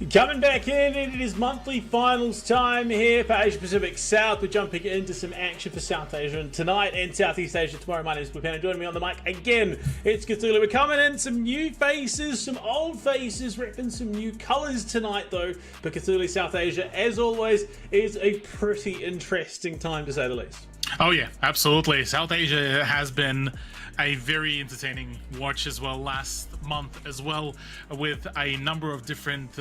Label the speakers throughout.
Speaker 1: Coming back in, it is monthly finals time here for Asia Pacific South. We're jumping into some action for South Asia tonight and Southeast Asia tomorrow. My name is Buchanan. Joining me on the mic again, it's Cthulhu. We're coming in, some new faces, some old faces, repping some new colours tonight though. But Cthulhu South Asia, as always, is a pretty interesting time to say the least.
Speaker 2: Oh yeah, absolutely. South Asia has been a very entertaining watch as well last month as well, with a number of different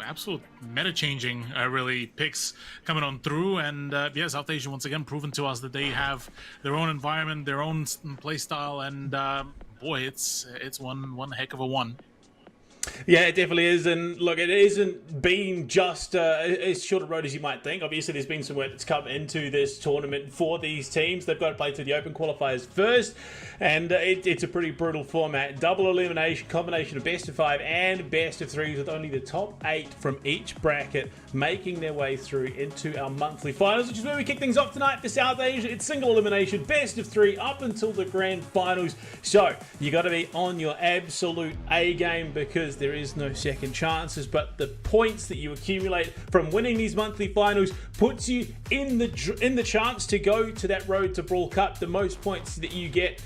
Speaker 2: absolute meta-changing really picks coming on through. And yeah, South Asia once again proven to us that they have their own environment, their own play style, and boy, it's one heck of a one.
Speaker 1: Yeah, it definitely is. And look, it isn't been just as short a road as you might think. Obviously, there's been some work that's come into this tournament for these teams. They've got to play through the open qualifiers first, and it's a pretty brutal format. Double elimination, combination of best of 5 and best of 3s, with only the top 8 from each bracket making their way through into our monthly finals, which is where we kick things off tonight for South Asia. It's single elimination, best of 3 up until the grand finals. So you got to be on your absolute A game, because there is no second chances. But the points that you accumulate from winning these monthly finals puts you in the chance to go to that road to Brawl Cup. The most points that you get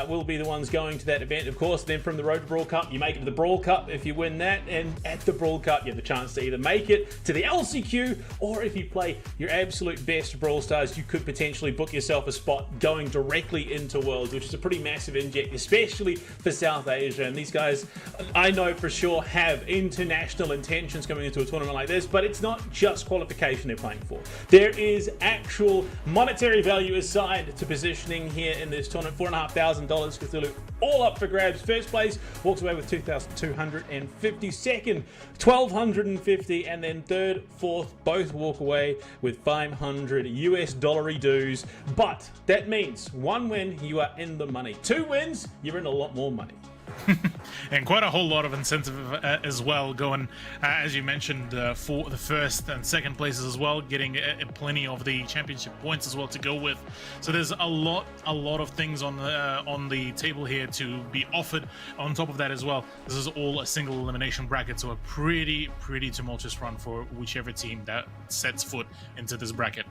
Speaker 1: will be the ones going to that event, of course. Then from the road to Brawl Cup, you make it to the Brawl Cup if you win that, and at the Brawl Cup you have the chance to either make it to the LCQ, or if you play your absolute best Brawl Stars, you could potentially book yourself a spot going directly into Worlds, which is a pretty massive inject, especially for South Asia. And these guys, I know for sure, have international intentions coming into a tournament like this, but it's not just qualification they're playing for. There is actual monetary value assigned to positioning here in this tournament. $4,500 Cthulhu, all up for grabs. First place walks away with 2,250, second 1,250, and then third, fourth both walk away with $500 dues. But that means 1 win, you are in the money. 2 wins, you're in a lot more money.
Speaker 2: And quite a whole lot of incentive as well, going as you mentioned, for the first and second places as well, getting plenty of the championship points as well to go with. So there's a lot of things on the table here to be offered. On top of that as well, this is all a single elimination bracket, so a pretty tumultuous run for whichever team that sets foot into this bracket.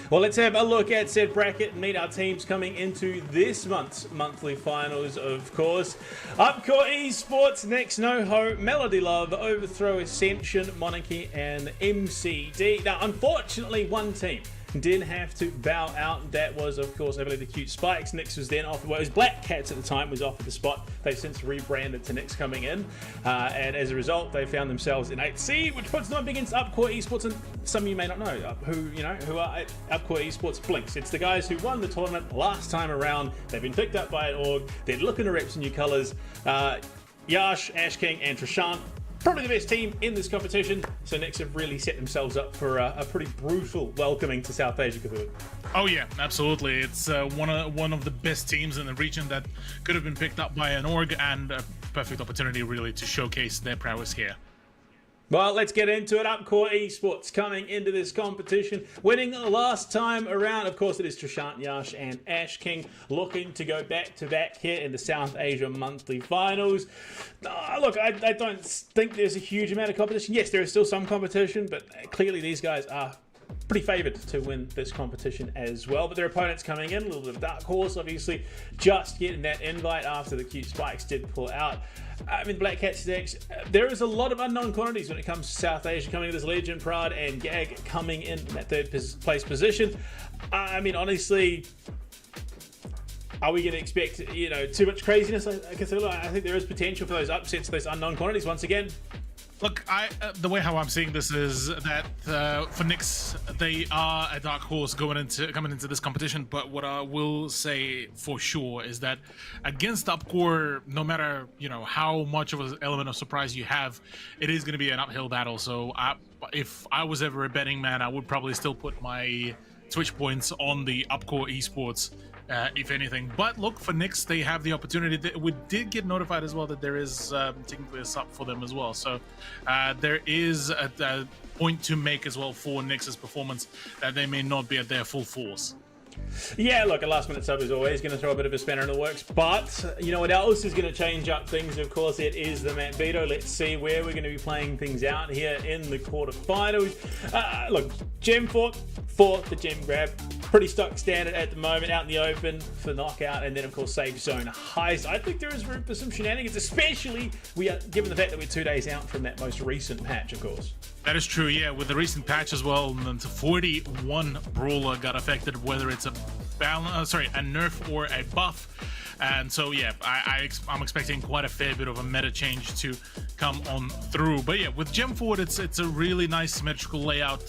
Speaker 1: Well, let's have a look at said bracket and meet our teams coming into this month's monthly finals, of course. Upcore Esports, Next No Ho, Melody Love, Overthrow, Ascension, Monarchy, and MCD. Now, unfortunately, one team did have to bow out. That was, of course, I believe the Cute Spikes. Nix was then offered, well, it was Black Cats at the time, was offered the spot. They've since rebranded to Nix coming in. And as a result, they found themselves in 8C, which puts them up against Upcore Esports. And some of you may not know who are Upcore Esports Blinks. It's the guys who won the tournament last time around. They've been picked up by an org. They're looking to rep some new colors. Yash, Ash King, and Trishant, probably the best team in this competition, so Nix have really set themselves up for a pretty brutal welcoming to South Asia. Cthulhu.
Speaker 2: Oh yeah, absolutely. It's one of the best teams in the region that could have been picked up by an org, and a perfect opportunity really to showcase their prowess here.
Speaker 1: Well, let's get into it. Upcore Esports coming into this competition, winning the last time around. Of course, it is Trishant, Yash, and Ash King looking to go back-to-back here in the South Asia monthly finals. Look, I don't think there's a huge amount of competition. Yes, there is still some competition, but clearly these guys are pretty favoured to win this competition as well. But their opponents coming in, a little bit of dark horse, obviously, just getting that invite after the Cute Spikes did pull out. I mean, Black Cat decks, there is a lot of unknown quantities when it comes to South Asia coming to this Legion, Pride, and Gag coming in that third place position. I mean, honestly, are we going to expect, too much craziness? I think there is potential for those upsets, those unknown quantities once again.
Speaker 2: Look, the way how I'm seeing this is that for Nix, they are a dark horse coming into this competition. But what I will say for sure is that against Upcore, no matter how much of an element of surprise you have, it is going to be an uphill battle. So if I was ever a betting man, I would probably still put my Twitch points on the Upcore Esports, if anything. But look, for Nix, they have the opportunity. We did get notified as well that there is technically a sub for them as well. So there is a point to make as well for Nix's performance, that they may not be at their full force.
Speaker 1: Yeah, look, a last-minute sub is always going to throw a bit of a spanner in the works, but you know what else is going to change up things? Of course, it is the map veto. Let's see where we're going to be playing things out here in the quarterfinals. Look, Gem 4 for the Gem grab. Pretty stock standard at the moment, out in the open for knockout, and then of course safe zone heist. I think there is room for some shenanigans, especially given the fact that we're 2 days out from that most recent patch, of course.
Speaker 2: That is true, yeah. With the recent patch as well, the 41 brawler got affected, whether it's a nerf or a buff. And so, yeah, I'm expecting quite a fair bit of a meta change to come on through. But yeah, with Gem Forward, it's a really nice symmetrical layout,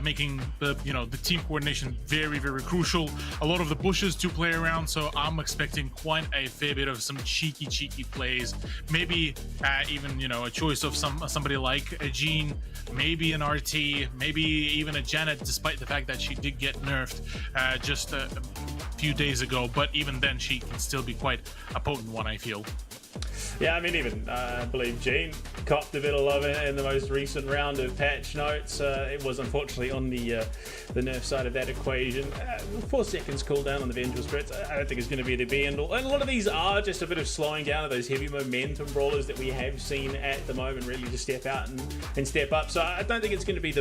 Speaker 2: making the team coordination very, very crucial. A lot of the bushes to play around, so I'm expecting quite a fair bit of some cheeky plays. Maybe even a choice of somebody like a Jean, maybe an RT, maybe even a Janet, despite the fact that she did get nerfed just a few days ago. But even then, she can still be quite a potent one, I feel.
Speaker 1: Yeah, I mean, even I believe Jean copped a bit of love in the most recent round of patch notes. It was unfortunately on the nerf side of that equation. 4 seconds cooldown on the Vengeful Spirits. I don't think it's going to be the be and all. And a lot of these are just a bit of slowing down of those heavy momentum brawlers that we have seen at the moment really just step out and step up. So I don't think it's going to be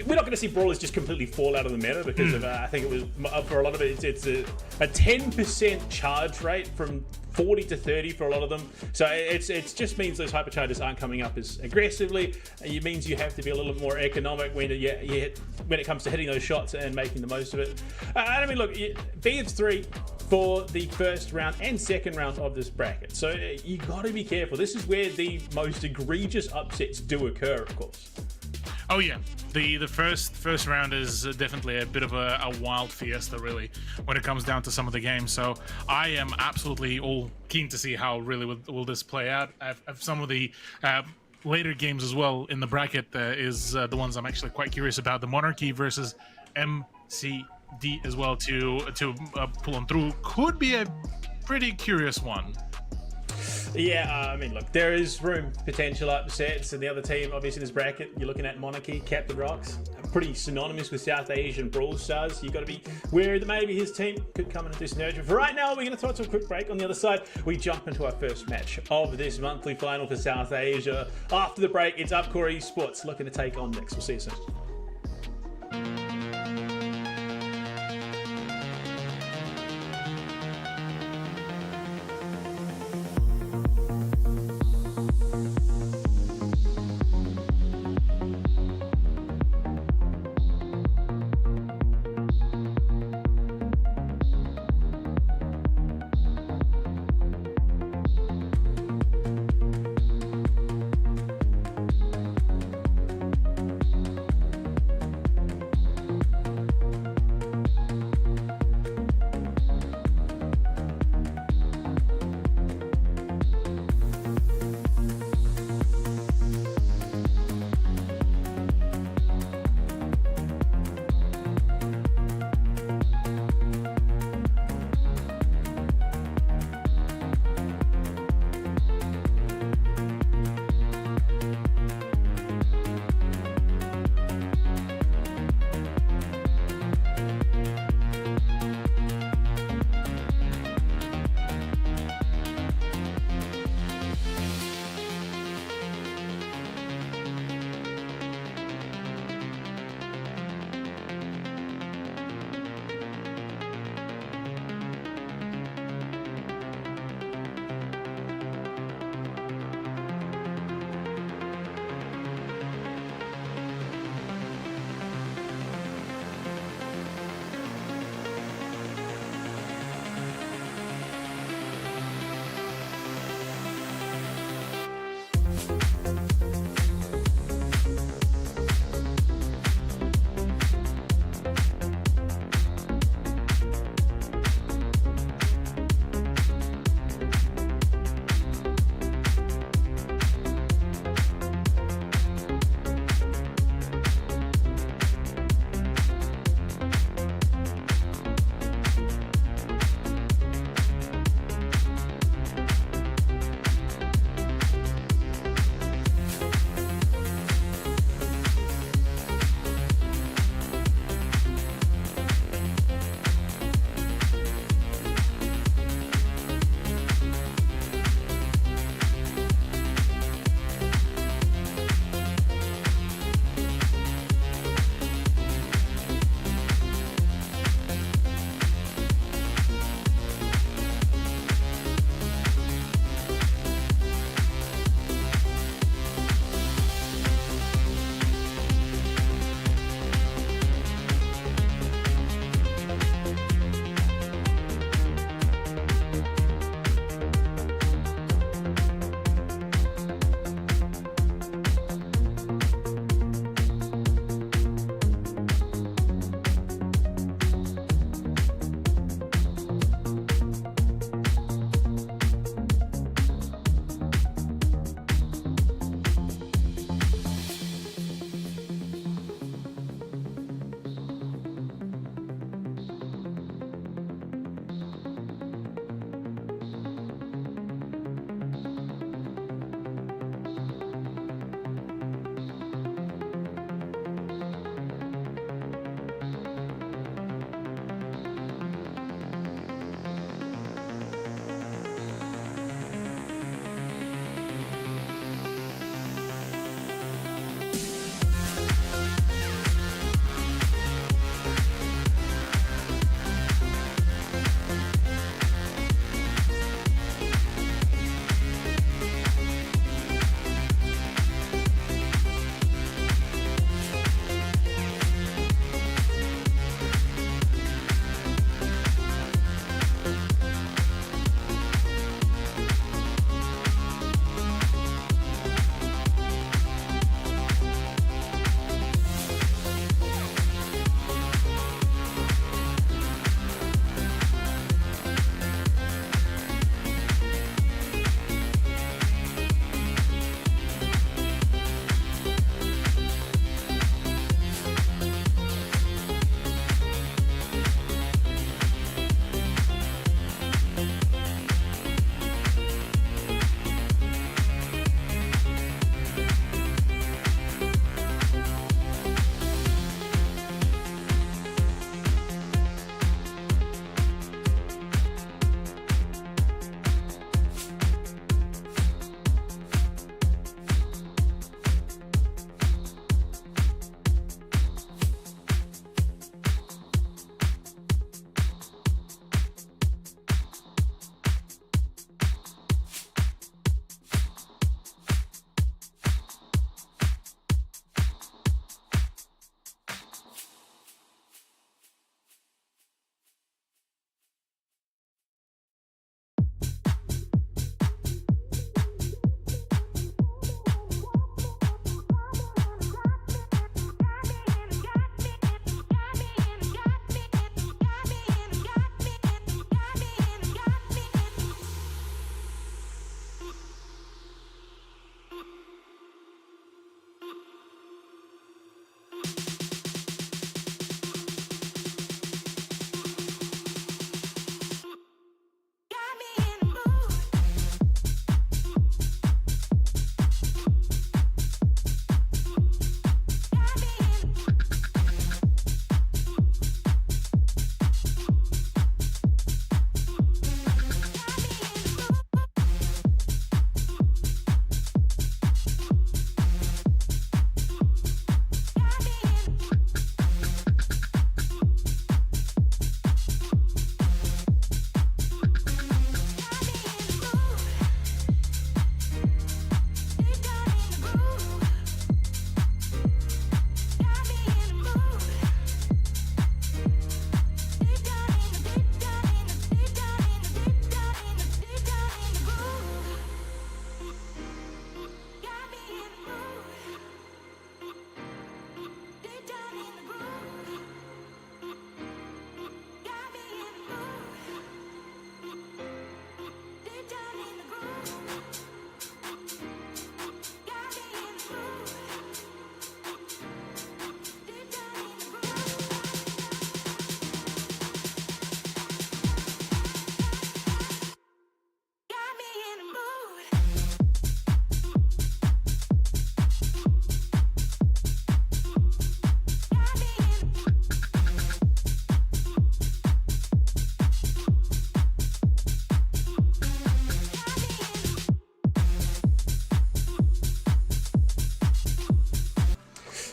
Speaker 1: we're not going to see brawlers just completely fall out of the meta because of I think it was for a lot of it. It's a 10% charge rate from 40 to 30 for a lot of them. So it just means those hypercharges aren't coming up as aggressively. It means you have to be a little more economic when it comes to hitting those shots and making the most of it. I mean, look, BF3 for the first round and second round of this bracket. So you got to be careful. This is where the most egregious upsets do occur, of course.
Speaker 2: Oh yeah, the first round is definitely a bit of a wild fiesta, really, when it comes down to some of the games. So I am absolutely all keen to see how really will this play out. Some of the later games as well in the bracket is the ones I'm actually quite curious about. The Monarchy versus MCD as well to pull on through could be a pretty curious one.
Speaker 1: Yeah, I mean, look, there is room for potential upsets, and the other team, obviously, in this bracket, you're looking at Monarchy, Captain Rocks, pretty synonymous with South Asian Brawl Stars. You've got to be wary that maybe his team could come into this nurture. For right now, we're going to throw it to a quick break. On the other side, we jump into our first match of this monthly final for South Asia. After the break, it's Upcore Esports looking to take on Nix. We'll see you soon.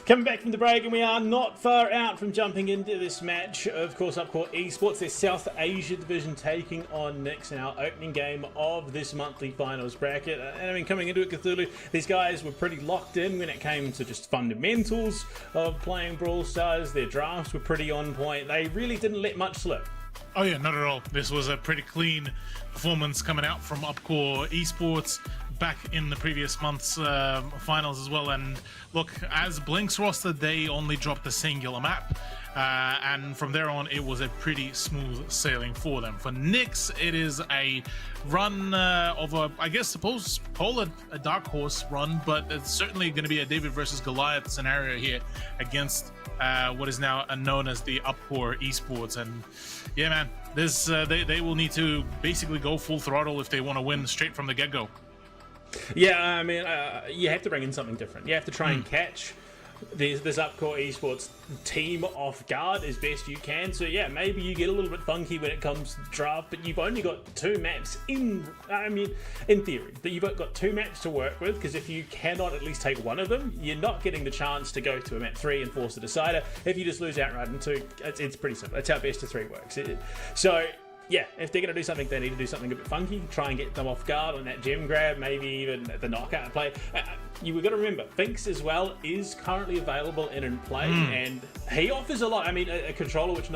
Speaker 1: Coming back from the break, and we are not far out from jumping into this match. Of course, Upcore Esports, their South Asia division taking on Nyx in our opening game of this monthly finals bracket. And I mean, coming into it, Cthulhu, these guys were pretty locked in when it came to just fundamentals of playing Brawl Stars. Their drafts were pretty on point. They really didn't let much slip.
Speaker 2: Oh yeah, not at all. This was a pretty clean performance coming out from Upcore Esports back in the previous month's finals as well. And look, as Blink's roster, they only dropped a singular map. And from there on, it was a pretty smooth sailing for them. For Nyx, it is a run of a, I guess, call it a dark horse run, but it's certainly going to be a David versus Goliath scenario here against what is now known as the Upcore Esports. And yeah, man, this they will need to basically go full throttle if they want to win straight from the get-go.
Speaker 1: Yeah, I mean, you have to bring in something different. You have to try and catch this Upcore Esports team off guard as best you can. So yeah, maybe you get a little bit funky when it comes to draft, but you've only got two maps in theory, but you've got two maps to work with, because if you cannot at least take one of them, you're not getting the chance to go to a map 3 and force a decider. If you just lose outright in 2, it's pretty simple. That's how best of 3 works. So yeah, if they're going to do something, they need to do something a bit funky, try and get them off guard on that gem grab, maybe even the knockout play. You've got to remember, Finks as well is currently available and in play, and he offers a lot. I mean, a controller which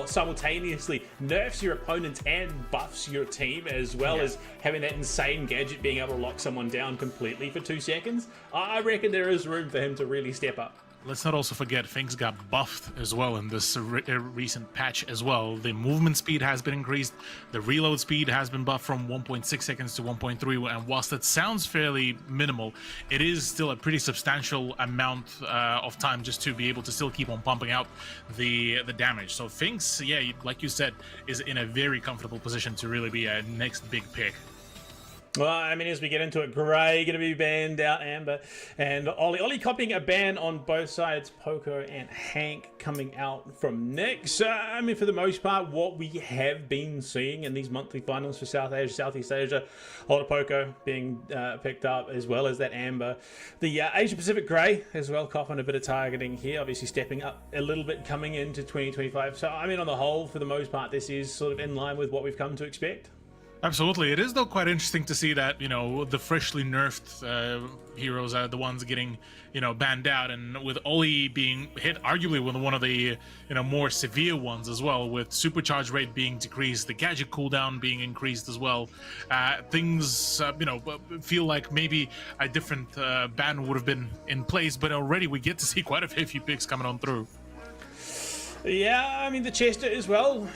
Speaker 1: simultaneously nerfs your opponents and buffs your team, as well as having that insane gadget being able to lock someone down completely for 2 seconds. I reckon there is room for him to really step up.
Speaker 2: Let's not also forget, Finks got buffed as well in this recent patch as well. The movement speed has been increased. The reload speed has been buffed from 1.6 seconds to 1.3. And whilst that sounds fairly minimal, it is still a pretty substantial amount of time just to be able to still keep on pumping out the damage. So Finks, yeah, like you said, is in a very comfortable position to really be a next big pick.
Speaker 1: Well, I mean, as we get into it, Gray going to be banned out, Amber, and Ollie copying a ban on both sides, Poco and Hank coming out from Nyx. I mean, for the most part, what we have been seeing in these monthly finals for South Asia, Southeast Asia, a lot of Poco being picked up, as well as that Amber. The Asia Pacific Gray as well, copping a bit of targeting here, obviously stepping up a little bit coming into 2025. So, I mean, on the whole, for the most part, this is sort of in line with what we've come to expect.
Speaker 2: Absolutely. It is, though, quite interesting to see that, you know, the freshly nerfed heroes are the ones getting, you know, banned out, and with Ollie being hit arguably with one of the, you know, more severe ones as well, with supercharge rate being decreased, the gadget cooldown being increased as well. Things, you know, feel like maybe a different ban would have been in place, but already we get to see quite a few picks coming on through.
Speaker 1: Yeah, I mean, the Chester as well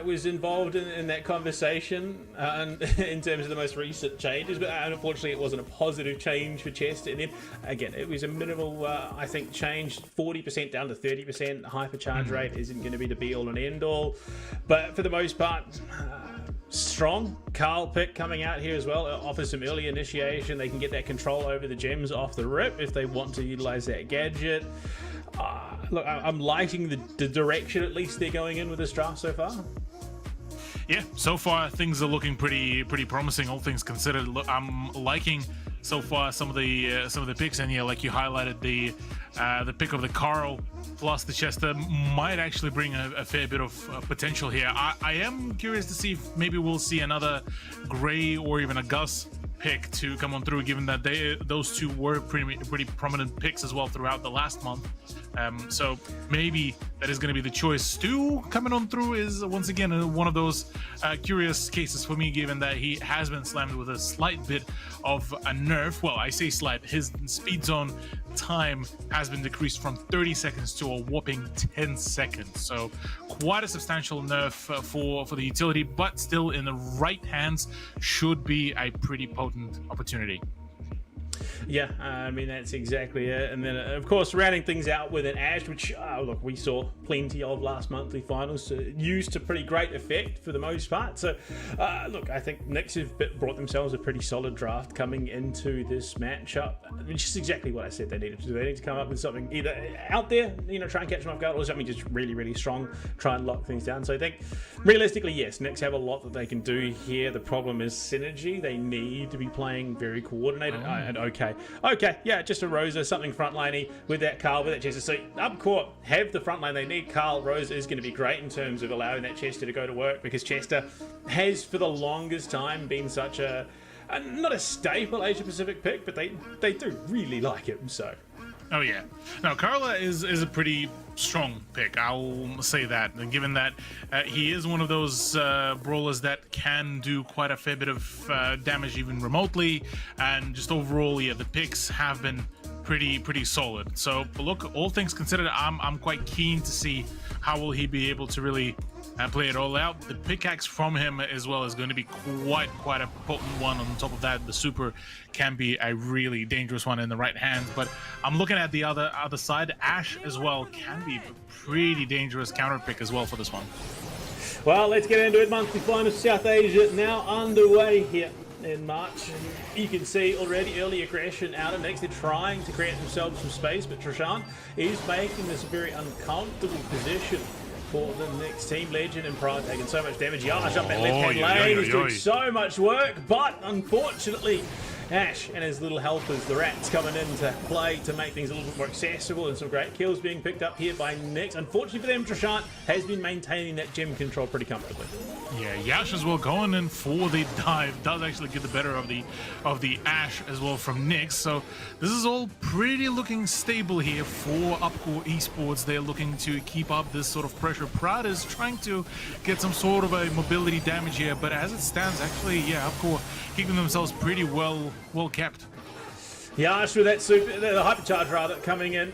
Speaker 1: was involved in that conversation and in terms of the most recent changes, but unfortunately it wasn't a positive change for Chester. And then, again, it was a minimal, I think, change, 40% down to 30%. Hypercharge rate isn't going to be the be-all and end-all, but for the most part, strong. Carl pick coming out here as well, offers some early initiation. They can get that control over the gems off the rip if they want to utilize that gadget. Look, I'm liking the direction at least they're going in with this draft so far.
Speaker 2: Yeah, so far things are looking pretty promising, all things considered. Look, I'm liking so far some of the picks, and yeah, like you highlighted, the pick of the Carl plus the Chester might actually bring a fair bit of potential here. I am curious to see if maybe we'll see another Gray or even a Gus pick to come on through, given that those two were pretty prominent picks as well throughout the last month. So maybe that is going to be the choice. Stu coming on through is once again one of those curious cases for me, given that he has been slammed with a slight bit of a nerf. Well, I say slight. His speed zone time has been decreased from 30 seconds to a whopping 10 seconds. So quite a substantial nerf for the utility, but still in the right hands should be a pretty potent opportunity.
Speaker 1: Yeah, I mean, that's exactly it. And then, of course, rounding things out with an Ash, which, look, we saw plenty of last monthly finals, used to pretty great effect for the most part. So, look, I think Nyx have brought themselves a pretty solid draft coming into this matchup, which is exactly what I said they needed to do. They need to come up with something either out there, you know, try and catch them off guard, or something just really, really strong, try and lock things down. So I think, realistically, yes, Nyx have a lot that they can do here. The problem is synergy. They need to be playing very coordinated and okay. play. Okay, yeah, just a Rosa, something frontliney with that Carl, with that Chester. So up court, have the frontline they need. Carl Rosa is going to be great in terms of allowing that Chester to go to work, because Chester has for the longest time been such a not a staple Asia Pacific pick, but they do really like him. So.
Speaker 2: Oh yeah, no, Carla is a pretty strong pick. I'll say that, and given that he is one of those brawlers that can do quite a fair bit of damage even remotely, and just overall, yeah, the picks have been pretty solid. So look, all things considered, I'm quite keen to see how will he be able to really play it all out. The pickaxe from him as well is going to be quite a potent one. On top of that, the super can be a really dangerous one in the right hands. But I'm looking at the other side. Ashe as well can be a pretty dangerous counter pick as well for this one.
Speaker 1: Well, let's get into it. Monthly finals South Asia now underway here in March. And you can see already early aggression out of Nix. They're trying to create themselves some space, but Trishant is making this a very uncomfortable position for the next team. Legend and Pride taking so much damage. Yash up that left-hand lane is doing so much work, but unfortunately, Ashe and his little helpers, the rats, coming into play to make things a little bit more accessible, and some great kills being picked up here by Nix. Unfortunately for them, Trishant has been maintaining that gem control pretty comfortably. Yeah,
Speaker 2: Yash as well going in for the dive does actually get the better of the Ashe as well from Nix. So this is all pretty looking stable here for Upcore Esports. They're looking to keep up this sort of pressure. Pride is trying to get some sort of a mobility damage here, but as it stands, actually, yeah, Upcore keeping themselves pretty well kept.
Speaker 1: Yash with that super, the hypercharge rather, coming in,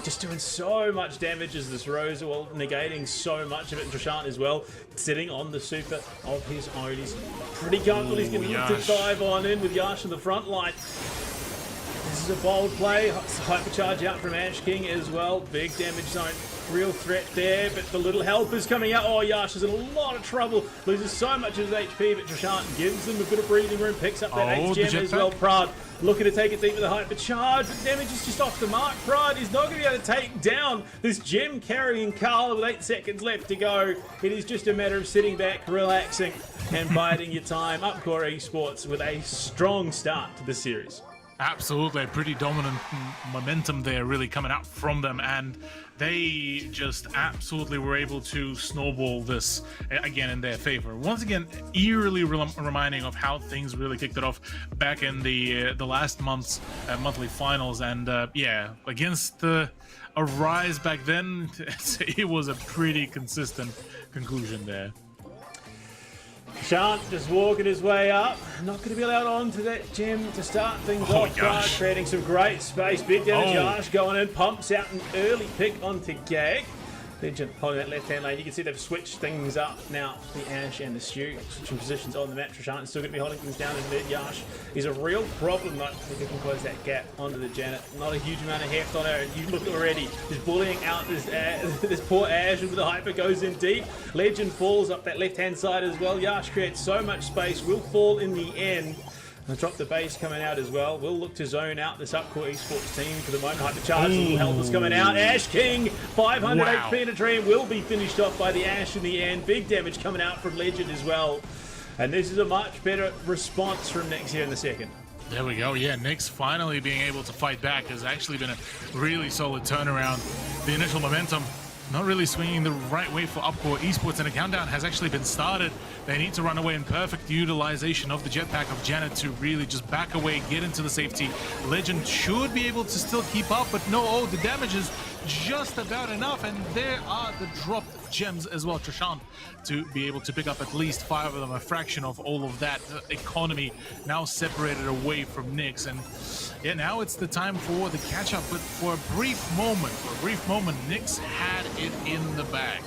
Speaker 1: just doing so much damage as this Rosa, well, negating so much of it. And Trishant as well, sitting on the super of his own. He's pretty comfortable. He's going to dive on in with Yash in the front line. This is a bold play. Hypercharge out from Ashe King as well. Big damage zone. Real threat there, but the little help is coming out. Oh, Yash is in a lot of trouble. Loses so much of his HP, but Trishant gives him a bit of breathing room. Picks up that 8th gem as well. Pride looking to take it deep with a hypercharge, but damage is just off the mark. Pride is not going to be able to take down this gem carrying Carl with 8 seconds left to go. It is just a matter of sitting back, relaxing, and biding your time. Upcore Esports with a strong start to the series.
Speaker 2: Absolutely, pretty dominant momentum there really coming out from them, and they just absolutely were able to snowball this again in their favor. Once again, eerily reminding of how things really kicked it off back in the last month's monthly finals, and yeah, against a Rise back then, it was a pretty consistent conclusion there.
Speaker 1: Trishant just walking his way up. Not going to be allowed onto that gem to start things off. Pride creating some great space. Big damage. Yash going in. Pumps out an early pick onto Gag. Legend holding that left-hand lane. You can see they've switched things up now. The Ashe and the Stu switching positions on the map. Trishant is still going to be holding things down in mid. Yash is a real problem. I think they can close that gap onto the Janet. Not a huge amount of heft on her. You look already. Just bullying out this poor Ashe with the hyper goes in deep. Legend falls up that left-hand side as well. Yash creates so much space. Will fall in the end. And drop the base coming out as well. We'll look to zone out this Upcore Esports team for the moment. Hypercharge, little help is coming out. Ashe King, 500 HP in a dream, will be finished off by the Ashe in the end. Big damage coming out from Legend as well. And this is a much better response from Nix here in the second.
Speaker 2: There we go. Yeah, Nix finally being able to fight back has actually been a really solid turnaround. The initial momentum not really swinging the right way for Upcore Esports, and a countdown has actually been started. They need to run away in perfect utilization of the jetpack of Janet to really just back away, get into the safety. Legend should be able to still keep up, but no, the damage is just about enough, and there are the dropped gems as well. Trishant to be able to pick up at least 5 of them, a fraction of all of that economy now separated away from Nix. And yeah, now it's the time for the catch-up, but for a brief moment, Nix had it in the bag.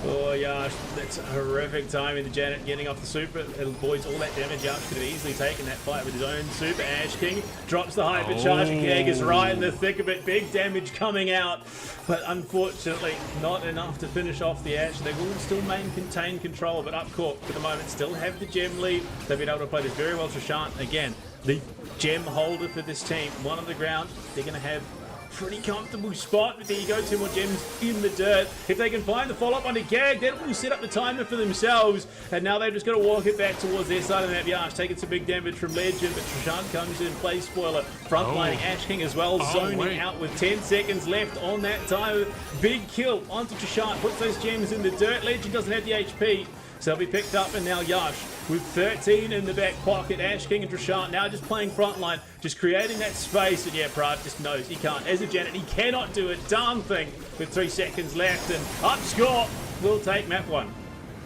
Speaker 1: Oh, Yash, that's a horrific timing. The Janet getting off the super. It avoids all that damage. Yash could have easily taken that fight with his own super. Ashe King drops the hypercharge. Gag is right in the thick of it. Big damage coming out. But unfortunately, not enough to finish off the Ashe. They will still maintain control, but Upcore for the moment still have the gem lead. They've been able to play this very well. Trishant, again, the gem holder for this team. One on the ground. They're going to have pretty comfortable spot, but there you go, 2 more gems in the dirt. If they can find the follow-up on the gag, that will set up the timer for themselves, and now they've just got to walk it back towards their side of the map. Yash taking some big damage from Legend, but Trishant comes in, play spoiler, frontlining Ash King as well, zoning out with 10 seconds left on that timer. Big kill onto Trishant, puts those gems in the dirt. Legend doesn't have the HP, so they'll be picked up, and now Yash with 13 in the back pocket. Ash King and Trishant now just playing frontline, just creating that space, and yeah, Pride just knows he can't. As a Janet, he cannot do a darn thing with 3 seconds left, and up score will take map 1.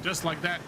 Speaker 2: Just like that.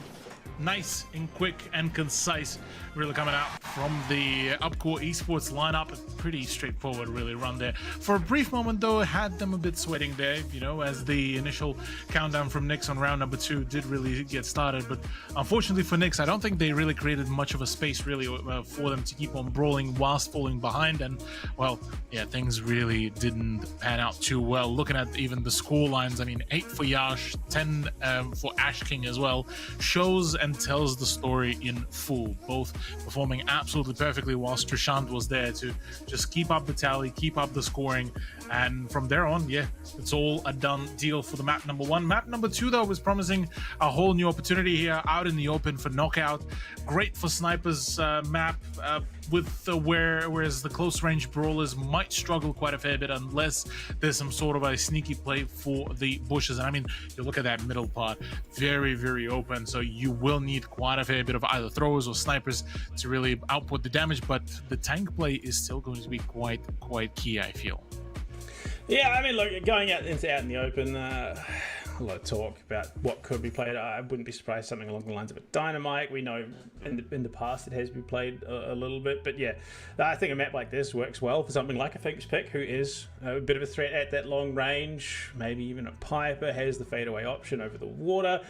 Speaker 2: Nice and quick and concise, really coming out from the Upcore Esports lineup. Pretty straightforward, really, run there. For a brief moment, though, it had them a bit sweating there, you know, as the initial countdown from Nyx on round number 2 did really get started. But unfortunately for Nyx, I don't think they really created much of a space, really, for them to keep on brawling whilst falling behind. And, well, yeah, things really didn't pan out too well. Looking at even the score lines, I mean, 8 for Yash, 10 for Ash King as well, shows and tells the story in full, both performing absolutely perfectly whilst Trishant was there to just keep up the tally, keep up the scoring, and from there on, yeah, it's all a done deal for the map number 1. Map number 2, though, was promising a whole new opportunity here out in the open for knockout. Great for snipers map, with whereas the close range brawlers might struggle quite a fair bit unless there's some sort of a sneaky play for the bushes. And I mean, you look at that middle part, very, very open, so you will need quite a fair bit of either throwers or snipers to really output the damage, but the tank play is still going to be quite key, I feel.
Speaker 1: Yeah, I mean, look, going out in the open, a lot of talk about what could be played. I wouldn't be surprised something along the lines of a Dynamite. We know in the past it has been played a little bit, but yeah, I think a map like this works well for something like a Finks pick, who is a bit of a threat at that long range. Maybe even a Piper has the fadeaway option over the water.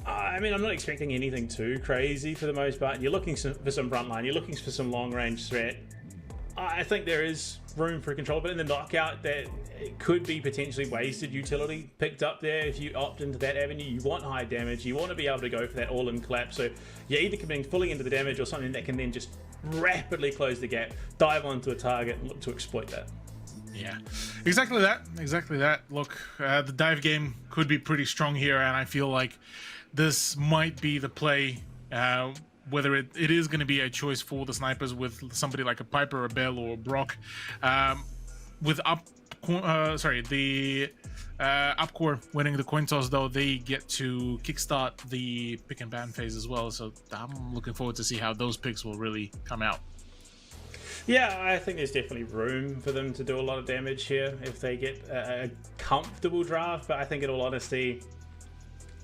Speaker 1: I mean, I'm not expecting anything too crazy for the most part. You're looking for some frontline, you're looking for some long range threat. I think there is room for control, but in the knockout, that it could be potentially wasted utility picked up there if you opt into that avenue. You want high damage, you want to be able to go for that all-in clap, so you're either committing fully into the damage or something that can then just rapidly close the gap, dive onto a target and look to exploit that.
Speaker 2: Yeah, exactly that. Look, the dive game could be pretty strong here, and I feel like this might be the play, whether it is going to be a choice for the snipers with somebody like a Piper, a Bell, or a Brock. With the Upcore winning the coin toss, though, they get to kickstart the pick and ban phase as well, so I'm looking forward to see how those picks will really come out.
Speaker 1: Yeah, I think there's definitely room for them to do a lot of damage here if they get a comfortable draft, but I think in all honesty,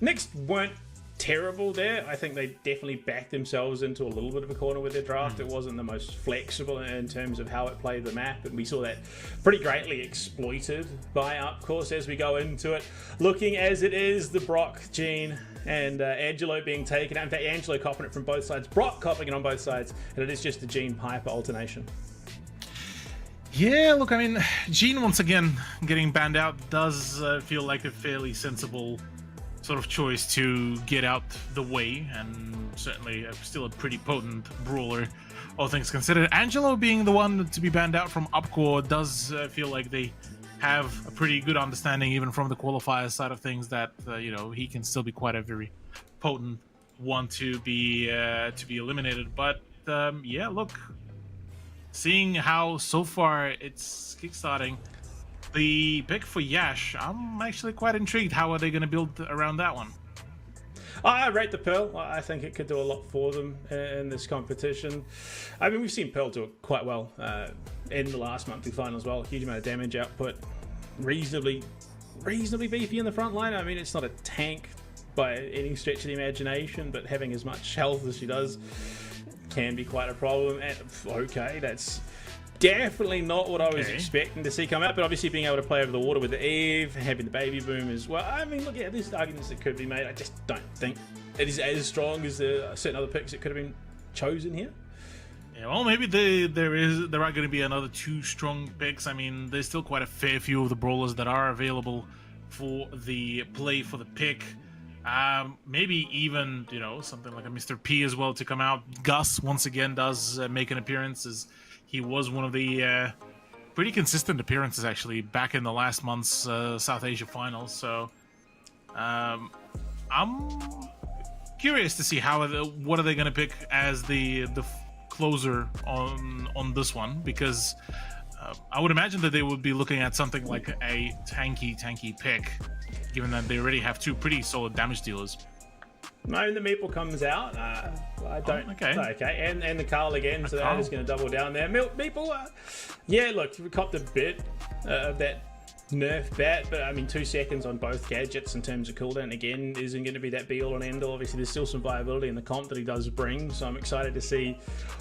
Speaker 1: Nyx weren't terrible there. I think they definitely backed themselves into a little bit of a corner with their draft. It wasn't the most flexible in terms of how it played the map, and we saw that pretty greatly exploited by Upcourse as we go into it. Looking as it is, the Brock, Gene, and Angelo being taken out. In fact, Angelo copping it from both sides, Brock copping it on both sides, and it is just the Gene Piper alternation.
Speaker 2: Yeah, look, I mean, Gene once again getting banned out does feel like a fairly sensible sort of choice to get out the way, and certainly still a pretty potent brawler, all things considered. Angelo being the one to be banned out from Upcore does feel like they have a pretty good understanding, even from the qualifier side of things, that you know, he can still be quite a very potent one to be eliminated. But yeah, look, seeing how so far it's kickstarting the pick for Yash, I'm actually quite intrigued. How are they going to build around that one?
Speaker 1: I rate the Pearl. I think it could do a lot for them in this competition. I mean, we've seen Pearl do it quite well in the last monthly final as well. Huge amount of damage output, reasonably beefy in the front line. I mean, it's not a tank by any stretch of the imagination, but having as much health as she does can be quite a problem. And okay, that's definitely not what I was expecting to see come out, but obviously being able to play over the water with the Eve, having the baby boom as well. I mean, look, yeah, there's arguments that could be made. I just don't think it is as strong as certain other picks that could have been chosen here.
Speaker 2: Yeah, well, maybe there are going to be another 2 strong picks. I mean, there's still quite a fair few of the brawlers that are available for the play for the pick. Maybe even, you know, something like a Mr. P as well to come out. Gus once again does make an appearance, as he was one of the pretty consistent appearances actually back in the last month's South Asia finals. So I'm curious to see what are they going to pick as the closer on this one, because I would imagine that they would be looking at something like a tanky pick, given that they already have two pretty solid damage dealers.
Speaker 1: No, the Meeple comes out. I don't. Okay. And the Carl again, so that is going to double down there. Meeple, yeah, look, we copped a bit of that nerf bat, but I mean 2 seconds on both gadgets in terms of cooldown again isn't going to be that be all and end all. Obviously there's still some viability in the comp that he does bring, so I'm excited to see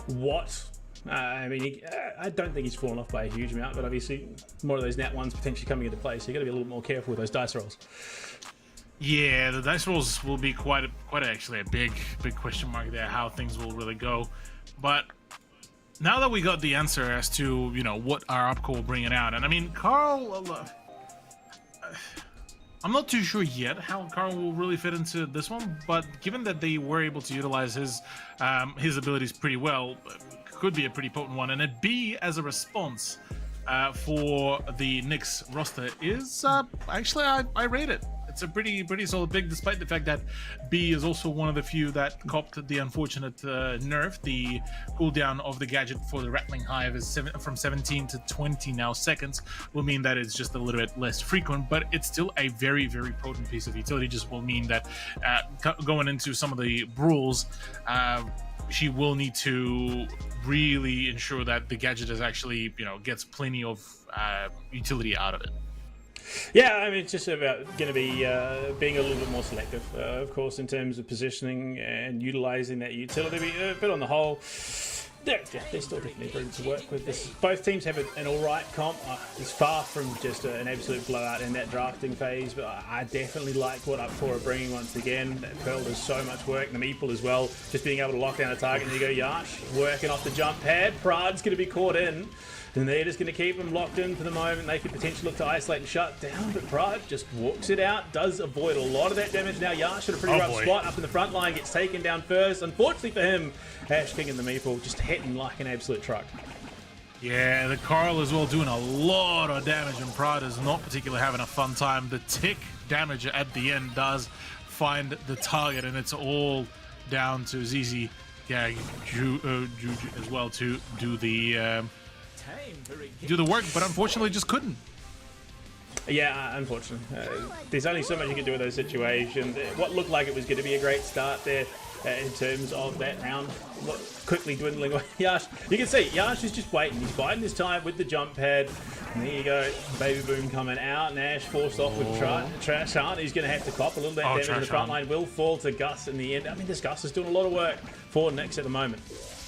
Speaker 1: what I mean, I don't think he's fallen off by a huge amount, but obviously more of those nat ones potentially coming into play, so you got to be a little more careful with those dice rolls.
Speaker 2: Yeah, the dice rolls will be quite actually a big question mark there, how things will really go. But now that we got the answer as to, you know, what our upcore will bring it out, and I mean, Carl, I'm not too sure yet how Carl will really fit into this one, but given that they were able to utilize his abilities pretty well, could be a pretty potent one. And a B as a response for the Knicks roster is actually I rate it. It's a pretty solid pick, despite the fact that B is also one of the few that copped the unfortunate nerf. The cooldown of the gadget for the Rattling Hive is from 17 to 20 now seconds. Will mean that it's just a little bit less frequent, but it's still a very potent piece of utility. Just will mean that going into some of the brawls, she will need to really ensure that the gadget is actually, you know, gets plenty of utility out of it.
Speaker 1: Yeah, I mean, it's just about going to be being a little bit more selective, of course, in terms of positioning and utilizing that utility. But on the whole, they're still definitely brilliant to work with. Both teams have an all right comp. It's far from just an absolute blowout in that drafting phase, but I definitely like what Upcore are bringing once again. That Pearl does so much work. The Meeple as well, just being able to lock down a target. And there you go, Yash, working off the jump pad. Prad's going to be caught in. And they're just going to keep them locked in for the moment. They could potentially look to isolate and shut down, but Pride just walks it out, does avoid a lot of that damage. Now Yash at a pretty rough spot up in the front line, gets taken down first. Unfortunately for him, Ash King and the Meeple just hitting like an absolute truck.
Speaker 2: Yeah, the Carl as well doing a lot of damage, and Pride is not particularly having a fun time. The tick damage at the end does find the target, and it's all down to ZZ as well to do the work, but unfortunately just couldn't.
Speaker 1: Yeah, unfortunately. There's only so much you can do with those situations. What looked like it was going to be a great start there in terms of that round, quickly dwindling away. Yash, you can see, Yash is just waiting. He's biding his time with the jump pad. And there you go, Baby Boom coming out. Nash forced off with Trashan. He's going to have to cop a little bit of damage in the front line. Will fall to Gus in the end. I mean, this Gus is doing a lot of work for Knicks at the moment.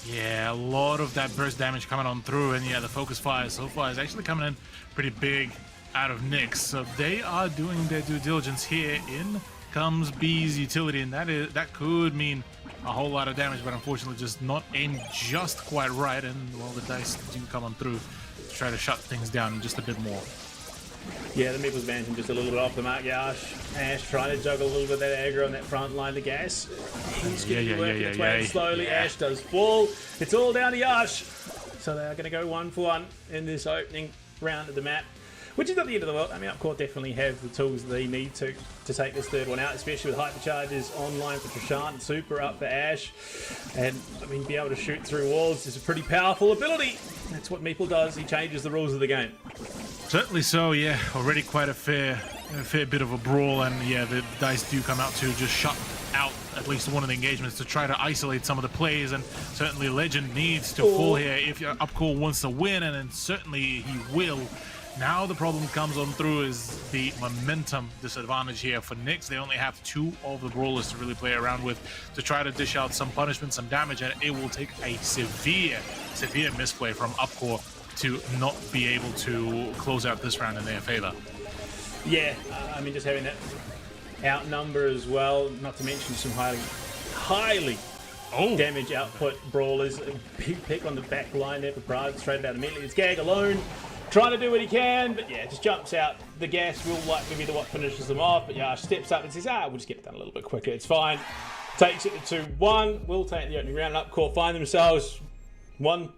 Speaker 2: Yeah, a lot of that burst damage coming on through, and yeah, the focus fire so far is actually coming in pretty big out of Knicks. So they are doing their due diligence here. In comes B's utility, and that could mean a whole lot of damage, but unfortunately just not aimed just quite right. And well, the dice do come on through to try to shut things down just a bit more.
Speaker 1: Yeah, the Meeple's managing just a little bit off the mark. Yash, Ash trying to juggle a little bit of that aggro on that front line. The gas, he's going to be working its way slowly. Yeah. Ash does fall. It's all down to Yash. So they are going to go 1 for 1 in this opening round of the map, which is not the end of the world. I mean, Upcore definitely have the tools they need to take this third one out, especially with hypercharges online for Trashan, super up for Ash. And, I mean, be able to shoot through walls is a pretty powerful ability. That's what Meeple does. He changes the rules of the game.
Speaker 2: Certainly so, yeah. Already quite a fair bit of a brawl, and yeah, the dice do come out to just shut out at least one of the engagements to try to isolate some of the plays, and certainly Legend needs to fall here if your Upcore wants to win, and then certainly he will. Now the problem comes on through is the momentum disadvantage here for Knicks. They only have 2 of the brawlers to really play around with to try to dish out some punishment, some damage, and it will take a severe misplay from Upcore to not be able to close out this round in their favor.
Speaker 1: Yeah, I mean, just having that outnumber as well, not to mention some highly damage output brawlers. A big pick on the back line there for Pride, straight out immediately. It's Gag alone, trying to do what he can, but yeah, just jumps out. The gas will likely be the what finishes them off, but yeah, steps up and says, we'll just get it done a little bit quicker, it's fine. Takes it to 2-1, will take the opening round. Upcore find themselves 1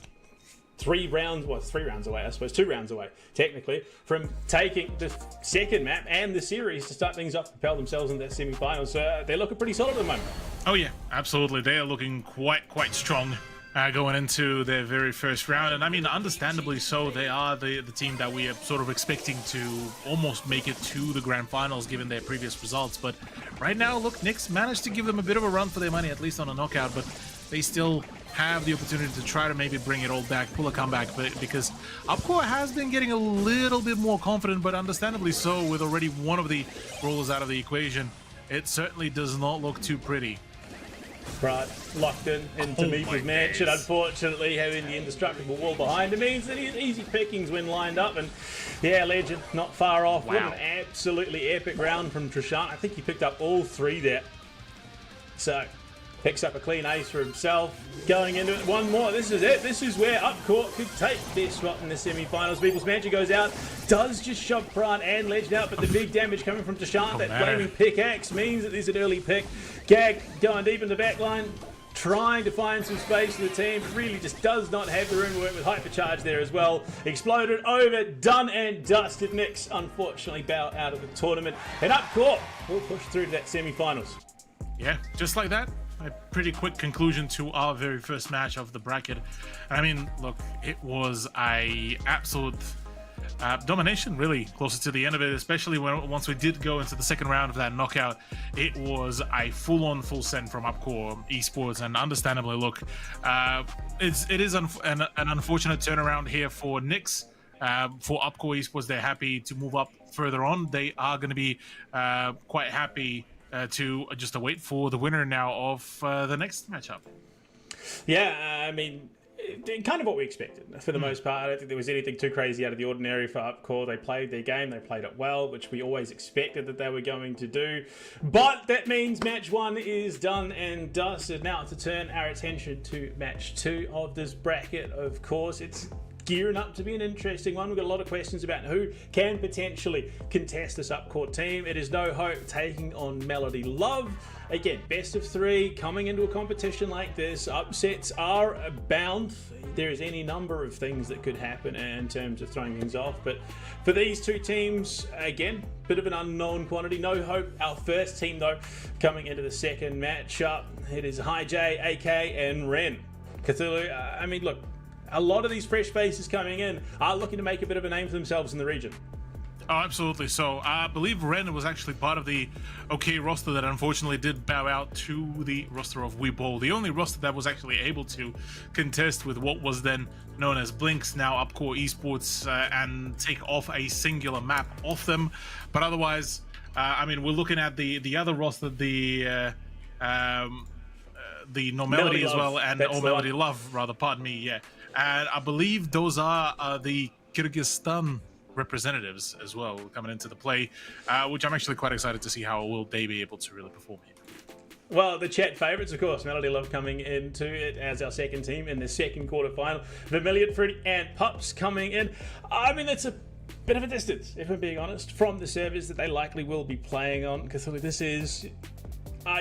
Speaker 1: 3 rounds, well, 3 rounds away, I suppose, 2 rounds away, technically, from taking the second map and the series to start things up, propel themselves in that semi-finals. So they're looking pretty solid at the moment.
Speaker 2: Oh yeah, absolutely. They are looking quite strong going into their very first round. And I mean, understandably so, they are the team that we are sort of expecting to almost make it to the grand finals given their previous results. But right now, look, Nyx managed to give them a bit of a run for their money, at least on a knockout, but they still have the opportunity to try to maybe bring it all back, pull a comeback, but because Upcore has been getting a little bit more confident, but understandably so, with already one of the rollers out of the equation. It certainly does not look too pretty.
Speaker 1: Right, locked in into Meeple's match, and unfortunately having the indestructible wall behind him means that he's easy pickings when lined up, and yeah, Legend not far off.
Speaker 2: Wow.
Speaker 1: What an absolutely epic round from Trishant. I think he picked up all 3 there. So, picks up a clean ace for himself. Going into it, one more. This is it. This is where Upcourt could take their spot in the semi-finals. Meeple's Mancha goes out, does just shove Brant and Legend out, but the big damage coming from Trishant, that flaming pickaxe, means that there's an early pick. Gag going deep in the back line, trying to find some space for the team, but really just does not have the room to work with hypercharge there as well. Exploded over, done and dusted. Nyx unfortunately bow out of the tournament, and Upcourt will push through to that semi-finals.
Speaker 2: Yeah, just like that. A pretty quick conclusion to our very first match of the bracket. I mean, look, it was a absolute domination, really, closer to the end of it, especially once we did go into the second round of that knockout. It was a full send from Upcore Esports, and understandably, look, it is an unfortunate turnaround here for Nyx. For Upcore Esports, they're happy to move up further on. They are going to be quite happy to just await for the winner now of the next matchup.
Speaker 1: Yeah, I mean, kind of what we expected for the most part. I don't think there was anything too crazy out of the ordinary for Upcore. They played their game, they played it well, which we always expected that they were going to do. But that means match 1 is done and dusted. Now to turn our attention to match 2 of this bracket, of course. It's gearing up to be an interesting one. We've got a lot of questions about who can potentially contest this Upcourt team. It is No Hope taking on Melody Love. Again, best of 3 coming into a competition like this. Upsets are abound. There is any number of things that could happen in terms of throwing things off. But for these 2 teams, again, bit of an unknown quantity. No Hope, our first team though, coming into the second matchup. It is Hi J, AK, and Ren. Cthulhu, I mean, look, a lot of these fresh faces coming in are looking to make a bit of a name for themselves in the region.
Speaker 2: Oh, absolutely. So I believe Ren was actually part of the OK roster that unfortunately did bow out to the roster of Weeble, the only roster that was actually able to contest with what was then known as Blinks, now Upcore Esports, and take off a singular map off them. But otherwise, I mean, we're looking at the other roster, the No Melody as well, and Melody Love, rather, pardon me, yeah. And I believe those are the Kyrgyzstan representatives as well coming into the play, which I'm actually quite excited to see how will they be able to really perform here.
Speaker 1: Well, the chat favourites, of course, Melody Love coming into it as our second team in the second quarterfinal. Vermilion, Fruity, and Pups coming in. I mean, it's a bit of a distance, if I'm being honest, from the servers that they likely will be playing on, because this is...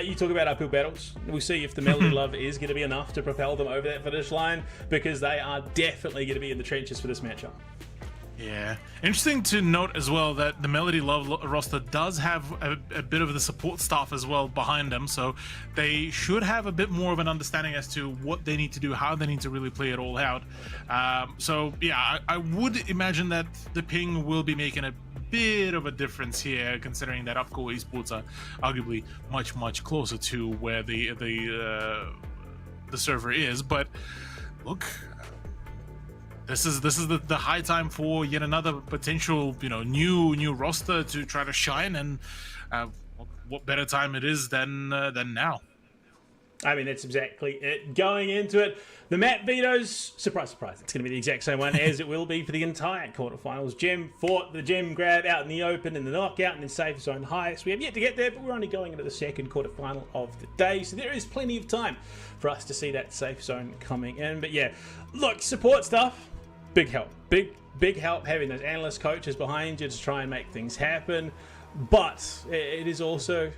Speaker 1: you talk about uphill battles. We'll see if the Melody Love is going to be enough to propel them over that finish line, because they are definitely going to be in the trenches for this matchup.
Speaker 2: Yeah. Interesting to note as well that the Melody Love roster does have a bit of the support staff as well behind them, so they should have a bit more of an understanding as to what they need to do, how they need to really play it all out. So yeah, I would imagine that the ping will be making a bit of a difference here, considering that Upcore Esports are arguably much closer to where the server is. But look, this is the high time for yet another potential, new roster to try to shine, and what better time it is than now.
Speaker 1: I mean, that's exactly it. Going into it, the map vetoes, surprise, surprise, it's going to be the exact same one as it will be for the entire quarterfinals. Gem fought the gem grab out in the open in the knockout and then safe zone highest. We have yet to get there, but we're only going into the second quarterfinal of the day, so there is plenty of time for us to see that safe zone coming in. But yeah, look, support stuff, big help. Big help having those analyst coaches behind you to try and make things happen. But it is also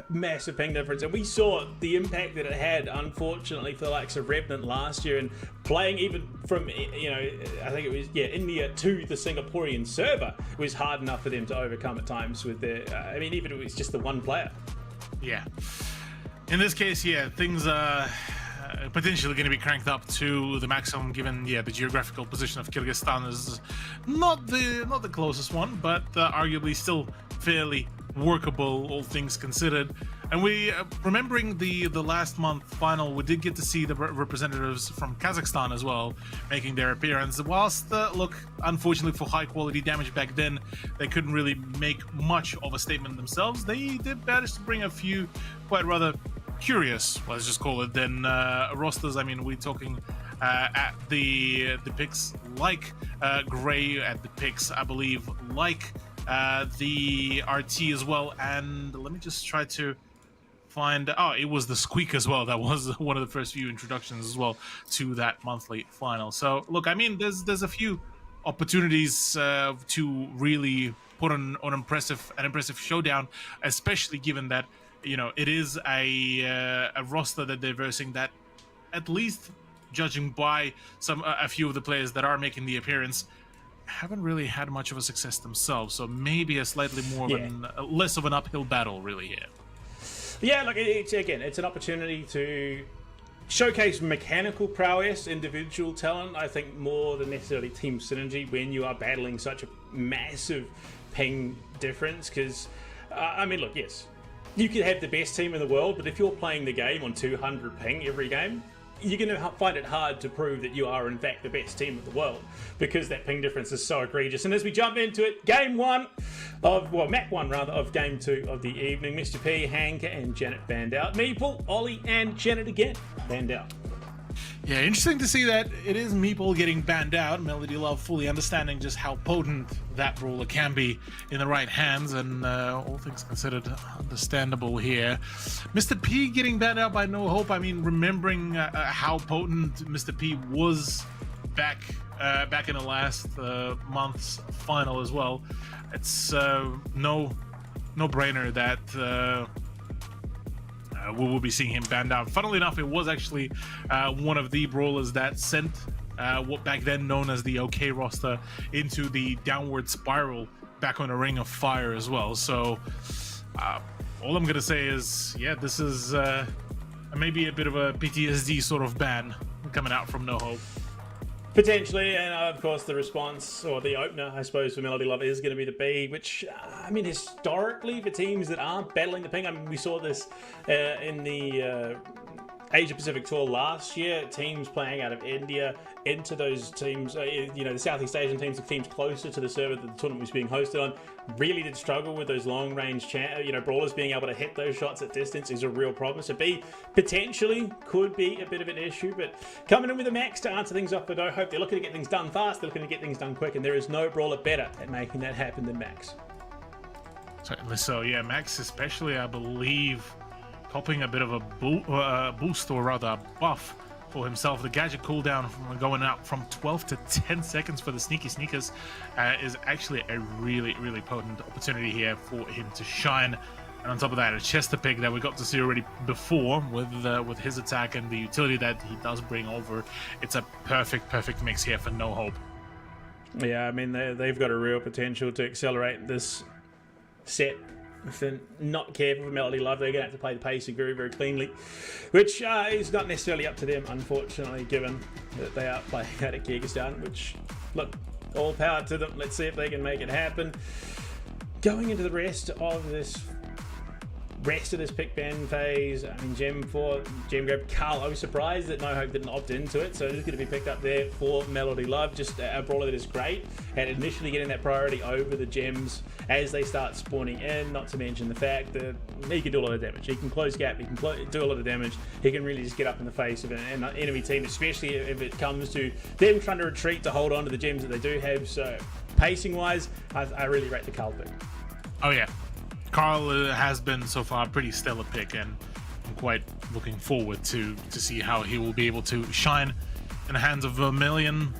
Speaker 1: massive ping difference, and we saw the impact that it had, unfortunately, for the likes of Revenant last year, and playing even from, I think it was India to the Singaporean server was hard enough for them to overcome at times with their even if it was just the one player.
Speaker 2: Yeah, in this case, things are potentially going to be cranked up to the maximum, given the geographical position of Kyrgyzstan is not the closest one, but arguably still fairly workable, all things considered. And we, remembering the last month final, we did get to see the representatives from Kazakhstan as well making their appearance. Whilst, look, unfortunately for high quality damage back then, they couldn't really make much of a statement themselves. They did manage to bring a few quite rather curious, let's just call it, then rosters. I mean, we're talking at the picks like Gray, at the picks, I believe, like the RT as well. And let me just try to find, it was the Squeak as well. That was one of the first few introductions as well to that monthly final. So look, I mean, there's a few opportunities to really put on an impressive showdown, especially given that it is a roster that they're versing that, at least judging by a few of the players that are making the appearance, haven't really had much of a success themselves. So maybe a slightly more of less of an uphill battle really here.
Speaker 1: Yeah, look, it's an opportunity to showcase mechanical prowess, individual talent, I think, more than necessarily team synergy when you are battling such a massive ping difference. Because, look, yes, you could have the best team in the world, but if you're playing the game on 200 ping every game, you're going to find it hard to prove that you are in fact the best team of the world, because that ping difference is so egregious. And as we jump into it, map one of game 2 of the evening, Mr. P, Hank, and Janet banned out. Meeple, Ollie, and Janet again banned out.
Speaker 2: Yeah, interesting to see that it is Meeple getting banned out. Melody Love fully understanding just how potent that brawler can be in the right hands, and all things considered, understandable here. Mr. P getting banned out by No Hope. I mean, remembering how potent Mr. P was back in the last month's final as well, it's no brainer that we will be seeing him banned out. Funnily enough, it was actually one of the brawlers that sent what back then known as the OK roster into the downward spiral back on a Ring of Fire as well. So all I'm gonna say is, this is maybe a bit of a PTSD sort of ban coming out from No Hope.
Speaker 1: Potentially, and of course the response, or the opener, I suppose, for Melody Love is going to be the B, which, historically, for teams that aren't battling the ping, we saw this in the Asia Pacific Tour last year, teams playing out of India into those teams, the Southeast Asian teams, the teams closer to the server that the tournament was being hosted on, really did struggle with those long range brawlers. Being able to hit those shots at distance is a real problem. So B potentially could be a bit of an issue, but coming in with a Max to answer things off for No Hope, they're looking to get things done fast, they're looking to get things done quick, and there is no brawler better at making that happen than Max.
Speaker 2: Certainly so, Max especially, I believe, popping a bit of a boost, or rather a buff for himself. The gadget cooldown from going out from 12 to 10 seconds for the Sneaky Sneakers is actually a really, really potent opportunity here for him to shine. And on top of that, a Chester pick that we got to see already before with his attack and the utility that he does bring over. It's a perfect mix here for No Hope.
Speaker 1: Yeah, they've got a real potential to accelerate this set. If they're not careful with Melody Love, they're going to have to play the pacing very, very cleanly, which is not necessarily up to them, unfortunately, given that they are playing out of Kyrgyzstan, which, look, all power to them. Let's see if they can make it happen. Going into the rest of this pick ban phase, Gem grab Carl. I was surprised that No Hope didn't opt into it, so it's going to be picked up there for Melody Love. Just a brawler that is great at initially getting that priority over the gems as they start spawning in, not to mention the fact that he can do a lot of damage. He can close gap, he can do a lot of damage, he can really just get up in the face of an enemy team, especially if it comes to them trying to retreat to hold on to the gems that they do have. So pacing wise, I really rate the Carl pick.
Speaker 2: Oh yeah, Carl has been so far a pretty stellar pick, and I'm quite looking forward to see how he will be able to shine in the hands of Vermilion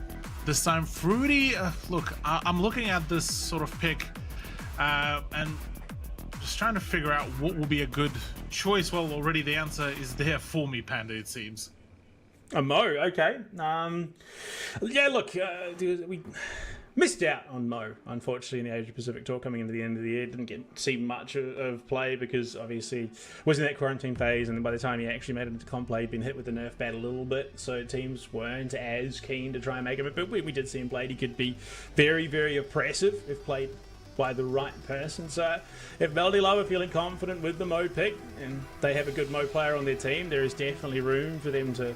Speaker 2: this time. Fruity, look, I'm looking at this sort of pick, and Just trying to figure out what will be a good choice. Well, already the answer is there for me, Panda, it seems.
Speaker 1: A Mo, okay. Yeah, look, we missed out on Mo, unfortunately, in the Asia Pacific Tour coming into the end of the year. Didn't see much of play because obviously was in that quarantine phase, and then by the time he actually made it into comp play, he'd been hit with the nerf bat a little bit, so teams weren't as keen to try and make him. But we did see him play. He could be very, very oppressive if played by the right person. So if Melody Love are feeling confident with the Mo pick and they have a good Mo player on their team, there is definitely room for them to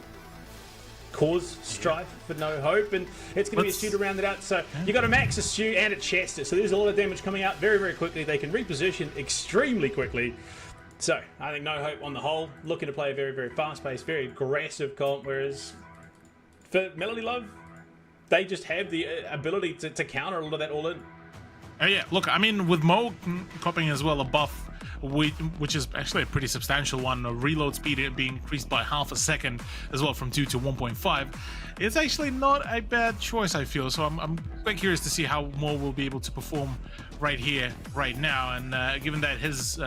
Speaker 1: cause strife for no hope, and it's going to be a Stu to round it out. So you got a Max, a Stu, and a Chester, so there's a lot of damage coming out very, very quickly. They can reposition extremely quickly. So I think no hope on the whole, looking to play a very, very fast-paced, very aggressive comp, whereas for Melody Love, they just have the ability to counter a lot of that all in.
Speaker 2: Yeah, look, I mean, with Mo copying as well a buff, which is actually a pretty substantial one, a reload speed being increased by half a second as well from 2 to 1.5, it's actually not a bad choice, I feel. So I'm quite curious to see how Mo will be able to perform right here, right now. And given that his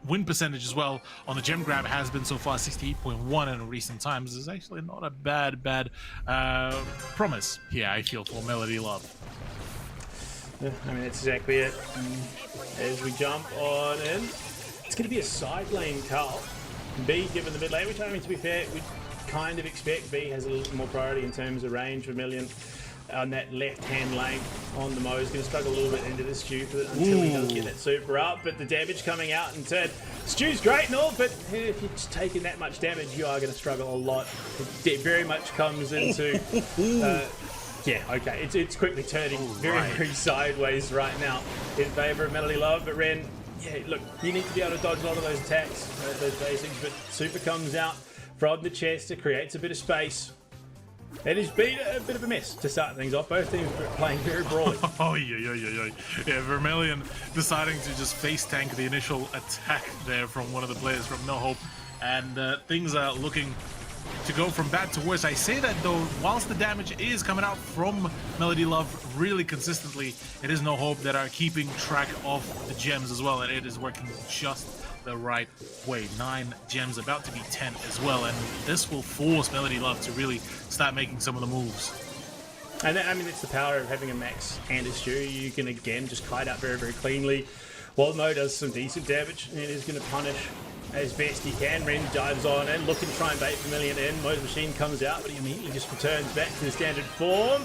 Speaker 2: win percentage as well on the gem grab has been so far 68.1 in recent times, is actually not a bad promise here, I feel, for Melody Love.
Speaker 1: Yeah, I mean, that's exactly it. As we jump on in, it's going to be a side lane call. B given the mid lane, which, I mean, to be fair, we kind of expect B has a little more priority in terms of range for Million on that left-hand lane on the Mo. Is going to struggle a little bit into the Stu until he does get that super up, but the damage coming out in turn. Stu's great and all, but if you're just taking that much damage, you are going to struggle a lot. It very much comes into... yeah, okay, it's quickly turning very sideways right now in favour of Melody Love, but Ren, yeah, look, you need to be able to dodge a lot of those attacks, those basics, but super comes out from the chest, it creates a bit of space. It has been a bit of a mess to start things off. Both teams playing very broadly.
Speaker 2: Oh, yeah. Vermilion deciding to just face tank the initial attack there from one of the players from No Hope, and things are looking to go from bad to worse. I say that though, whilst the damage is coming out from Melody Love really consistently, it is No Hope that are keeping track of the gems as well, and it is working just the right way. 9 gems, about to be 10 as well, and this will force Melody Love to really start making some of the moves.
Speaker 1: And I mean, it's the power of having a Max and a Stu. You can again just kite out very cleanly. While Mo does some decent damage and is going to punish as best he can. Ren dives on in, looking to try and bait Vermilion in. Mo's machine comes out, but he immediately just returns back to the standard form.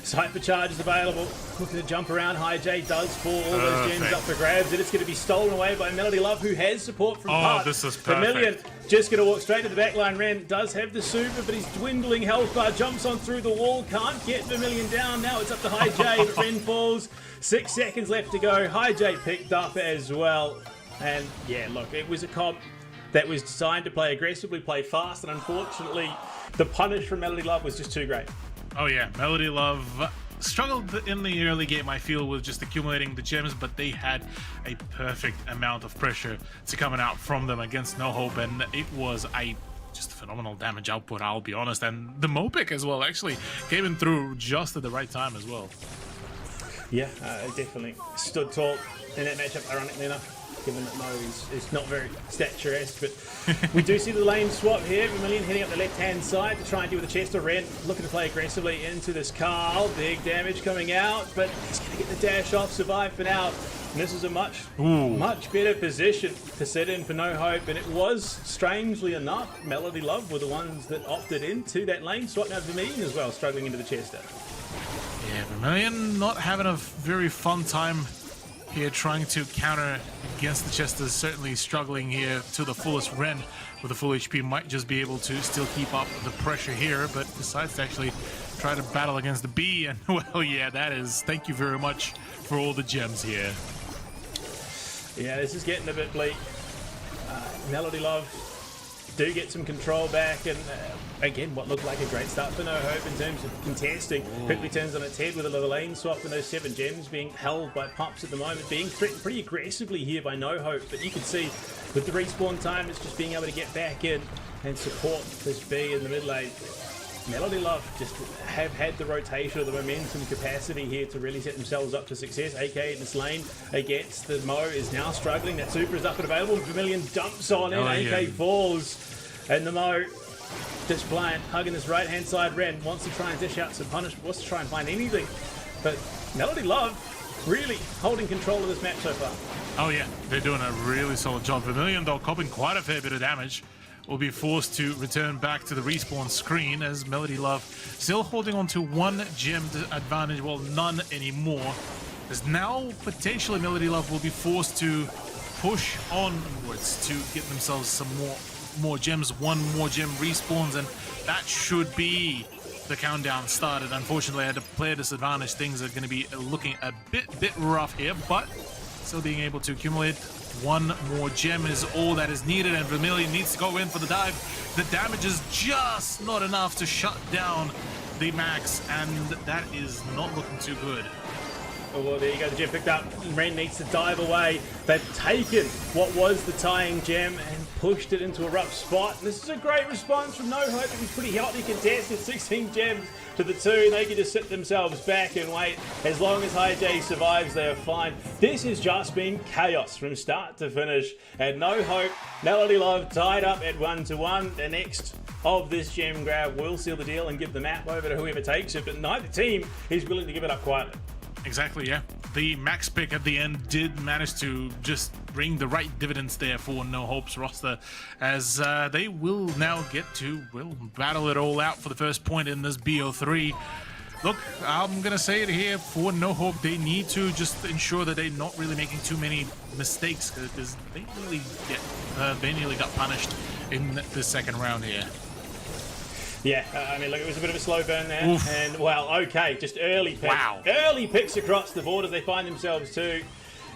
Speaker 1: Hypercharge is available. Looking to jump around. High J does fall. All those gems up for grabs, and it's going to be stolen away by Melody Love, who has support from Park.
Speaker 2: This is perfect.
Speaker 1: Vermilion just going to walk straight to the back line. Ren does have the super, but he's dwindling health bar. Jumps on through the wall. Can't get Vermilion down. Now it's up to High J, but Ren falls. 6 seconds left to go. High J picked up as well. And yeah, look, it was a comp that was designed to play aggressively, play fast, and unfortunately, the punish from Melody Love was just too great.
Speaker 2: Oh yeah, Melody Love struggled in the early game, I feel, with just accumulating the gems, but they had a perfect amount of pressure to coming out from them against No Hope, and it was just phenomenal damage output, I'll be honest. And the Mo pick as well actually came in through just at the right time as well.
Speaker 1: Yeah, definitely stood tall in that matchup, ironically enough, given that Mo is not very statuesque, but we do see the lane swap here. Vermilion heading up the left-hand side to try and deal with the Chester. Ren looking to play aggressively into this Carl. Big damage coming out, but he's going to get the dash off, survive for now. And this is a much better position to set in for No Hope, and it was, strangely enough, Melody Love were the ones that opted into that lane swap. Now Vermilion as well, struggling into the Chester.
Speaker 2: Yeah, Vermilion not having a very fun time here trying to counter against the Chesters, certainly struggling here to the fullest. Ren with the full HP might just be able to still keep up the pressure here, but decides to actually try to battle against the B, and well, yeah, that is, thank you very much for all the gems here.
Speaker 1: Yeah, this is getting a bit bleak. Melody Love do get some control back, and again, what looked like a great start for No Hope in terms of contesting. Quickly turns on its head with a little lane swap, and those 7 gems being held by Pups at the moment, being threatened pretty aggressively here by No Hope. But you can see with the respawn time, it's just being able to get back in and support this B in the mid lane. Melody Love just have had the rotation or the momentum capacity here to really set themselves up for success. AK in this lane against the Mo is now struggling. That super is up and available. Vermilion dumps on in. AK falls. And the Mo just playing, hugging this right-hand side. Ren wants to try and dish out some punishment, wants to try and find anything. But Melody Love really holding control of this match so far.
Speaker 2: Oh yeah, they're doing a really solid job. Vermilion, though, copping quite a fair bit of damage, will be forced to return back to the respawn screen as Melody Love still holding on to one gem advantage, well, none anymore. As now, potentially, Melody Love will be forced to push onwards to get themselves some more gems. One more gem respawns, and that should be the countdown started. Unfortunately, at a player disadvantage, things are going to be looking a bit rough here, but still being able to accumulate one more gem is all that is needed, and Vermilion needs to go in for the dive. The damage is just not enough to shut down the max, and that is not looking too good.
Speaker 1: Oh, well, there you go. The gem picked up. Ren needs to dive away. They've taken what was the tying gem and pushed it into a rough spot. And this is a great response from No Hope. It was pretty hotly contested. 16 gems to the 2. They can just sit themselves back and wait. As long as HiJ survives, they are fine. This has just been chaos from start to finish. And No Hope, Melody Love tied up at 1-1. The next of this gem grab will seal the deal and give the map over to whoever takes it. But neither team is willing to give it up quietly.
Speaker 2: Exactly, yeah. The max pick at the end did manage to just bring the right dividends there for No Hope's roster, as they will now get to, well, battle it all out for the first point in this BO3. Look, I'm going to say it here, for No Hope, they need to just ensure that they're not really making too many mistakes, because they nearly got punished in the second round here.
Speaker 1: Yeah, I mean, look, it was a bit of a slow burn there.
Speaker 2: Oof.
Speaker 1: And, well, okay, just early picks.
Speaker 2: Wow.
Speaker 1: Early picks across the board as they find themselves too.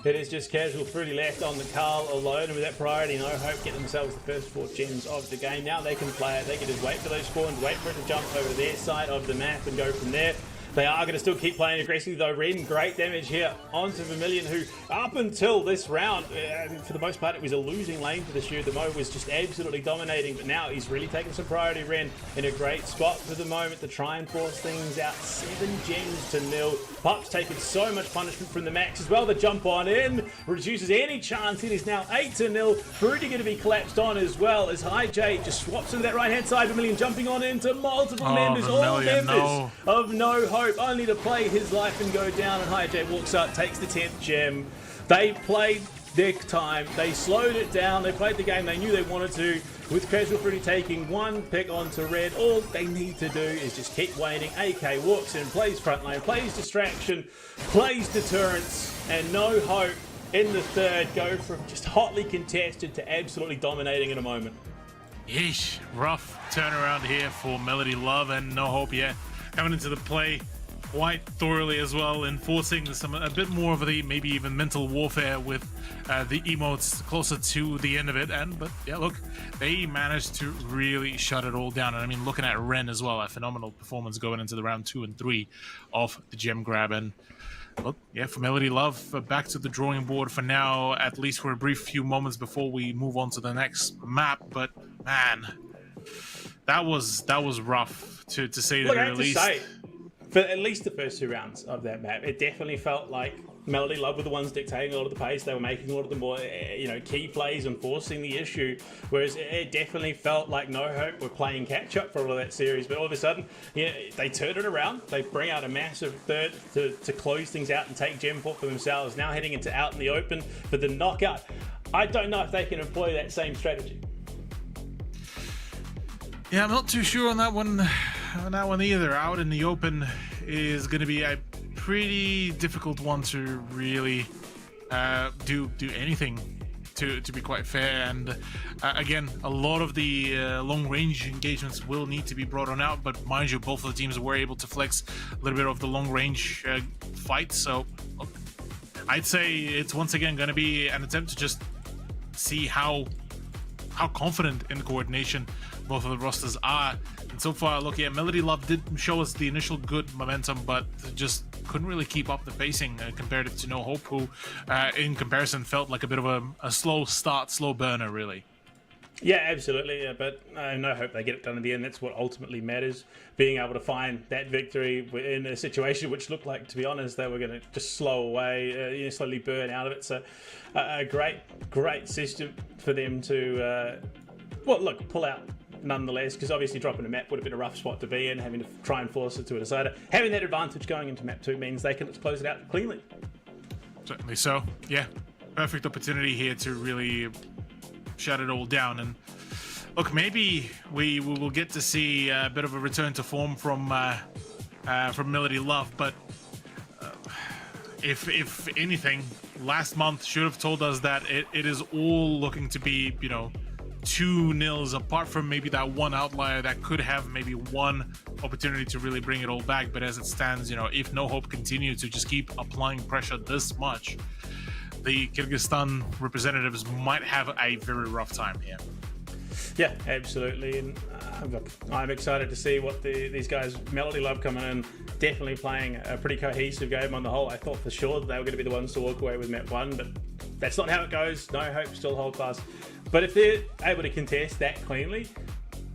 Speaker 1: It is just Casual Fruity left on the Carl alone, and with that priority, No Hope get themselves the first 4 gems of the game. Now they can play it. They can just wait for those spawns, wait for it to jump over their side of the map and go from there. They are going to still keep playing aggressively, though. Ren, great damage here onto Vermilion, who up until this round, for the most part, it was a losing lane for the Shu. The Mo was just absolutely dominating, but now he's really taking some priority. Ren in a great spot for the moment to try and force things out. 7 gems to 0. Pup's taking so much punishment from the max as well. The jump on in reduces any chance. It is now 8-0. Fruity going to be collapsed on as well as HiJ just swaps into that right-hand side. Vermilion jumping on into multiple members, all members of No Hope. Only to play his life and go down, and HiJ walks up, takes the 10th gem. They played their time, they slowed it down, they played the game they knew they wanted to, with Casual Fruity taking 1 pick onto red. All they need to do is just keep waiting. AK walks in, plays front lane, plays distraction, plays deterrence, and No Hope in the third go from just hotly contested to absolutely dominating in a moment.
Speaker 2: Yeesh, rough turnaround here for Melody Love, and No Hope, yeah, coming into the play quite thoroughly as well, enforcing a bit more of the maybe even mental warfare with the emotes closer to the end of it. But yeah, look, they managed to really shut it all down. And I mean, looking at Ren as well, a phenomenal performance going into the round 2 and 3 of the gem grab. And look, yeah, for Melody Love, back to the drawing board for now, at least for a brief few moments before we move on to the next map. But man, that was rough to say the very least.
Speaker 1: For at least the first 2 rounds of that map, it definitely felt like Melody Love were the ones dictating a lot of the pace. They were making a lot of the more, key plays and forcing the issue. Whereas it definitely felt like No Hope were playing catch up for all of that series. But all of a sudden, they turn it around. They bring out a massive third to close things out and take gem port for themselves. Now heading into out in the open for the knockout. I don't know if they can employ that same strategy.
Speaker 2: Yeah, I'm not too sure on that one. Either. Out in the open is going to be a pretty difficult one to really do anything, to be quite fair. And again, a lot of the long range engagements will need to be brought on out, but mind you, both of the teams were able to flex a little bit of the long range fight. So I'd say it's once again going to be an attempt to just see how confident in coordination both of the rosters are. And so far, look, yeah, Melody Love did show us the initial good momentum, but just couldn't really keep up the pacing compared to No Hope, who in comparison felt like a bit of a slow start, slow burner, really.
Speaker 1: Yeah, absolutely. Yeah, but no hope they get it done in the end. That's what ultimately matters. Being able to find that victory in a situation which looked like, to be honest, they were going to just slow away, slowly burn out of it. So a great system for them to, pull out nonetheless, because obviously dropping a map would have been a rough spot to be in, having to try and force it to a decider. Having that advantage going into map 2 means they can close it out cleanly.
Speaker 2: Certainly so. Yeah, perfect opportunity here to really shut it all down. And look, maybe we will get to see a bit of a return to form from Melody Love, but if anything, last month should have told us that it is all looking to be 2-0, apart from maybe that one outlier that could have maybe one opportunity to really bring it all back. But as it stands, if No Hope continue to just keep applying pressure this much, the Kyrgyzstan representatives might have a very rough time here.
Speaker 1: Yeah, absolutely. And I'm excited to see what these guys, Melody Love, coming in, definitely playing a pretty cohesive game on the whole. I thought for sure that they were going to be the ones to walk away with map 1, but that's not how it goes. No Hope still hold fast. But if they're able to contest that cleanly,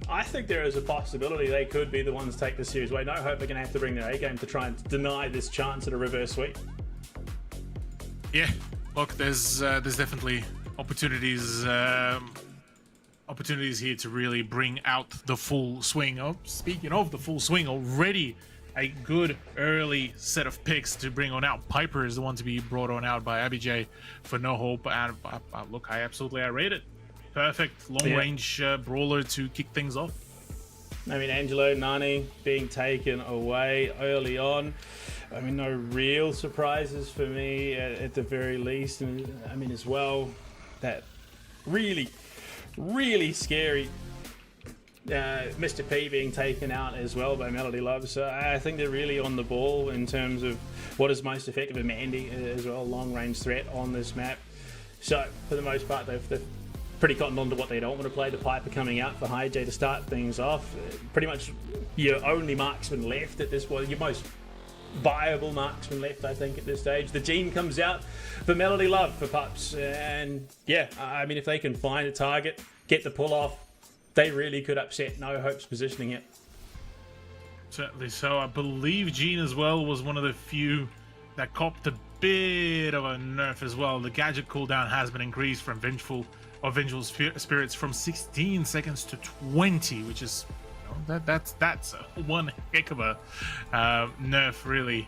Speaker 1: I think there is a possibility they could be the ones to take the series away. No Hope are going to have to bring their A game to try and deny this chance at a reverse sweep.
Speaker 2: Yeah, look, there's definitely opportunities here to really bring out the full swing. Oh, speaking of the full swing, already a good early set of picks to bring on out. Piper is the one to be brought on out by Abijay for No Hope. And look, I rate it. Perfect long-range brawler to kick things off.
Speaker 1: I mean, Angelo, Nani being taken away early on. I mean, no real surprises for me at the very least. And I mean, as well, that really scary Mr. P being taken out as well by Melody Love. So I think they're really on the ball in terms of what is most effective. And Mandy as well, long-range threat on this map. So for the most part, they've pretty cottoned on to what they don't want to play. The Piper coming out for High J to start things off. Pretty much your only marksman left at this point, your most viable marksman left, I think, at this stage. The Gene comes out for Melody Love for Pups. And yeah, I mean, if they can find a target, get the pull off, they really could upset No Hope's positioning it.
Speaker 2: Certainly so. I believe Gene as well was one of the few that copped a bit of a nerf as well. The gadget cooldown has been increased from Vengeful Spirits from 16 seconds to 20, which is that's one heck of a nerf really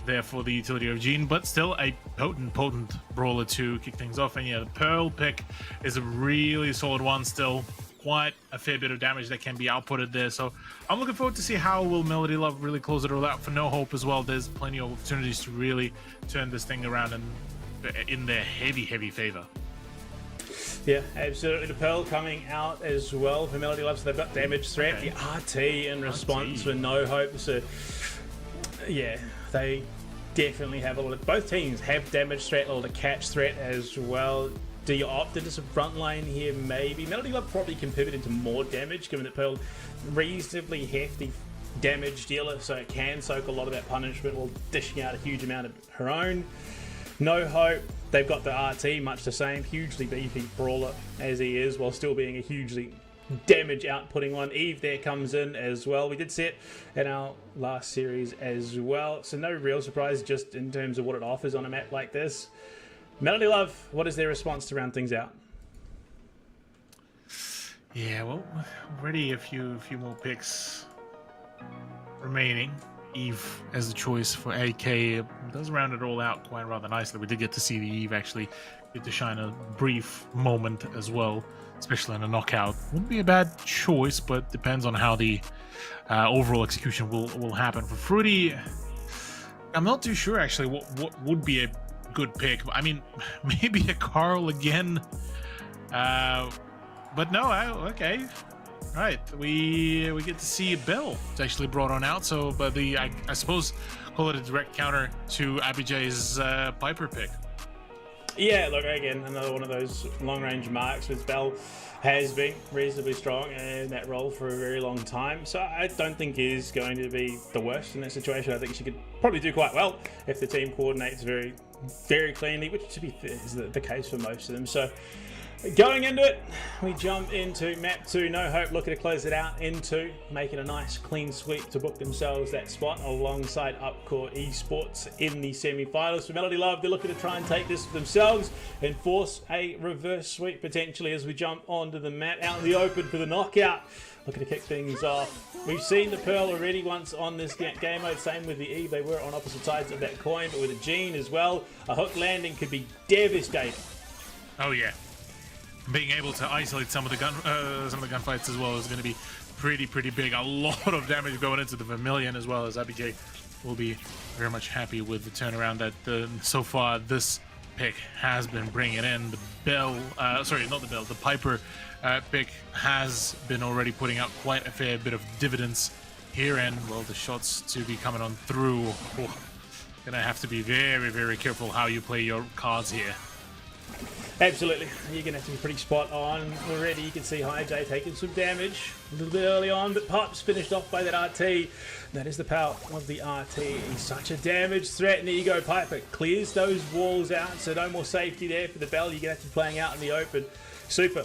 Speaker 2: there for the utility of Gene, but still a potent brawler to kick things off. And yeah, the Pearl pick is a really solid one still. Quite a fair bit of damage that can be outputted there. So I'm looking forward to see how will Melody Love really close it all out for No Hope as well. There's plenty of opportunities to really turn this thing around and in their heavy favor.
Speaker 1: Yeah, absolutely. The Pearl coming out as well for Melody Love. So they've got damage threat, the RT in response for No Hope. So yeah, they definitely have a lot of, both teams have damage threat, a lot of catch threat as well. Do you opt into some front line here? Maybe. Melody Love probably can pivot into more damage, given that Pearl reasonably hefty damage dealer, so it can soak a lot of that punishment while dishing out a huge amount of her own. No Hope, they've got the RT, much the same, hugely beefy brawler as he is, while still being a hugely damage outputting one. Eve there comes in as well. We did see it in our last series as well, so no real surprise just in terms of what it offers on a map like this. Melody Love, what is their response to round things out?
Speaker 2: Yeah, well, already a few more picks remaining. Eve as the choice for AK does round it all out quite rather nicely. We did get to see the Eve actually get to shine a brief moment as well, especially in a knockout. Wouldn't be a bad choice, but depends on how the overall execution will happen. For Fruity, I'm not too sure actually what would be a good pick. I mean, maybe a Carl again, but no. Okay, right. We get to see Bell. It's actually brought on out. So, but I suppose call it a direct counter to Abijay's Piper pick.
Speaker 1: Yeah, look, again, another one of those long-range marks with Bell has been reasonably strong in that role for a very long time. So I don't think is going to be the worst in that situation. I think she could probably do quite well if the team coordinates very cleanly, which to be fair is the case for most of them. So Going into it, we jump into map 2. No Hope looking to close it out into making a nice clean sweep to book themselves that spot alongside Upcore Esports in the semi-finals. For Melody Love, they're looking to try and take this for themselves and force a reverse sweep potentially as we jump onto the map out in the open for the knockout. Looking to kick things off. We've seen the Pearl already once on this game mode. Same with the Eve. They were on opposite sides of that coin, but with a Jean as well, a hook landing could be devastating.
Speaker 2: Oh yeah. Being able to isolate some of the gunfights as well is going to be pretty big. A lot of damage going into the Vermilion as well, as IBJ will be very much happy with the turnaround that so far this pick has been bringing in. The Bell, sorry, not the Bell, the Piper pick has been already putting out quite a fair bit of dividends here, and well, the shots to be coming on through. Oh, gonna have to be very careful how you play your cards here.
Speaker 1: Absolutely, you're going to have to be pretty spot on. Already you can see HiJ taking some damage a little bit early on, but Pops finished off by that RT. That is the power of the RT. He's such a damage threat, and there you go, Piper clears those walls out, so no more safety there for the Bell. You're going to have to be playing out in the open. Super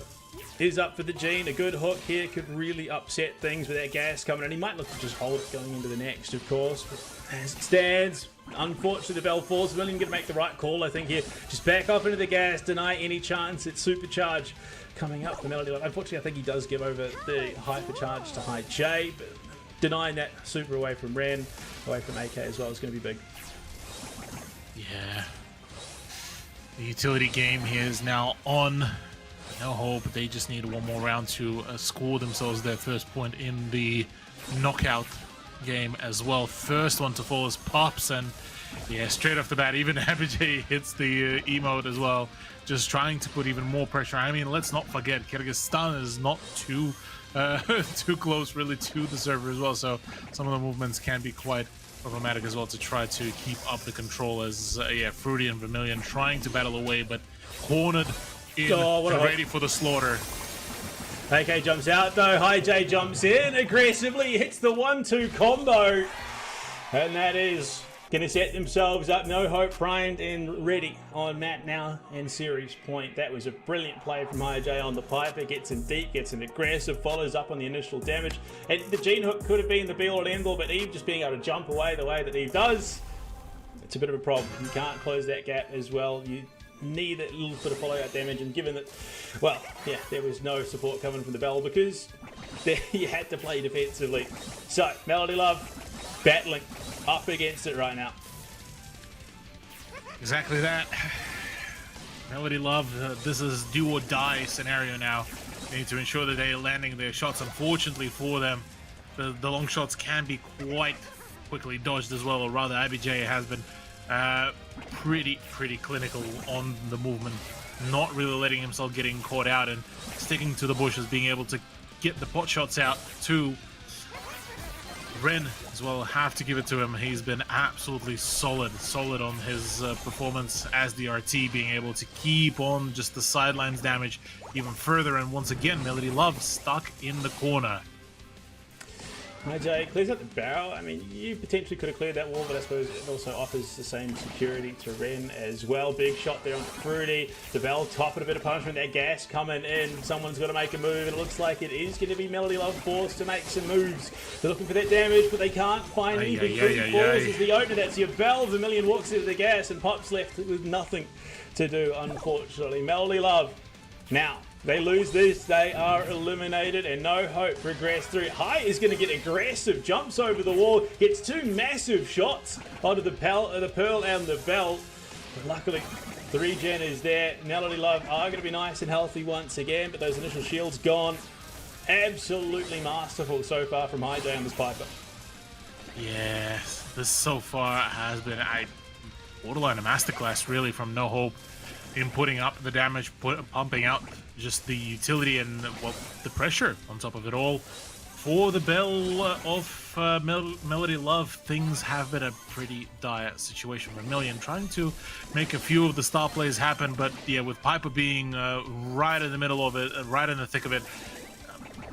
Speaker 1: is up for the Jean. A good hook here could really upset things with that gas coming in. He might look to just hold it going into the next, of course, but as it stands, unfortunately the Bell falls. William going to make the right call, I think, here. Just back off into the gas, deny any chance at supercharge coming up for Melody Love. Unfortunately, I think he does give over the hypercharge to HiJ, but denying that super away from Ren, away from AK as well is going to be big.
Speaker 2: Yeah. The utility game here is now on. No hope. They just need one more round to score themselves their first point in the knockout game as well. First one to fall is Pops, and yeah, straight off the bat, even IBJ hits the emote as well, just trying to put even more pressure. I mean, let's not forget, Kyrgyzstan is not too too close really to the server as well, so some of the movements can be quite problematic as well to try to keep up the control as yeah, Fruity and Vermilion trying to battle away, but cornered in, ready for the slaughter.
Speaker 1: AK jumps out though, HiJ jumps in aggressively, hits the 1-2 combo, and that is going to set themselves up. No Hope primed and ready on map now and series point. That was a brilliant play from HiJ on the Piper. Gets in deep, gets in aggressive, follows up on the initial damage, and the Jean hook could have been the be-all and end-all, but Eve just being able to jump away the way that Eve does, it's a bit of a problem. You can't close that gap as well. You need a little bit of follow-out damage, and given that, well, yeah, there was no support coming from the Bell because you had to play defensively. So, Melody Love battling up against it right now.
Speaker 2: Exactly that. Melody Love, this is do or die scenario now. They need to ensure that they are landing their shots. Unfortunately for them, the long shots can be quite quickly dodged as well, or rather IBJ has been pretty clinical on the movement, not really letting himself getting caught out and sticking to the bushes, being able to get the pot shots out to Ren as well. Have to give it to him. He's been absolutely solid on his performance as the RT, being able to keep on just the sidelines damage even further, and once again Melody Love stuck in the corner.
Speaker 1: HiJ clears out the barrel. I mean, you potentially could have cleared that wall, but I suppose it also offers the same security to Ren as well. Big shot there on Fruity. The Bell topping a bit of punishment. That gas coming in. Someone's got to make a move, and it looks like it is going to be Melody Love forced to make some moves. They're looking for that damage, but they can't find anything. Fruity falls as the opener. That's your Bell. Vermilion walks into the gas, and Pop's left with nothing to do, unfortunately. Melody Love now. They lose this, they are eliminated, and No Hope progress through. High is going to get aggressive, jumps over the wall, gets two massive shots onto the Pearl and the Bell. But luckily, the regen is there. Melody Love are going to be nice and healthy once again, but those initial shields gone. Absolutely masterful so far from HiJ on this Piper.
Speaker 2: Yes, this so far has been borderline a masterclass really from No Hope in putting up the damage, pumping out just the utility and well, the pressure on top of it all. For the Bell of Melody Love, things have been a pretty dire situation. Vermilion trying to make a few of the star plays happen, but yeah, with Piper being right in the middle of it, right in the thick of it,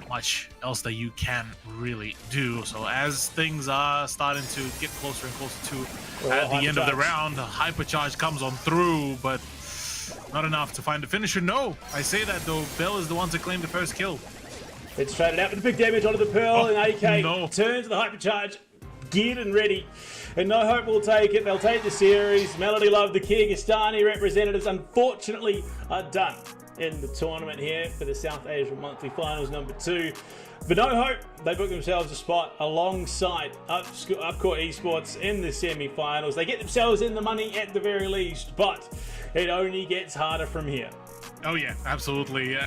Speaker 2: much else that you can really do. So as things are starting to get closer and closer to at the end of the round, hypercharge comes on through, but not enough to find the finisher. No, I say that though. Bell is the one to claim the first kill.
Speaker 1: It's traded out with the big damage onto the Pearl, and AK
Speaker 2: no.
Speaker 1: turns to the hypercharge, geared and ready. And No Hope will take it. They'll take the series. Melody Love, the Kyrgyzstani representatives, unfortunately are done in the tournament here for the South Asia Monthly Finals number 2. But No Hope, they book themselves a spot alongside Upcourt Esports in the semi-finals. They get themselves in the money at the very least, but it only gets harder from here.
Speaker 2: Oh yeah, absolutely.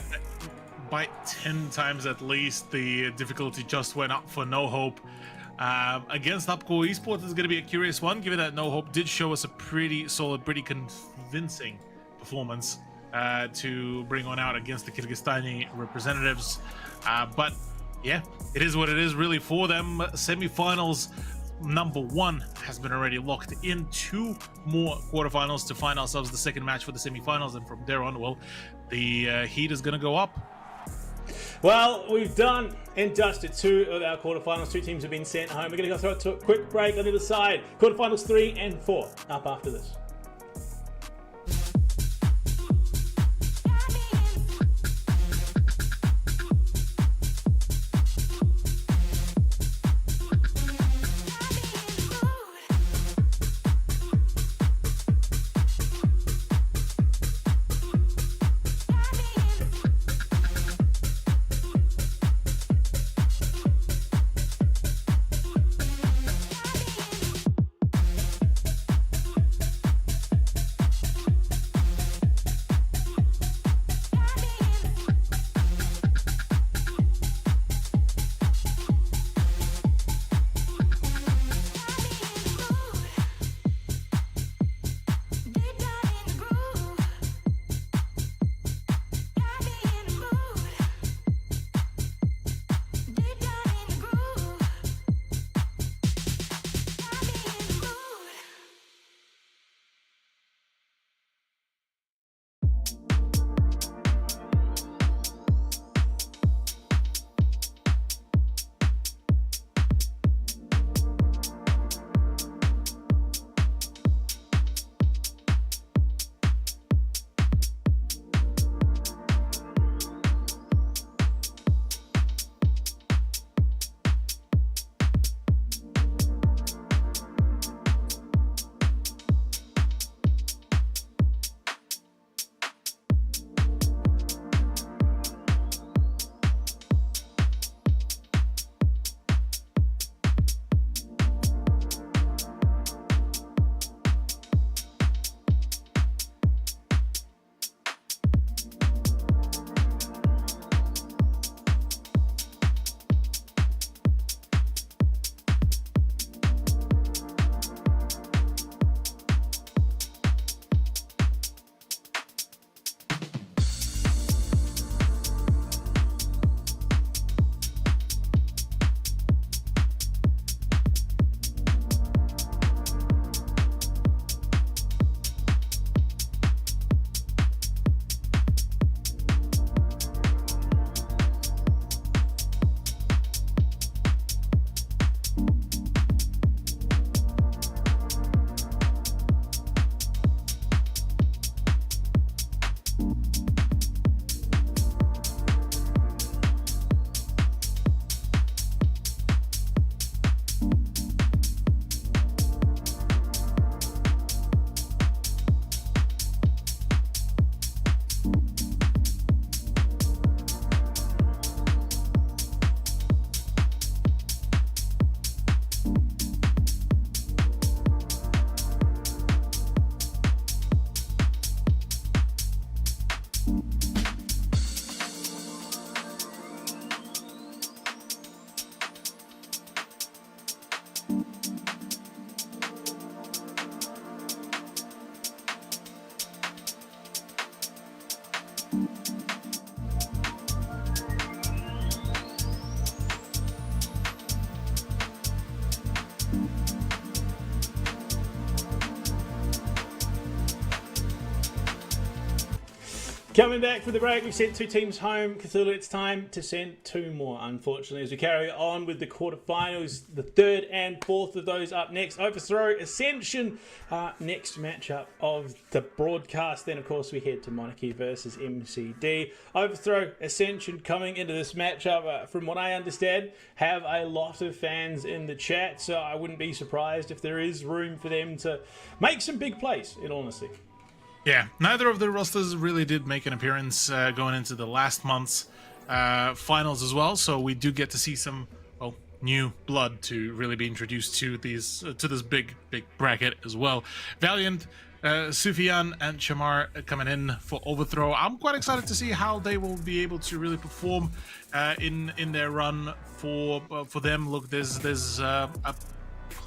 Speaker 2: By 10 times at least, the difficulty just went up for No Hope. Against Upcourt Esports is going to be a curious one, given that No Hope did show us a pretty solid, pretty convincing performance to bring on out against the Kyrgyzstani representatives. But yeah, it is what it is really for them. Semi-finals number 1 has been already locked in. 2 more quarterfinals to find ourselves the second match for the semi-finals, and from there on, well, the heat is going to go up.
Speaker 1: Well, we've done and dusted 2 of our quarterfinals. 2 teams have been sent home. We're going to go through it to a quick break on the other side. Quarterfinals 3 and 4 up after this. Coming back for the break, we sent 2 teams home. Cthulhu, it's time to send 2 more, unfortunately, as we carry on with the quarterfinals. The 3rd and 4th of those up next. Overthrow, Ascension, next matchup of the broadcast. Then, of course, we head to Monarchy versus MCD. Overthrow, Ascension coming into this matchup, from what I understand, have a lot of fans in the chat, so I wouldn't be surprised if there is room for them to make some big plays, in all honesty.
Speaker 2: Yeah, neither of the rosters really did make an appearance going into the last month's finals as well, so we do get to see some, well, new blood to really be introduced to these to this big bracket as well. Valiant, Sufyan and Shamar coming in for Overthrow. I'm quite excited to see how they will be able to really perform in their run for them. Look, there's a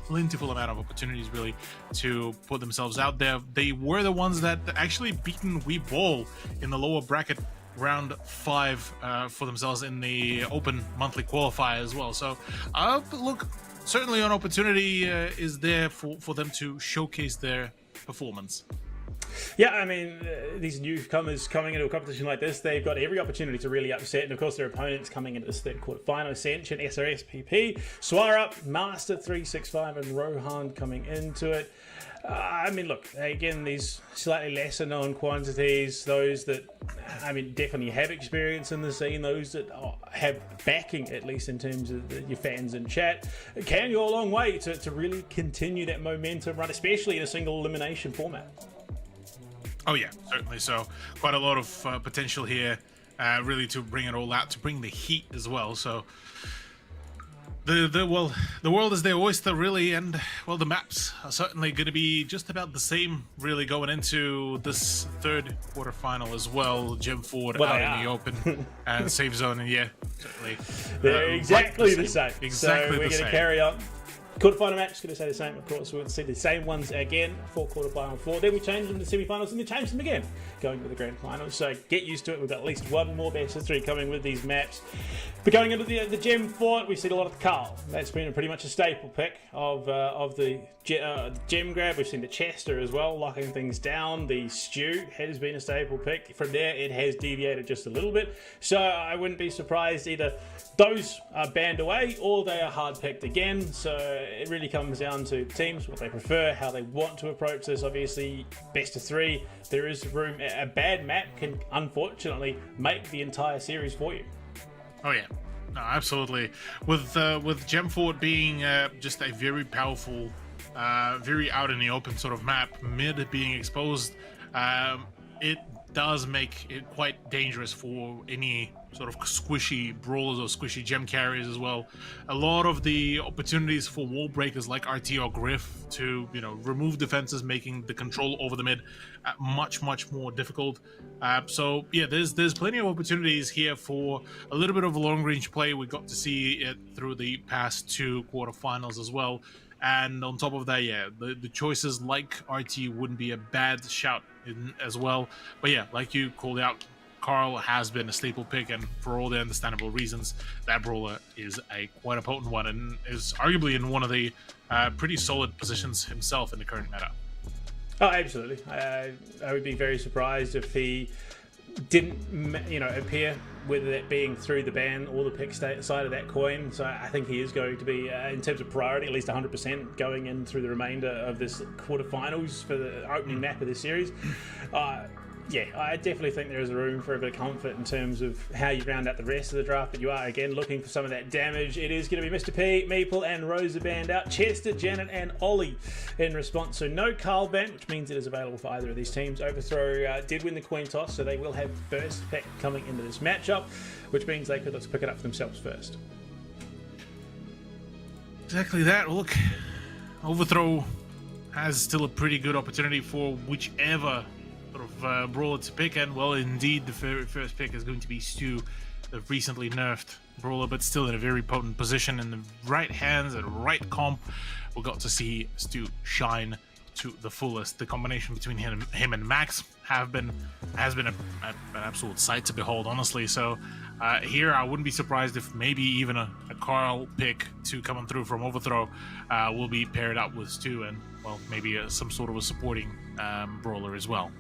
Speaker 2: plentiful amount of opportunities really to put themselves out there. They were the ones that actually beaten Brawl in the lower bracket round 5 for themselves in the open monthly qualifier as well. So look, certainly an opportunity is there for them to showcase their performance.
Speaker 1: Yeah, I mean, these newcomers coming into a competition like this, they've got every opportunity to really upset. And of course, their opponents coming into this 3rd quarter final: Ascension, SRSPP, Swarup, Master 365, and Rohan coming into it. I mean, look, again, these slightly lesser known quantities, those that, I mean, definitely have experience in the scene, those that have backing, at least in terms of your fans in chat, can go a long way to really continue that momentum run, especially in a single elimination format.
Speaker 2: Oh yeah, certainly. So quite a lot of potential here, really, to bring it all out, to bring the heat as well. So the world is their oyster, really, and well, the maps are certainly going to be just about the same, really, going into this 3rd quarterfinal as well. Gem Ford out in the open and safe zone, and yeah, certainly
Speaker 1: they're exactly the same.
Speaker 2: Exactly,
Speaker 1: so we're going to carry on. Quarterfinal match is going to say the same, of course. We'll see the same ones again for quarterfinal 4. Then we change them to semi-finals, and then change them again, going to the grand finals. So get used to it. We've got at least 1 more best of 3 coming with these maps. But going into the Gem Fort, we've seen a lot of the Carl. That's been pretty much a staple pick of the Gem grab. We've seen the Chester as well, locking things down. The Stew has been a staple pick. From there, it has deviated just a little bit. So I wouldn't be surprised either those are banned away or they are hard picked again. So it really comes down to teams, what they prefer, how they want to approach this. Obviously, best of 3, there is room. A bad map can unfortunately make the entire series for you.
Speaker 2: Oh yeah, no, absolutely. With Gemfort being just a very powerful, very out in the open sort of map, mid being exposed, it does make it quite dangerous for any sort of squishy brawlers or squishy gem carriers as well. A lot of the opportunities for wall breakers like RT or Griff to, you know, remove defenses, making the control over the mid much more difficult. So yeah, there's plenty of opportunities here for a little bit of long range play. We got to see it through the past 2 quarterfinals as well. And on top of that, yeah, the choices like RT wouldn't be a bad shout as well. But yeah, like you called out, Carl has been a staple pick, and for all the understandable reasons, that brawler is quite a potent one, and is arguably in one of the pretty solid positions himself in the current meta.
Speaker 1: Oh, absolutely. I would be very surprised if he didn't, appear, whether that being through the ban or the pick side of that coin. So I think he is going to be, in terms of priority, at least 100% going in through the remainder of this quarterfinals for the opening map of this series. Yeah, I definitely think there is room for a bit of comfort in terms of how you round out the rest of the draft, but you are, again, looking for some of that damage. It is going to be Mr. P, Meeple, and Rosa banned out. Chester, Janet, and Ollie in response. So no Carl ban, which means it is available for either of these teams. Overthrow did win the coin toss, so they will have first pick coming into this matchup, which means they could look to pick it up for themselves first.
Speaker 2: Exactly that. Look, Overthrow has still a pretty good opportunity for whichever sort of brawler to pick, and well, indeed, the very first pick is going to be Stu, the recently nerfed brawler, but still in a very potent position in the right hands and right comp. We got to see Stu shine to the fullest. The combination between him and Max has been an absolute sight to behold, honestly. So here, I wouldn't be surprised if maybe even a Carl pick to coming through from Overthrow will be paired up with Stu, and well, maybe some sort of a supporting brawler as well.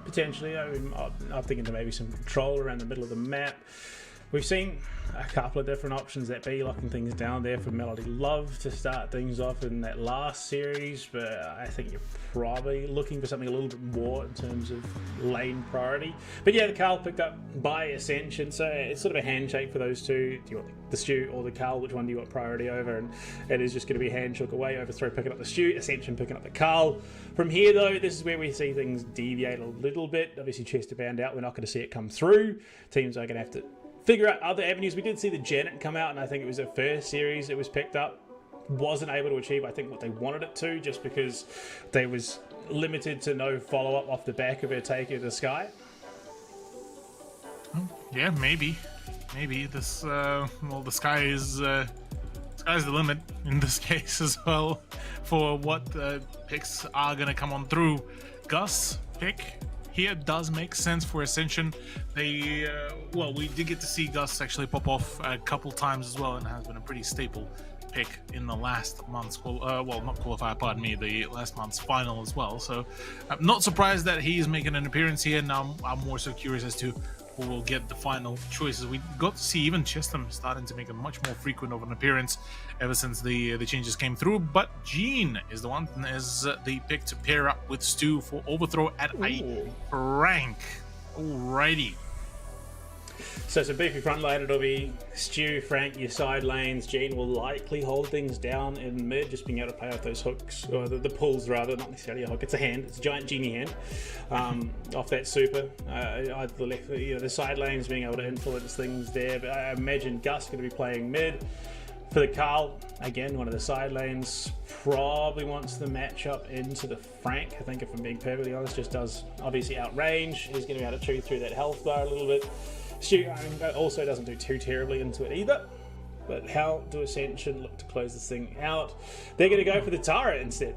Speaker 1: potentially. I mean, I'm thinking to maybe some control around the middle of the map. We've seen a couple of different options that be locking things down there for Melody Love to start things off in that last series, but I think you're probably looking for something a little bit more in terms of lane priority. But yeah, the Carl picked up by Ascension, so it's sort of a handshake for those two. Do you want the Stu or the Carl? Which one do you want priority over? And it is just going to be handshake away, overthrow picking up the Stu, Ascension picking up the Carl. From here though, this is where we see things deviate a little bit. Obviously Chester bound out, we're not going to see it come through. Teams are going to have to figure out other avenues. We did see the Janet come out, and I think it was the first series it was picked up. Wasn't able to achieve, I think, what they wanted it to, just because they was limited to no follow-up off the back of her take of the Sky.
Speaker 2: Yeah, maybe this. Well, the Sky is sky's the limit in this case as well for what picks are gonna come on through. Gus pick here does make sense for Ascension. They, well, we did get to see Gus actually pop off a couple times as well, and has been a pretty staple pick in the last month's, well, not qualifier, pardon me, the last month's final as well. So I'm not surprised that he's making an appearance here. Now I'm more so curious as to who will get the final choices. We got to see even Chestham starting to make a much more frequent of an appearance ever since the changes came through. But Jean is the one as the pick to pair up with Stu for overthrow at a rank. Alrighty.
Speaker 1: So some beefy front lane, it'll be Stu, Frank, your side lanes. Jean will likely hold things down in mid, just being able to play off those hooks, or the pulls rather, not necessarily a hook, it's a hand, it's a giant genie hand, off that super. Either the left, the side lanes being able to influence things there, but I imagine Gus going to be playing mid. For the Carl, again, one of the side lanes, probably wants the matchup into the Frank. I think if I'm being perfectly honest, just does obviously outrange. He's going to be able to chew through that health bar a little bit. Stu, I mean, also doesn't do too terribly into it either. But how do Ascension look to close this thing out? They're going to go for the Tara instead.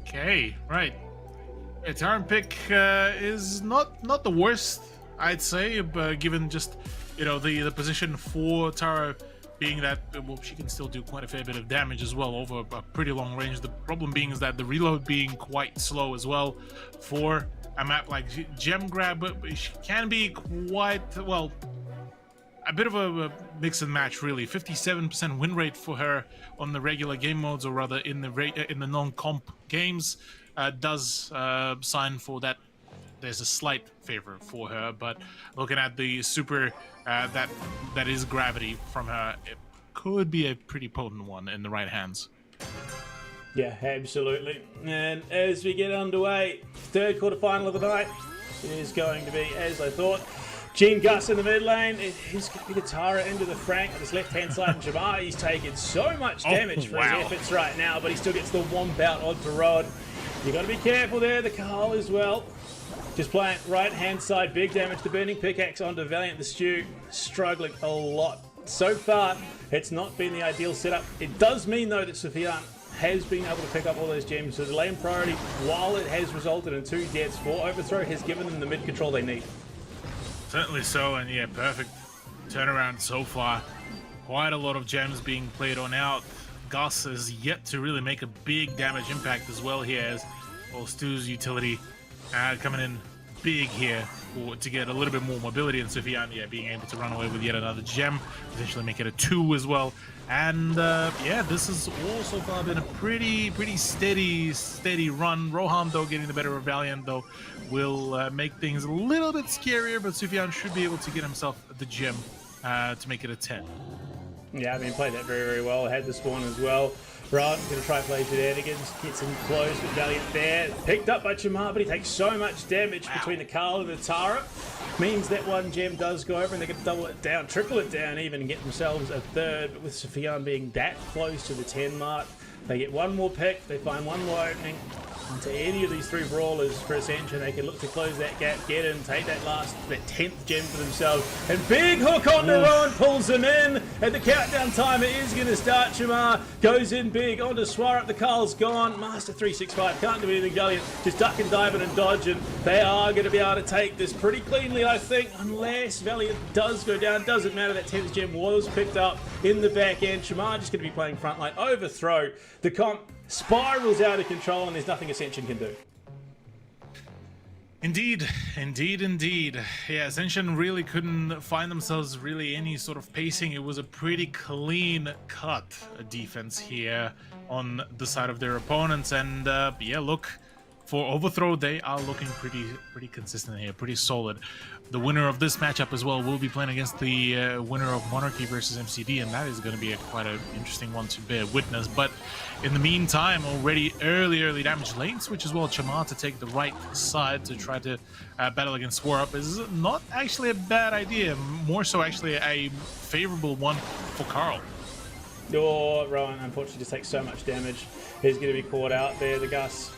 Speaker 2: Okay, right. Yeah, Tara pick is not the worst, I'd say, but given just the position for Tara being that, well, she can still do quite a fair bit of damage as well over a pretty long range. The problem being is that the reload being quite slow as well for a map like Gem Grab, but she can be quite, well, a bit of a mix and match really. 57% win rate for her on the regular game modes, or rather in the non-comp games, does sign for that. There's a slight favor for her, but looking at the super that is gravity from her, it could be a pretty potent one in the right hands.
Speaker 1: Yeah, absolutely. And as we get underway, third quarterfinal of the night is going to be, as I thought, Jean Gus in the mid lane. He's going to be the Tara into the Frank on his left-hand side. And Jamar, he's taking so much damage for his efforts right now, but he still gets the womp out onto Rod. You got to be careful there. The Carl as well. Just playing right-hand side, big damage. The burning pickaxe onto Valiant. The Stu struggling a lot. So far, it's not been the ideal setup. It does mean, though, that Sophian has been able to pick up all those gems. So the lane priority, while it has resulted in 2 deaths for overthrow, has given them the mid control they need.
Speaker 2: Certainly so, and yeah, perfect turnaround so far. Quite a lot of gems being played on out. Gus is yet to really make a big damage impact as well here, as well, Stu's utility coming in big here to get a little bit more mobility, and Sophian, yeah, being able to run away with yet another gem, potentially make it a 2 as well. And yeah, this has all so far been a pretty steady run. Rohan, though, getting the better of Valiant, though, will make things a little bit scarier, but Sophian should be able to get himself the gem to make it a 10.
Speaker 1: Yeah, I mean, played that very well. Had the spawn as well. Rod going to try play shenanigans, gets him close with Valiant there. Picked up by Chamar, but he takes so much damage between the Carl and the Tara. Means that one gem does go over, and they're going to double it down, triple it down even, and get themselves a third. But with Sophian being that close to the 10 mark, they get one more pick, they find one more opening. And to any of these 3 brawlers for Ascension, they can look to close that gap, get in, take that 10th gem for themselves. And big hook on the Rowan, pulls them in. And the countdown timer is going to start. Chamar goes in big onto Swarup. The Carl's gone. Master 365 can't do anything. Valiant just ducking, diving, and dodging. They are going to be able to take this pretty cleanly, I think, unless Valiant does go down. Doesn't matter. That 10th gem was picked up in the back end. Chamar just going to be playing frontline. Overthrow. The comp spirals out of control, and there's nothing Ascension can do.
Speaker 2: Indeed, indeed, indeed. Yeah, Ascension really couldn't find themselves really any sort of pacing. It was a pretty clean cut defense here on the side of their opponents, and yeah, look, for Overthrow, they are looking pretty consistent here, pretty solid. The winner of this matchup as well will be playing against the winner of Monarchy versus MCD, and that is going to be quite an interesting one to bear witness. But in the meantime, already early damage lane switch as well. Chamar to take the right side to try to battle against Swarup is not actually a bad idea. More so actually a favorable one for Carl.
Speaker 1: Oh, Rowan unfortunately just takes so much damage. He's going to be caught out there. The Gus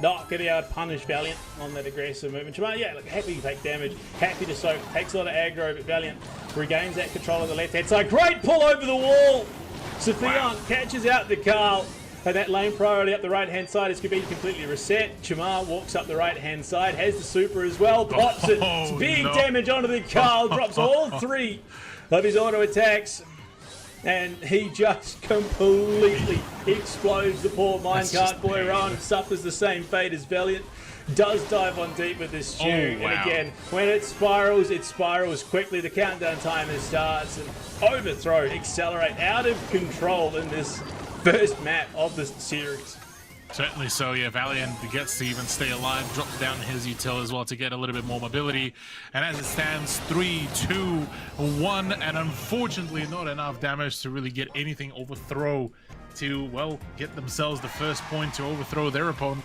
Speaker 1: not going to be able to punish Valiant on that aggressive movement. Chamar, yeah, look, happy to take damage, happy to soak, takes a lot of aggro, but Valiant regains that control on the left-hand side. Great pull over the wall! Sophion catches out the Carl. And that lane priority up the right-hand side is going to be completely reset. Chamar walks up the right-hand side, has the super as well, pops it. It's big damage onto the Carl, drops all 3 of his auto attacks. And he just completely explodes the poor minecart boy. Rowan suffers the same fate as Valiant. Does dive on deep with this stew. And again, when it spirals quickly. The countdown timer starts. And Overthrow accelerate out of control in this first map of the series.
Speaker 2: Certainly so, yeah. Valiant gets to even stay alive, drops down his util as well to get a little bit more mobility. And as it stands, 3, 2, 1, and unfortunately not enough damage to really get anything Overthrow to, well, get themselves the first point to overthrow their opponent.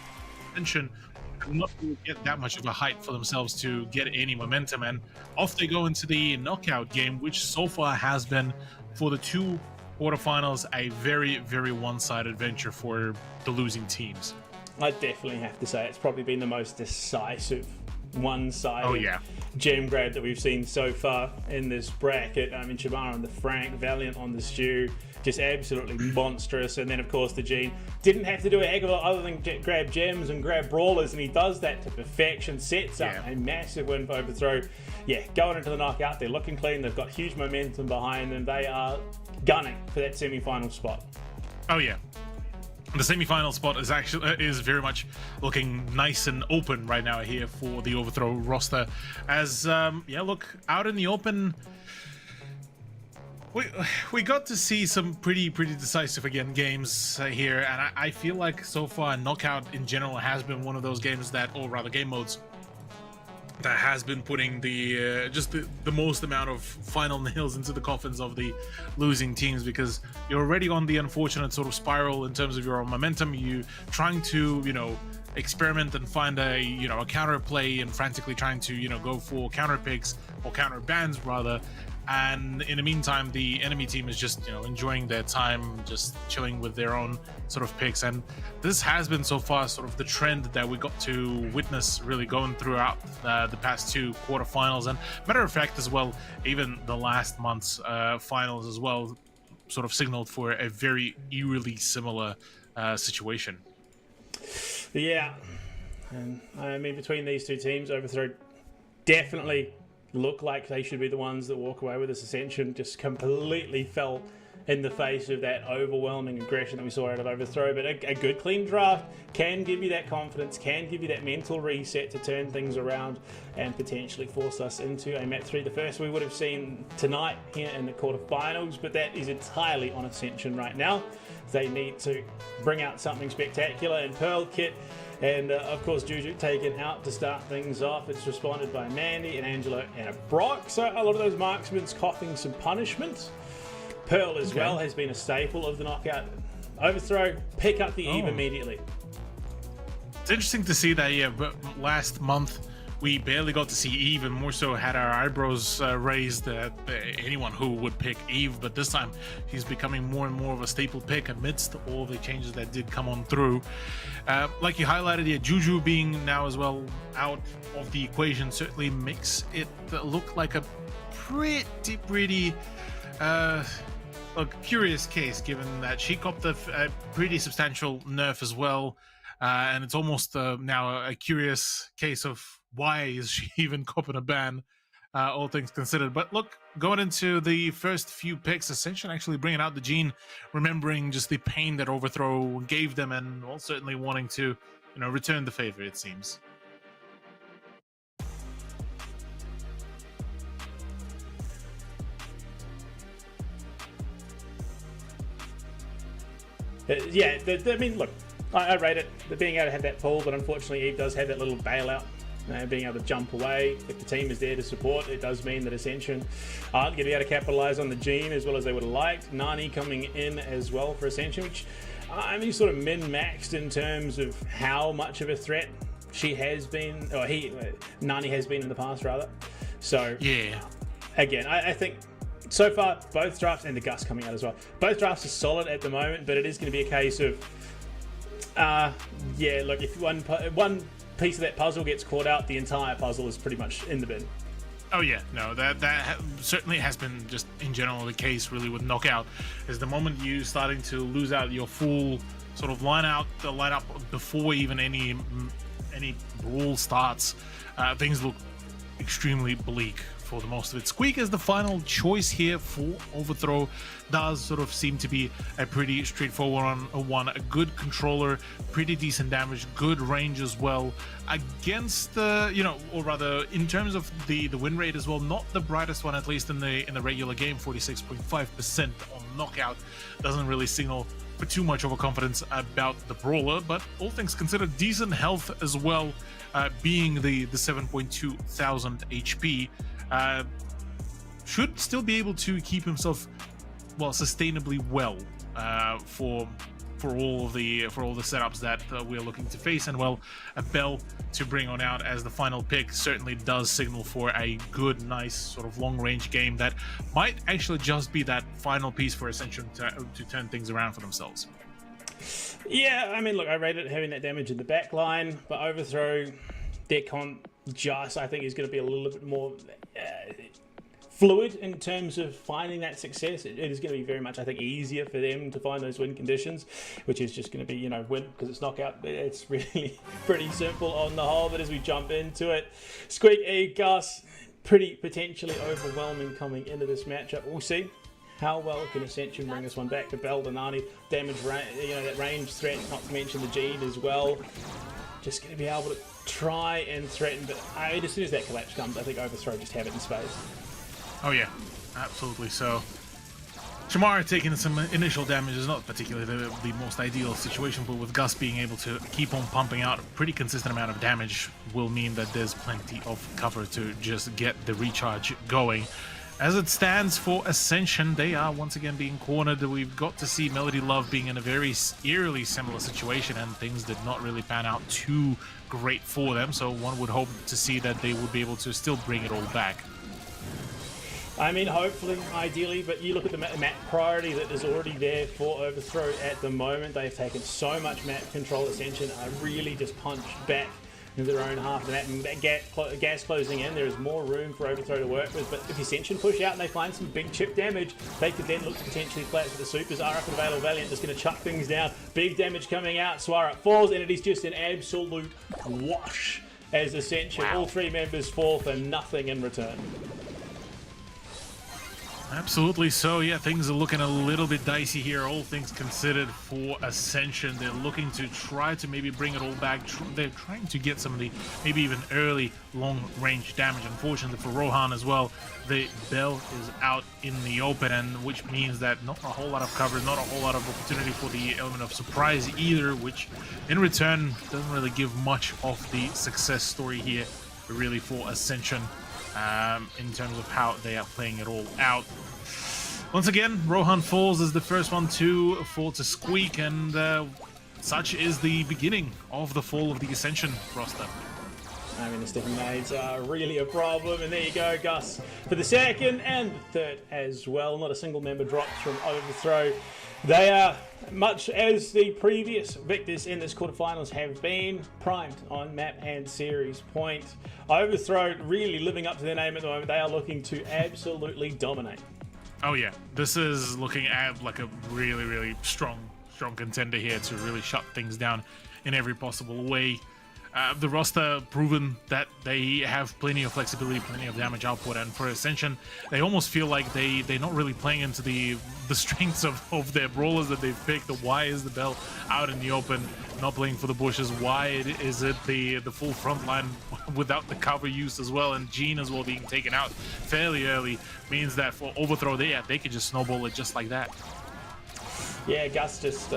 Speaker 2: Not really get that much of a height for themselves to get any momentum, and off they go into the knockout game, which so far has been, for the 2 quarterfinals, a very one-sided venture for the losing teams.
Speaker 1: I definitely have to say it's probably been the most decisive one-sided gem grab that we've seen so far in this bracket. I mean, Chamar on the Frank, Valiant on the Stew, just absolutely monstrous. And then of course the Gene didn't have to do a heck of a lot other than grab gems and grab brawlers, and he does that to perfection, sets up a massive win for Overthrow. Yeah, going into the knockout, they're looking clean, they've got huge momentum behind them, they are gunning for that semi-final spot.
Speaker 2: Oh yeah, the semi-final spot is very much looking nice and open right now here for the Overthrow roster. As yeah, look, out in the open, we got to see some pretty decisive again games here, and I feel like so far Knockout in general has been one of those games that, or rather game modes, that has been putting the just the most amount of final nails into the coffins of the losing teams, because you're already on the unfortunate sort of spiral in terms of your own momentum. You trying to, you know, experiment and find a, you know, a counter play, and frantically trying to, you know, go for counter picks or counter bans rather. And in the meantime, the enemy team is just, you know, enjoying their time, just chilling with their own sort of picks. And this has been so far sort of the trend that we got to witness really going throughout the past 2 quarterfinals. And matter of fact, as well, even the last month's finals as well, sort of signaled for a very eerily similar situation.
Speaker 1: Yeah, and I mean, between these 2 teams, Overthrow definitely look like they should be the ones that walk away with this. Ascension just completely fell in the face of that overwhelming aggression that we saw out of Overthrow. But a good clean draft can give you that confidence, can give you that mental reset to turn things around and potentially force us into a map 3. The first we would have seen tonight here in the quarterfinals, but that is entirely on Ascension right now. They need to bring out something spectacular, and Pearl Kit and of course Juju taken out to start things off. It's responded by Mandy and Angelo and a Brock, so a lot of those marksmen's coughing some punishment. Pearl as well has been a staple of the knockout. Overthrow, pick up the Eve immediately.
Speaker 2: It's interesting to see that, yeah, but last month we barely got to see Eve, and more so had our eyebrows raised at anyone who would pick Eve. But this time he's becoming more and more of a staple pick amidst all the changes that did come on through. Like you highlighted here, Juju being now as well out of the equation certainly makes it look like a pretty a curious case, given that she copped a pretty substantial nerf as well. And it's almost now a curious case of why is she even copping a ban, all things considered. But look, going into the first few picks, Ascension actually bringing out the Gene, remembering just the pain that Overthrow gave them, and well, certainly wanting to, you know, return the favor, it seems.
Speaker 1: Yeah, I mean, look, I rate it. The being able to have that pull, but unfortunately Eve does have that little bailout. Being able to jump away. If the team is there to support, it does mean that Ascension aren't going to be able to capitalize on the Gene as well as they would have liked. Nani coming in as well for Ascension, which I mean, sort of min-maxed in terms of how much of a threat she has been, or Nani has been in the past, rather. So,
Speaker 2: yeah.
Speaker 1: Again, I think so far, both drafts, and the Gus coming out as well, both drafts are solid at the moment, but it is going to be a case of, yeah, look, if one piece of that puzzle gets caught out, the entire puzzle is pretty much in the bin.
Speaker 2: Oh yeah, no, that certainly has been just in general the case really with Knockout, is the moment you starting to lose out your full sort of lineup before even any brawl starts, things look extremely bleak for the most of it. Squeak is the final choice here for Overthrow. Does sort of seem to be a pretty straightforward one. A good controller, pretty decent damage, good range as well. Against the, you know, or rather in terms of the win rate as well, not the brightest one, at least in the regular game. 46.5% on Knockout doesn't really signal for too much overconfidence about the brawler, but all things considered, decent health as well, being the 7.2 thousand HP. Should still be able to keep himself, well, sustainably well for all the setups that we're looking to face. And well, a Bell to bring on out as the final pick certainly does signal for a good, nice sort of long range game that might actually just be that final piece for Ascension to turn things around for themselves.
Speaker 1: Yeah, I mean, look, I rated having that damage in the back line, but Overthrow, their comp just, I think, is going to be a little bit more fluid in terms of finding that success. It is going to be very much, I think, easier for them to find those win conditions, which is just going to be, you know, win because it's Knockout. It's really pretty simple on the whole, but as we jump into it, Squeak, E, Gus, pretty potentially overwhelming coming into this matchup. We'll see. How well can Ascension bring this one back to Bell, Nani, damage, you know, that range threat, not to mention the Gene as well. Just going to be able to try and threaten, but I mean, as soon as that collapse comes, I think Overthrow just have it in space.
Speaker 2: Oh yeah, absolutely. So Shamara taking some initial damage is not particularly the most ideal situation, but with Gus being able to keep on pumping out a pretty consistent amount of damage will mean that there's plenty of cover to just get the recharge going. As it stands for Ascension, they are once again being cornered. We've got to see Melody Love being in a very eerily similar situation, and things did not really pan out too great for them, so one would hope to see that they would be able to still bring it all back.
Speaker 1: I mean, hopefully, ideally, but you look at the map priority that is already there for Overthrow at the moment. They've taken so much map control. Ascension are really just punched back into their own half of the map, and that gas closing in, there is more room for Overthrow to work with. But if Ascension push out and they find some big chip damage, they could then look to potentially collapse with the supers. Are up and Vale Valiant just going to chuck things down. Big damage coming out. Swarup falls, and it is just an absolute wash as Ascension. All three members fall for nothing in return.
Speaker 2: Absolutely. So yeah, things are looking a little bit dicey here, all things considered, for Ascension. They're looking to try to maybe bring it all back. They're trying to get some of the maybe even early long range damage. Unfortunately for Rohan as well, the Bell is out in the open, and which means that not a whole lot of cover, not a whole lot of opportunity for the element of surprise either, which in return doesn't really give much of the success story here really for Ascension. In terms of how they are playing it all out. Once again, Rohan falls as the first one to fall to Squeak, and such is the beginning of the fall of the Ascension roster.
Speaker 1: I mean, the sticky nades are really a problem, and there you go, Gus, for the second and the third as well. Not a single member drops from Overthrow. They are, much as the previous victors in this quarterfinals have been, primed on map and series point. Overthrow really living up to their name at the moment. They are looking to absolutely dominate.
Speaker 2: Oh yeah, this is looking at like a really, really strong contender here to really shut things down in every possible way. The roster proven that they have plenty of flexibility, plenty of damage output, and for Ascension, they almost feel like they're not really playing into the strengths of their brawlers that they've picked. Why is the Bell out in the open, not playing for the bushes? Why is it the full front line without the cover use as well, and Gene as well being taken out fairly early means that for Overthrow, they could just snowball it just like that.
Speaker 1: Yeah, Gus just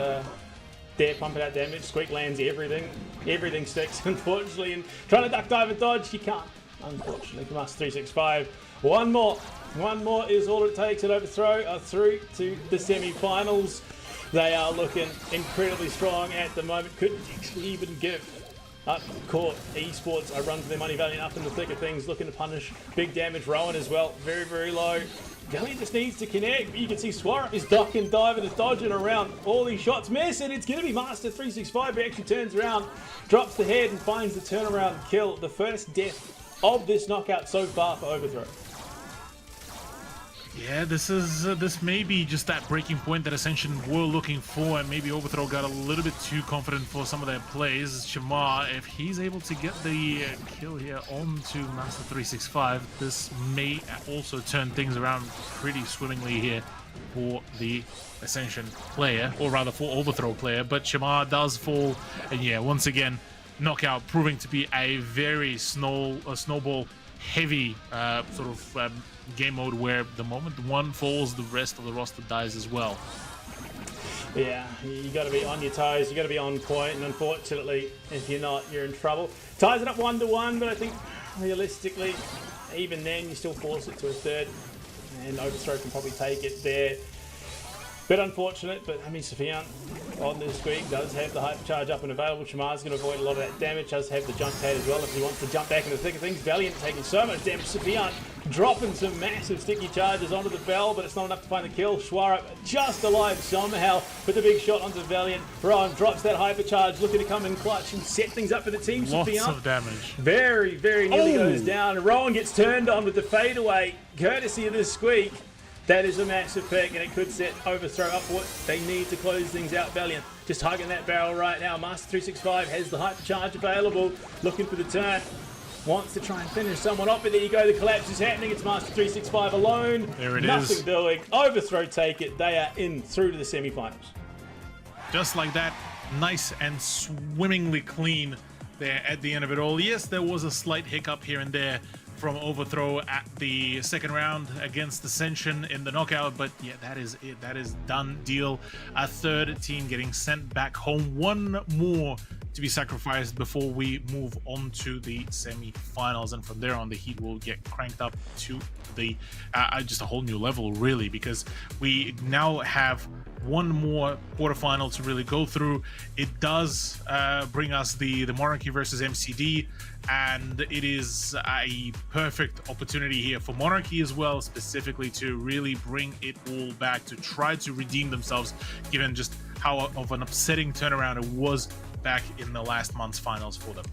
Speaker 1: there, pumping out damage. Squeak lands everything. Everything sticks, unfortunately. And trying to duck, dive, and dodge, you can't, unfortunately. From us, 365. One more is all it takes. An overthrow are through to the semi-finals. They are looking incredibly strong at the moment. Could actually even give up court. Esports are run for their money. Valiant up in the thick of things, looking to punish big damage. Rowan as well, very, very low. Valiant just needs to connect. You can see Swarup is ducking, diving, and dodging around all these shots. Miss, and it's going to be Master 365 who actually turns around, drops the head, and finds the turnaround kill. The first death of this knockout so far for Overthrow.
Speaker 2: Yeah, this may be just that breaking point that Ascension were looking for, and maybe Overthrow got a little bit too confident for some of their plays. Shamar, if he's able to get the kill here onto Master 365, this may also turn things around pretty swimmingly here for the Ascension player, or rather for Overthrow player. But Shamar does fall, and yeah, once again, knockout proving to be a very snowball heavy sort of game mode, where the moment one falls, the rest of the roster dies as well.
Speaker 1: Yeah, you got to be on your toes, you got to be on point, and unfortunately, if you're not, you're in trouble. Ties it up 1-1, but I think realistically, even then, you still force it to a third, and Overthrow can probably take it there. Bit unfortunate, but I mean, Sofian on this week does have the hypercharge up and available. Shamar's going to avoid a lot of that damage, does have the jump pad as well if he wants to jump back in the thick of things. Valiant taking so much damage. Sofian dropping some massive sticky charges onto the bell, but it's not enough to find the kill. Swarup just alive somehow with the big shot onto Valiant. Rowan drops that hypercharge, looking to come in clutch and set things up for the team.
Speaker 2: Lots
Speaker 1: Sofian
Speaker 2: of damage.
Speaker 1: very, very nearly goes down. Rowan gets turned on with the fadeaway, courtesy of this Squeak. That is a massive pick, and it could set Overthrow up what they need to close things out. Valiant just hugging that barrel right now. Master 365 has the hypercharge available, looking for the turn. Wants to try and finish someone off, but there you go. The collapse is happening. It's Master 365 alone.
Speaker 2: There it is.
Speaker 1: Nothing doing. Overthrow take it. They are in through to the semi-finals.
Speaker 2: Just like that, nice and swimmingly clean there at the end of it all. Yes, there was a slight hiccup here and there from Overthrow at the second round against Ascension in the knockout, but yeah, that is it. That is done deal. A third team getting sent back home. One more to be sacrificed before we move on to the semi-finals, and from there on the heat will get cranked up to the just a whole new level, really, because we now have one more quarterfinal to really go through. It does bring us the Monarchy versus MCD, and it is a perfect opportunity here for Monarchy as well, specifically to really bring it all back, to try to redeem themselves, given just how of an upsetting turnaround it was back in the last month's finals for them.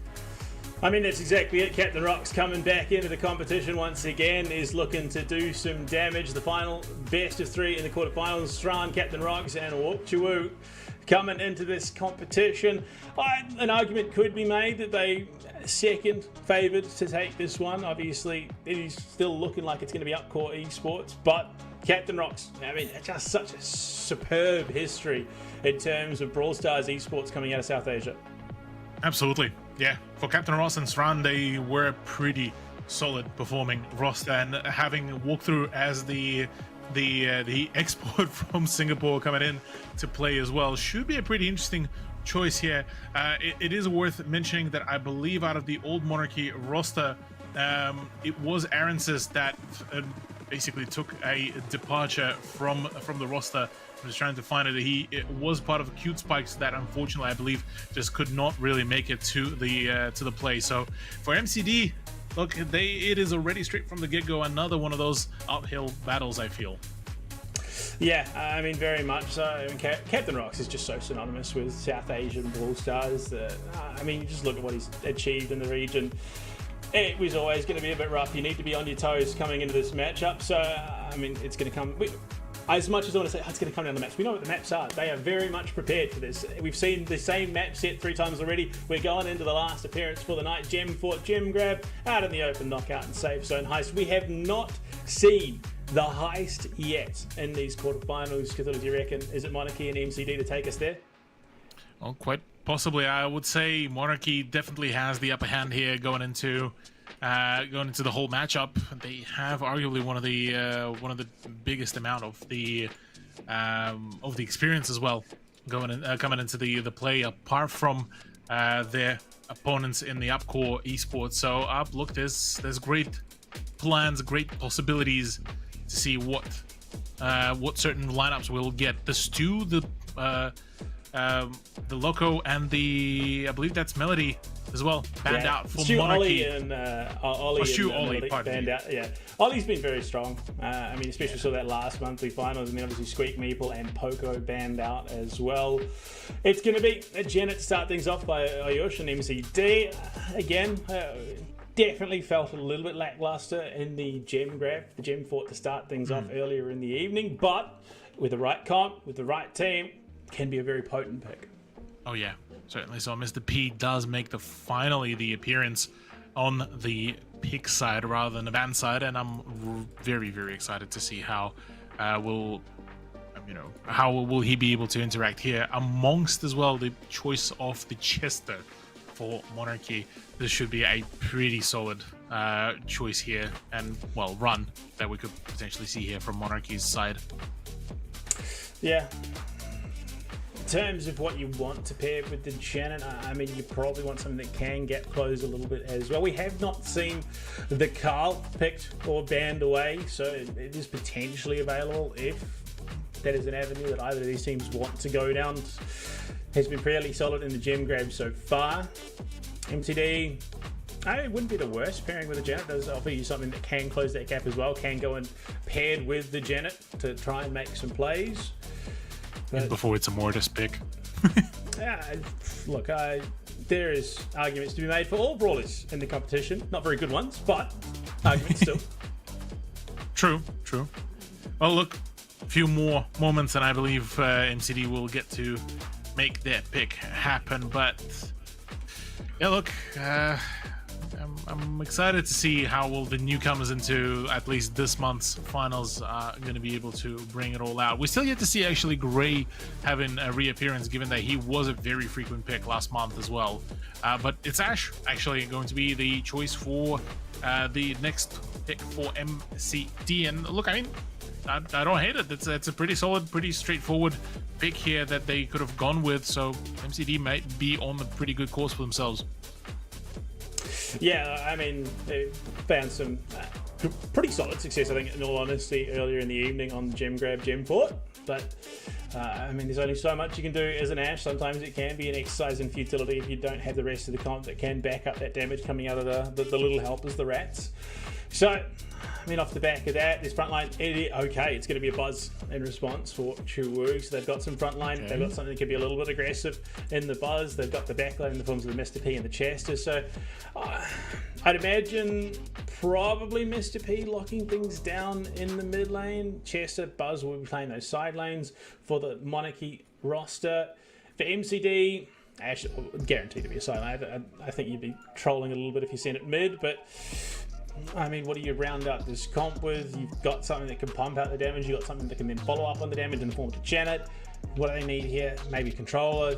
Speaker 1: I mean, that's exactly it. Captain Rock's coming back into the competition once again, is looking to do some damage. The final best of three in the quarterfinals. Strand, Captain Rocks, and Wokchiwu coming into this competition. An argument could be made that they second favoured to take this one. Obviously, it is still looking like it's going to be up court Esports, but Captain Rocks, I mean, it's just such a superb history in terms of Brawl Stars Esports coming out of South Asia. Exploitly.
Speaker 2: Yeah, for Captain Ross and Sran, they were pretty solid performing roster, and having walked through as the export from Singapore coming in to play as well should be a pretty interesting choice here. It is worth mentioning that I believe out of the old Monarchy roster, it was Aransis that basically took a departure from the roster. I'm just trying to find it. It was part of the Cute Spikes that unfortunately I believe just could not really make it to the play. So for MCD, look, it is already straight from the get-go another one of those uphill battles, I feel.
Speaker 1: Yeah, I mean, very much so. I mean, Captain Rocks is just so synonymous with South Asian Brawl Stars that, I mean, just look at what he's achieved in the region. It was always going to be a bit rough. You need to be on your toes coming into this matchup. So, I mean, it's going to come... As much as I want to say, it's going to come down to the maps. We know what the maps are. They are very much prepared for this. We've seen the same map set 3 times already. We're going into the last appearance for the night. Gem fort, gem grab, out in the open, knockout and safe zone heist. We have not seen the heist yet in these quarterfinals. Cthulhu, do you reckon, is it Monarchy and MCD to take us there?
Speaker 2: Well, quite possibly. I would say Monarchy definitely has the upper hand here going into the whole matchup. They have arguably one of the biggest amount of the experience as well coming into the play, apart from their opponents in the upcore esports. So look, there's great plans, great possibilities to see what certain lineups we'll get. The Stu, the Loco, and I believe that's Melody as well, banned out for
Speaker 1: Stu,
Speaker 2: Monarchy.
Speaker 1: Ollie and Ollie.
Speaker 2: Stu,
Speaker 1: and
Speaker 2: Ollie,
Speaker 1: Melody
Speaker 2: pardon
Speaker 1: banned
Speaker 2: me.
Speaker 1: out. Yeah, Ollie's been very strong. I mean, especially saw that last monthly finals. I mean, obviously Squeak Meeple and Poco banned out as well. It's going to be a Janet to start things off by Ayush and MCD. Again, definitely felt a little bit lackluster in the gem grab, the gem fort to start things off earlier in the evening. But with the right comp, with the right team, can be a very potent pick.
Speaker 2: Oh yeah, certainly. So Mr. P does make finally the appearance on the pick side rather than the ban side, and I'm very, very excited to see how will he be able to interact here amongst as well the choice of the Chester for Monarchy. This should be a pretty solid choice here, and well, run that we could potentially see here from Monarchy's side.
Speaker 1: Yeah. In terms of what you want to pair with the Janet, I mean, you probably want something that can get closed a little bit as well. We have not seen the Carl picked or banned away, so it is potentially available if that is an avenue that either of these teams want to go down. Has been fairly solid in the gem grab so far. MTD, it wouldn't be the worst pairing with the Janet. Does offer you something that can close that gap as well, can go in paired with the Janet to try and make some plays. But
Speaker 2: before it's a Mortis pick.
Speaker 1: yeah, look, there is arguments to be made for all brawlers in the competition. Not very good ones, but arguments still.
Speaker 2: True. Well, look, a few more moments and I believe MCD will get to make that pick happen. But yeah, look, I'm excited to see how will the newcomers into at least this month's finals are going to be able to bring it all out. We still yet to see actually Gray having a reappearance, given that he was a very frequent pick last month as well. But it's Ash actually going to be the choice for the next pick for MCD. And look, I mean, I don't hate it. It's a pretty solid, pretty straightforward pick here that they could have gone with. So MCD might be on a pretty good course for themselves.
Speaker 1: Yeah, I mean, they found some pretty solid success, I think, in all honesty, earlier in the evening on the gem grab, gem fort. But, I mean, there's only so much you can do as an Ashe. Sometimes it can be an exercise in futility if you don't have the rest of the comp that can back up that damage coming out of the little helpers, the rats. So, I mean, off the back of that, this frontline, okay, it's going to be a buzz in response for Chuwu. So they've got some frontline, okay. They've got something that can be a little bit aggressive in the buzz. They've got the backline in the forms of the Mr. P and the Chester. So I'd imagine probably Mr. P locking things down in the mid lane. Chester, Buzz will be playing those side lanes for the Monarchy roster. For MCD, Ash, guaranteed to be a side lane. I think you'd be trolling a little bit if you sent it mid, but I mean, what do you round out this comp with? You've got something that can pump out the damage. You've got something that can then follow up on the damage in the form of Janet. What do they need here? Maybe controller.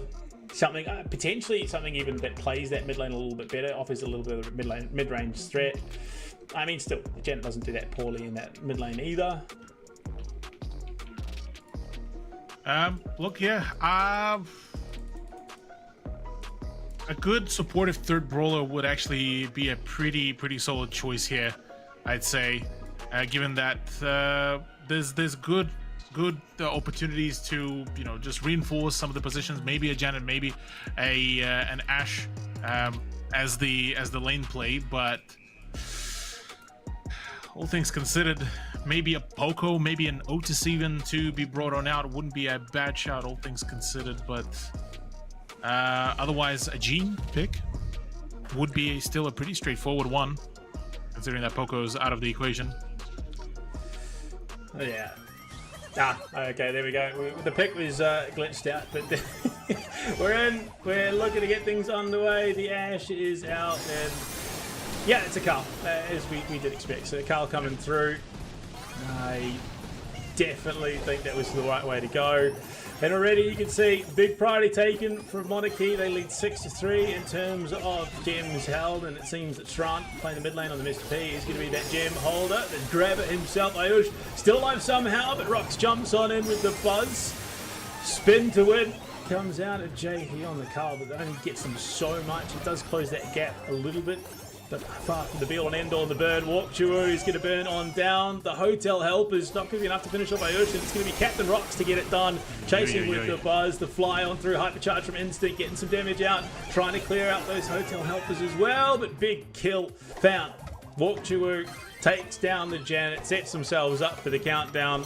Speaker 1: Something, potentially something even that plays that mid lane a little bit better, offers a little bit of mid-range threat. I mean, still, Janet doesn't do that poorly in that mid lane either.
Speaker 2: Look here. A good supportive third brawler would actually be a pretty solid choice here, I'd say, given that there's good opportunities to just reinforce some of the positions. Maybe a Janet, maybe an Ashe as the lane play, but all things considered, maybe a Poco, maybe an Otis even to be brought on out wouldn't be a bad shout, all things considered. But otherwise, a Gene pick would be still a pretty straightforward one, considering that Poco's out of the equation.
Speaker 1: Yeah. Okay, there we go. The pick was glitched out, but we're in. We're looking to get things underway. The Ashe is out, and yeah, it's a Carl, as we did expect. So Carl coming through. I definitely think that was the right way to go. And already you can see big priority taken from Monarchy. They lead 6-3 in terms of gems held, and it seems that Strant playing the mid lane on the Mr. P is going to be that gem holder. The grabber himself, Ayush, still alive somehow, but Rox jumps on in with the buzz. Spin to win. comes out of JD on the car, but that only gets them so much. It does close that gap a little bit. But far from the be all and end all, the bird walk. Chuo is going to burn on down. The hotel help is not going to be enough to finish off Ayush. It's going to be Captain Rocks to get it done. Chasing with the buzz, the fly on through, hypercharge from Instinct, getting some damage out. Trying to clear out those hotel helpers as well, but big kill found. Walk Chuo takes down the Janet, sets themselves up for the countdown.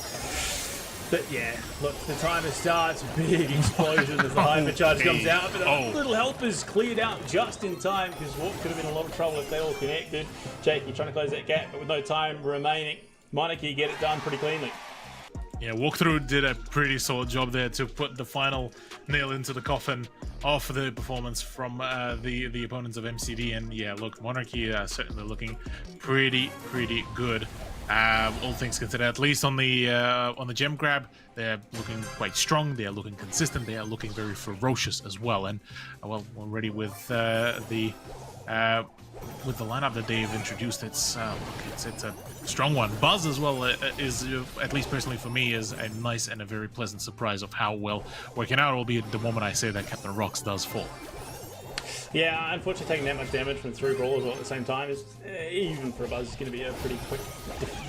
Speaker 1: But yeah, look, the timer starts, big explosion as the hypercharge comes out, but the little helpers cleared out just in time because Walk could have been in a lot of trouble if they all connected. Jakey trying to close that gap, but with no time remaining, Monarchy get it done pretty cleanly.
Speaker 2: Yeah, Walkthrough did a pretty solid job there to put the final nail into the coffin of the performance from the opponents of MCD. And yeah, look, Monarchy are certainly looking pretty good. All things considered, at least on the gem grab, they're looking quite strong. They are looking consistent. They are looking very ferocious as well. And well, already with the lineup that they've introduced, it's a strong one. Buzz as well is, at least personally for me, is a nice and a very pleasant surprise of how well working out. Albeit the moment I say that Captain Rocks does fall.
Speaker 1: Yeah, unfortunately taking that much damage from 3 brawlers all at the same time is, even for a Buzz, is going to be a pretty quick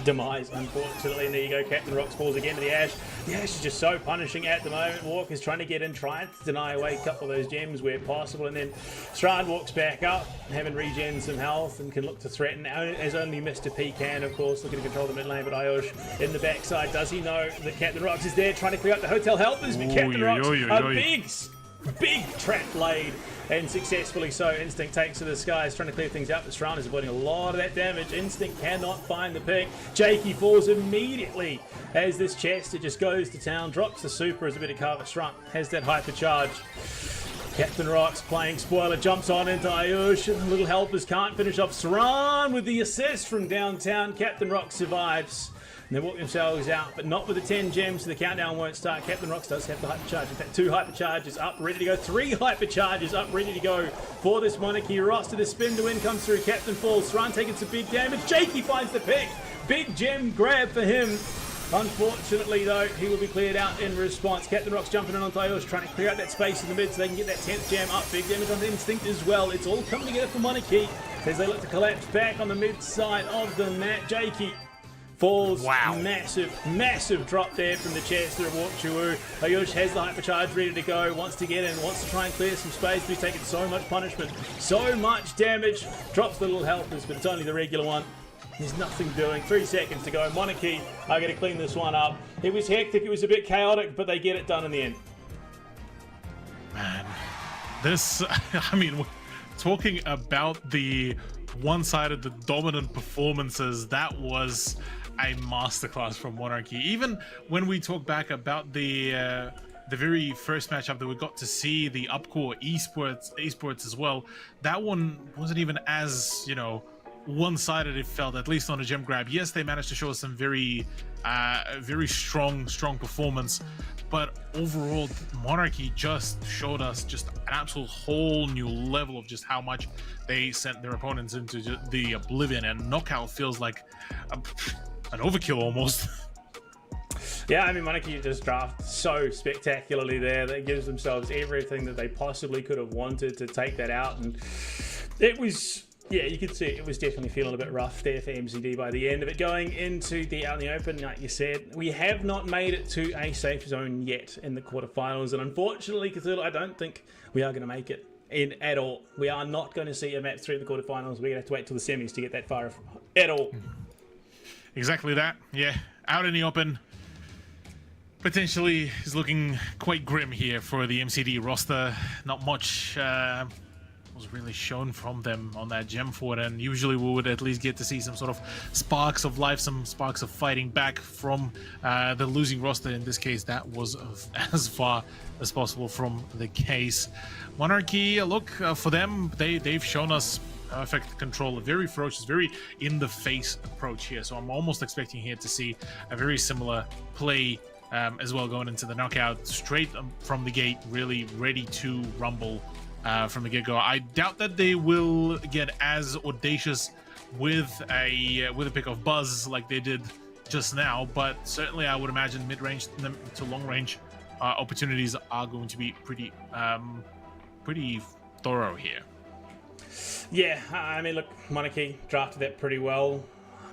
Speaker 1: demise, unfortunately. And there you go, Captain Rocks falls again to the Ash. The Ash is just so punishing at the moment. Walk is trying to get in, trying to deny away a couple of those gems where possible. And then Strahd walks back up, having regen some health, and can look to threaten, as only Mr. P can, of course, looking to control the mid lane. But Ayush in the backside, does he know that Captain Rocks is there, trying to clear up the hotel helpers? But Captain Rocks, a big trap laid, and successfully so. Instinct takes to the skies, trying to clear things out, but Strahd is avoiding a lot of that damage. Instinct cannot find the pick. Jakey falls immediately as this Chester just goes to town, drops the super as a bit of cover. Strahd has that hypercharge. Captain Rocks playing spoiler, jumps on into Ayush, and the little helpers can't finish off Saran with the assist from downtown. Captain Rocks survives. And they walk themselves out, but not with the 10 gems, so the countdown won't start. Captain Rocks does have the hypercharge. In fact, 2 hypercharges up, ready to go. 3 hypercharges up, ready to go for this Monarchy roster. The spin to win comes through. Captain falls. Sran taking some big damage. Jakey finds the pick. Big gem grab for him. Unfortunately, though, he will be cleared out in response. Captain Rocks jumping in on Ayush, trying to clear out that space in the mid so they can get that 10th gem up. Big damage on Instinct as well. It's all coming together for Monarchy as they look to collapse back on the mid side of the map. Jakey falls. Wow. Massive drop there from the Chester of Walk Chuo. Ayush has the hypercharge ready to go, wants to get in, wants to try and clear some space, but he's taking so much punishment, so much damage. Drops the little helpers, but it's only the regular one. There's nothing doing. 3 seconds to go. Monarchy are going to clean this one up. It was hectic, it was a bit chaotic, but they get it done in the end.
Speaker 2: Man, this, I mean, talking about the one-sided, the dominant performances, that was a masterclass from Monarchy. Even when we talk back about the very first matchup that we got to see, the Upcore Esports as well, that one wasn't even as, you know, one-sided, it felt, at least on a gem grab. Yes, they managed to show us some very strong performance, but overall Monarchy just showed us just an absolute whole new level of just how much they sent their opponents into the oblivion, and knockout feels like an overkill almost.
Speaker 1: Yeah, I mean, Monarchy just draft so spectacularly there. That gives themselves everything that they possibly could have wanted to take that out, and it was, yeah, you could see it was definitely feeling a bit rough there for MCD by the end of it. Going into the out in the open, like you said, we have not made it to a safe zone yet in the quarterfinals, and unfortunately, Cthulhu, I don't think we are going to make it in at all. We are not going to see a map 3 in the quarterfinals. We're going to have to wait till the semis to get that far at all.
Speaker 2: Exactly that. Yeah, out in the open potentially is looking quite grim here for the MCD roster. Not much was really shown from them on that gem fort, and usually we would at least get to see some sort of sparks of life, some sparks of fighting back from the losing roster. In this case, that was as far as possible from the case. Monarchy, look, for them, they've shown us perfect control, a very ferocious, very in-the-face approach here. So I'm almost expecting here to see a very similar play as well going into the knockout, straight from the gate, really ready to rumble from the get-go. I doubt that they will get as audacious with a pick of Buzz like they did just now, but certainly I would imagine mid-range to long-range opportunities are going to be pretty thorough here.
Speaker 1: Yeah, I mean, look, Monarchy drafted that pretty well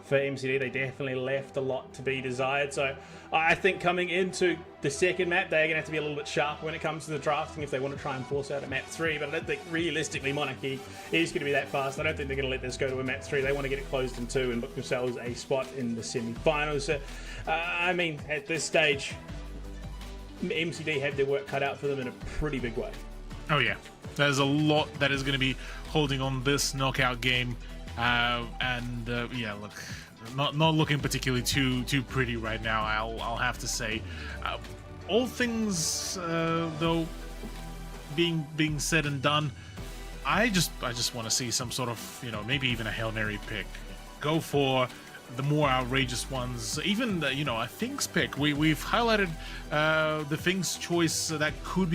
Speaker 1: for MCD. They definitely left a lot to be desired. So I think coming into the second map, they're going to have to be a little bit sharper when it comes to the drafting if they want to try and force out a map 3. But I don't think realistically Monarchy is going to be that fast. I don't think they're going to let this go to a map 3. They want to get it closed in 2 and book themselves a spot in the semi-finals. So, I mean, at this stage, MCD have their work cut out for them in a pretty big way.
Speaker 2: Oh yeah, there's a lot that is going to be holding on this knockout game, yeah, look, not looking particularly too pretty right now. I'll have to say. All things though being said and done, I just want to see some sort of, you know, maybe even a Hail Mary pick. Go for the more outrageous ones, even the, you know, a Things pick. We've highlighted the Things choice that could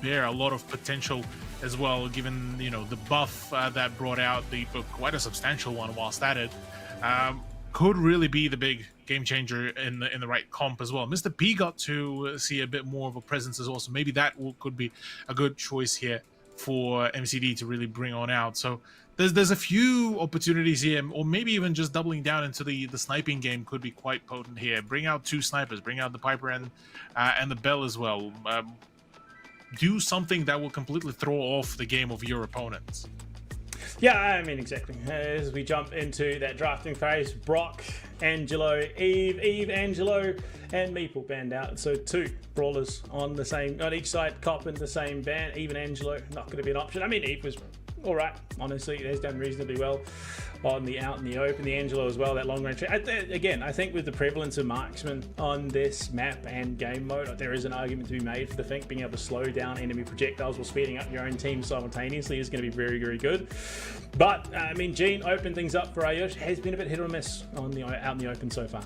Speaker 2: bear a lot of potential as well, given, you know, the buff that brought out quite a substantial one whilst at it. Could really be the big game changer in the right comp as well. Mr. P got to see a bit more of a presence as well, so maybe that could be a good choice here for MCD to really bring on out. So there's a few opportunities here, or maybe even just doubling down into the sniping game could be quite potent here. Bring out 2 snipers, bring out the Piper and the Bell as well. Do something that will completely throw off the game of your opponents.
Speaker 1: Yeah, I mean, exactly. As we jump into that drafting phase, Brock, Angelo, Eve, Angelo, and Meeple banned out. So 2 brawlers on each side, copping the same ban. Eve and Angelo not going to be an option. I mean, Eve was all right, honestly. He's done reasonably well on the out in the open. The Angelo as well, that long range. Again, I think with the prevalence of marksman on this map and game mode, there is an argument to be made for the Fink being able to slow down enemy projectiles while speeding up your own team simultaneously is going to be very, very good. But I mean, Gene opened things up for Ayush. Has been a bit hit or miss on the out in the open so far.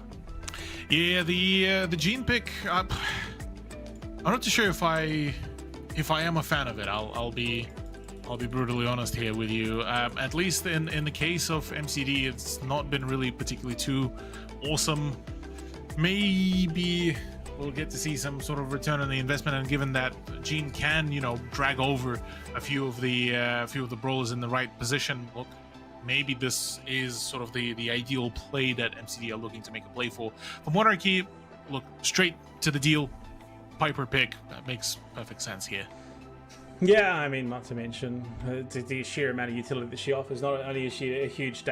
Speaker 2: Yeah, the Gene pick. I'm not too sure if I am a fan of it. I'll be brutally honest here with you. At least in the case of MCD, it's not been really particularly too awesome. Maybe we'll get to see some sort of return on the investment, and given that Gene can, you know, drag over a few of the brawlers in the right position, look, maybe this is sort of the ideal play that MCD are looking to make a play for. For Monarchy, look, straight to the deal. Piper pick, that makes perfect sense here.
Speaker 1: Yeah, I mean, not to mention the sheer amount of utility that she offers. Not only is she a huge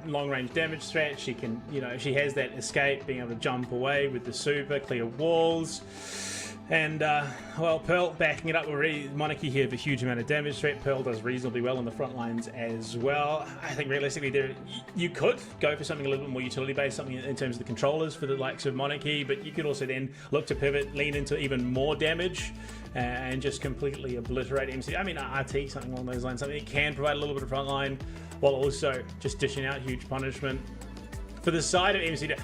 Speaker 1: long-range damage threat, she can, you know, she has that escape, being able to jump away with the super, clear walls. And, well, Pearl backing it up. Monarchy here have a huge amount of damage threat. Pearl does reasonably well on the front lines as well. I think realistically, you could go for something a little bit more utility-based, something in terms of the controllers for the likes of Monarchy, but you could also then look to pivot, lean into even more damage, and just completely obliterate MC. I mean, RT, something along those lines, something that can provide a little bit of front line, while also just dishing out huge punishment. For the side of MCD,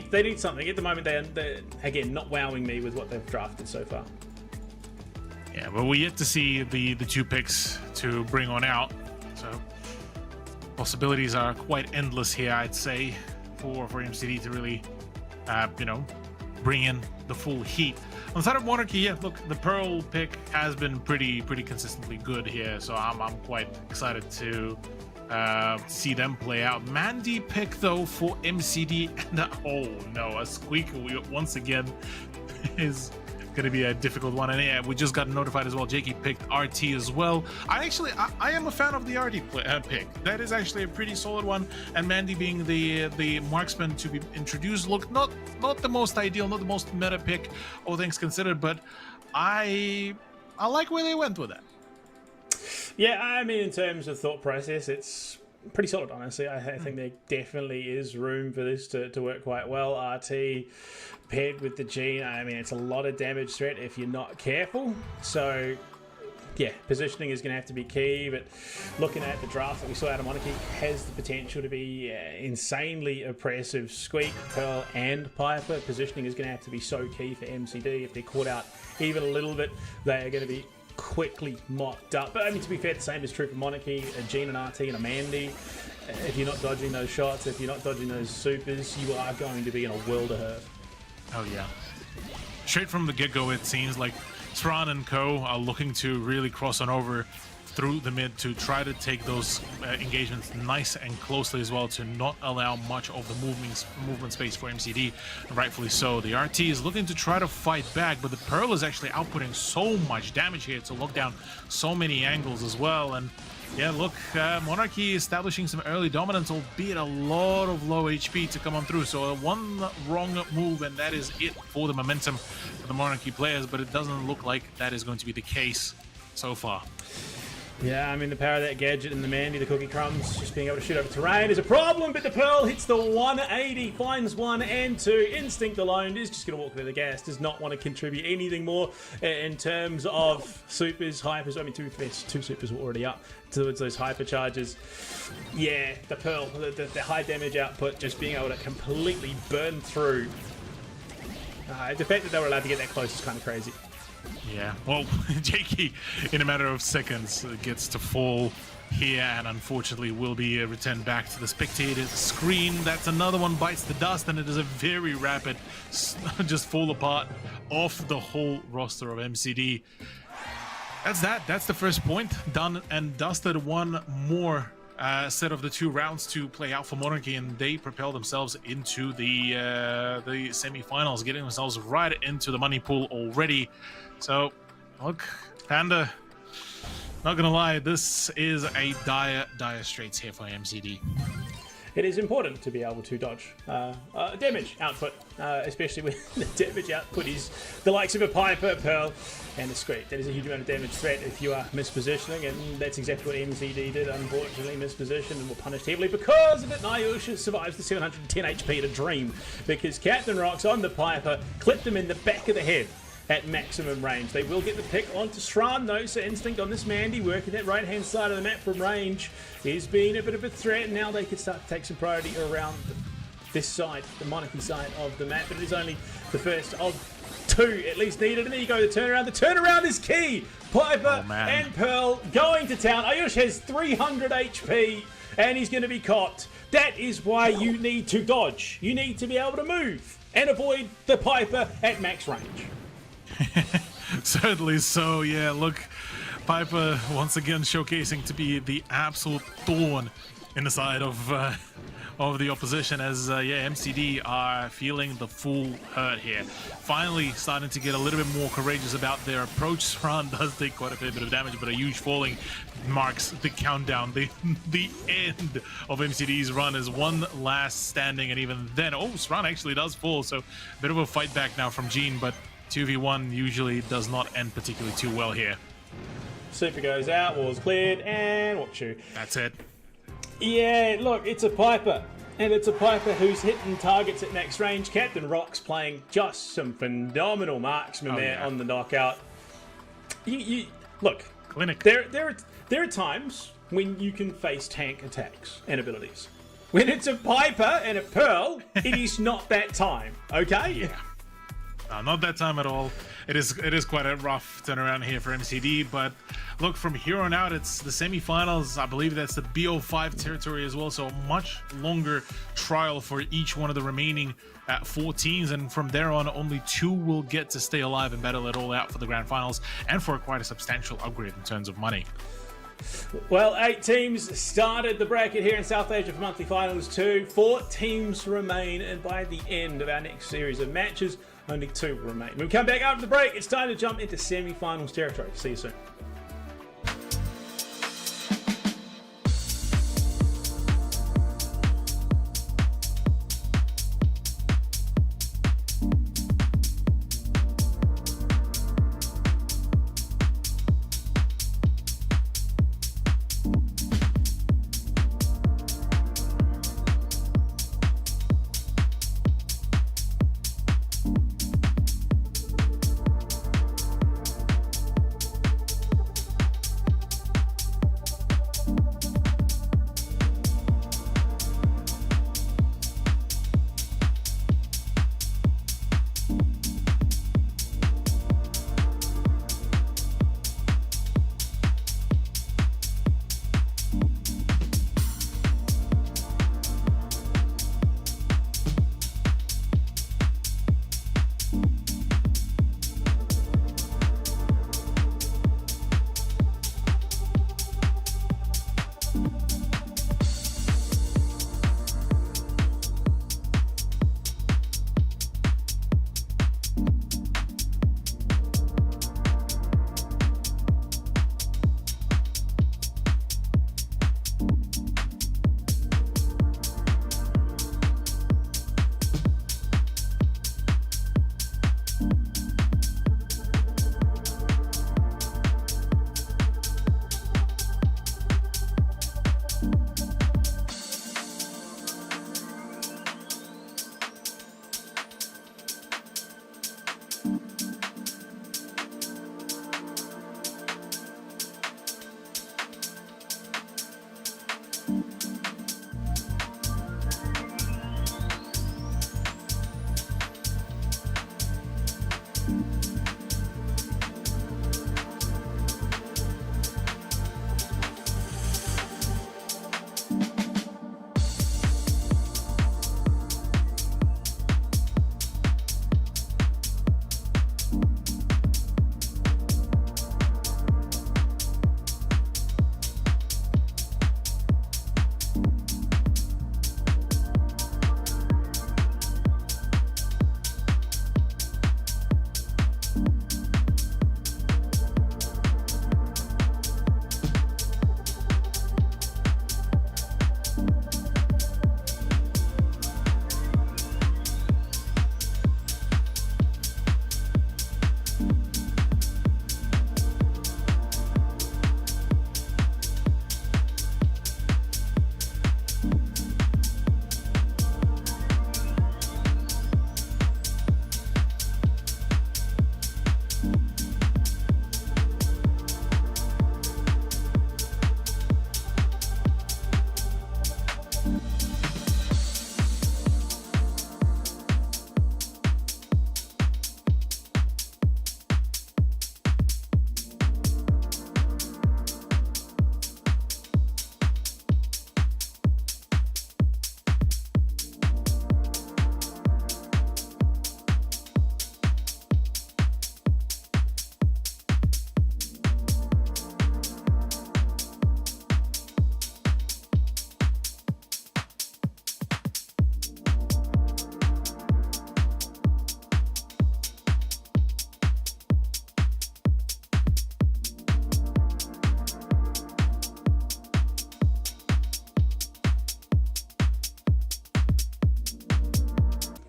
Speaker 1: they need something. At the moment, they're again not wowing me with what they've drafted so far.
Speaker 2: Yeah, but we're yet to see the 2 picks to bring on out. So possibilities are quite endless here, I'd say, for MCD to really, you know, bring in the full heat. On the side of Monarchy, yeah, look, the Pearl pick has been pretty consistently good here, so I'm quite excited to see them play out. Mandy pick though for MCD, and oh no, a squeak once again is gonna be a difficult one. And yeah, we just got notified as well. Jakey picked RT as well. I am a fan of the RT pick. That is actually a pretty solid one. And Mandy being the marksman to be introduced. Look, not the most ideal, not the most meta pick, all things considered, but I like where they went with that.
Speaker 1: Yeah, I mean, in terms of thought process, it's pretty solid, honestly. I think there definitely is room for this to work quite well. RT paired with the Gene, I mean, it's a lot of damage threat if you're not careful. So, yeah, positioning is going to have to be key. But looking at the draft that we saw out of Monarchy, has the potential to be insanely oppressive. Squeak, Pearl, and Piper. Positioning is going to have to be so key for MCD. If they're caught out even a little bit, they are going to be quickly mocked up. But I mean, to be fair, the same is true for Monarchy, a Gene and RT and a Mandy. If you're not dodging those shots, if you're not dodging those supers, you are going to be in a world of hurt.
Speaker 2: Oh yeah. straight from the get-go, it seems like Sran and co are looking to really cross on over through the mid to try to take those engagements nice and closely as well, to not allow much of the movement space for MCD, rightfully so. The RT is looking to try to fight back, but the Pearl is actually outputting so much damage here to lock down so many angles as well. And yeah, look, Monarchy establishing some early dominance, albeit a lot of low HP to come on through. So one wrong move and that is it for the momentum for the Monarchy players, but it doesn't look like that is going to be the case so far.
Speaker 1: Yeah, I mean, the power of that gadget and the Mandy, the cookie crumbs, just being able to shoot over terrain is a problem, but the Pearl hits the 180, finds 1 and 2. Instinct alone is just going to walk through the gas, does not want to contribute anything more in terms of supers, hypers. I mean, two supers were already up towards those hyper charges. Yeah, the Pearl, the high damage output, just being able to completely burn through. The fact that they were allowed to get that close is kind of crazy.
Speaker 2: Yeah, well, Jakey, in a matter of seconds, gets to fall here and unfortunately will be returned back to the spectator's screen. That's another one, bites the dust, and it is a very rapid just fall apart off the whole roster of MCD. That's that. That's the first point done and dusted. One more set of the 2 rounds to play out for Monarchy, and they propel themselves into the semi-finals, getting themselves right into the money pool already. So, look, Panda, not gonna lie, this is a dire straits here for MCD.
Speaker 1: It is important to be able to dodge damage output, especially when the damage output is the likes of a Piper, Pearl, and a Screet. That is a huge amount of damage threat if you are mispositioning, and that's exactly what MCD did, unfortunately, mispositioned and were punished heavily because of it. Nyusha survives the 710 HP to dream, because Captain Rocks on the Piper clipped him in the back of the head at maximum range. They will get the pick onto Sran though, so Instinct on this Mandy, working that right-hand side of the map from range, is being a bit of a threat, and now they can start to take some priority around this side, the Monarchy side of the map, but it is only the first of 2 at least needed, and there you go, the turnaround. The turnaround is key! Piper and Pearl going to town. Ayush has 300 HP, and he's going to be caught. That is why you need to dodge. You need to be able to move and avoid the Piper at max range.
Speaker 2: Certainly so, yeah. Look, Piper once again showcasing to be the absolute thorn in the side of the opposition, as MCD are feeling the full hurt here. Finally starting to get a little bit more courageous about their approach. Sran does take quite a fair bit of damage, but a huge falling marks the countdown. The end of MCD's run is one last standing, and even then, Sran actually does fall, so a bit of a fight back now from Gene, but 2v1 usually does not end particularly too well here.
Speaker 1: Super goes out, wall's cleared, and watch you.
Speaker 2: That's it.
Speaker 1: Yeah, look, it's a Piper. And it's a Piper who's hitting targets at max range. Captain Rock's playing just some phenomenal marksman there on the knockout. Look,
Speaker 2: clinic.
Speaker 1: There are times when you can face tank attacks and abilities. When it's a Piper and a Pearl, it is not that time, okay?
Speaker 2: Yeah. Not that time at all. It is quite a rough turnaround here for MCD, but look, from here on out, it's the semi-finals. I believe that's the BO5 territory as well, so a much longer trial for each one of the remaining 4 teams, and from there on, only 2 will get to stay alive and battle it all out for the grand finals, and for quite a substantial upgrade in terms of money.
Speaker 1: Well, 8 teams started the bracket here in South Asia for monthly finals 2. 4 teams remain, and by the end of our next series of matches, only 2 will remain. When we come back after the break, it's time to jump into semi-finals territory. See you soon.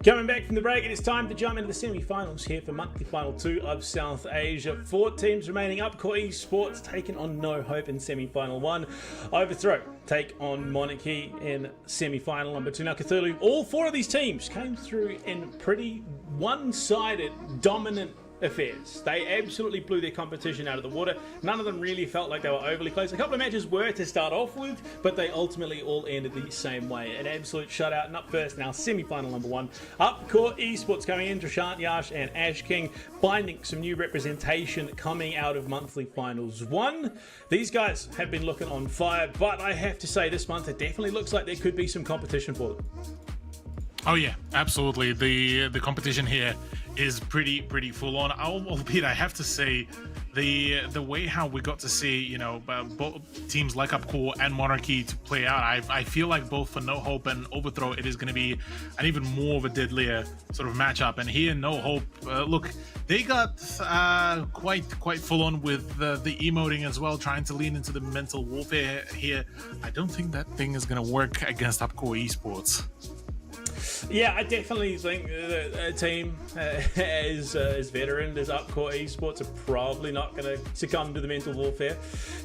Speaker 1: Coming back from the break, it is time to jump into the semi-finals here for monthly final 2 of South Asia. 4 teams remaining up. Core Esports taking on No Hope in semi-final 1. Overthrow take on Monarchy in semi-final number 2. Now Cthulhu, all 4 of these teams came through in pretty one-sided, dominant affairs. They absolutely blew their competition out of the water. None of them really felt like they were overly close. A couple of matches were to start off with, but they ultimately all ended the same way. An absolute shutout. And up first now, semi-final number 1. Up Core Esports coming in, Trishant Yash and Ash King, finding some new representation coming out of monthly finals 1. These guys have been looking on fire, but I have to say this month it definitely looks like there could be some competition for them.
Speaker 2: Oh yeah, absolutely. The competition here is pretty full on. Albeit I have to say, the way how we got to see both teams like Upcore and Monarchy to play out, I feel like both for No Hope and Overthrow it is going to be an even more of a deadlier sort of matchup. And here No Hope, look, they got quite full on with the emoting as well, trying to lean into the mental warfare here. I don't think that thing is going to work against Upcore Esports.
Speaker 1: Yeah, I definitely think that a team as veteran as Upcore Esports are probably not going to succumb to the mental warfare,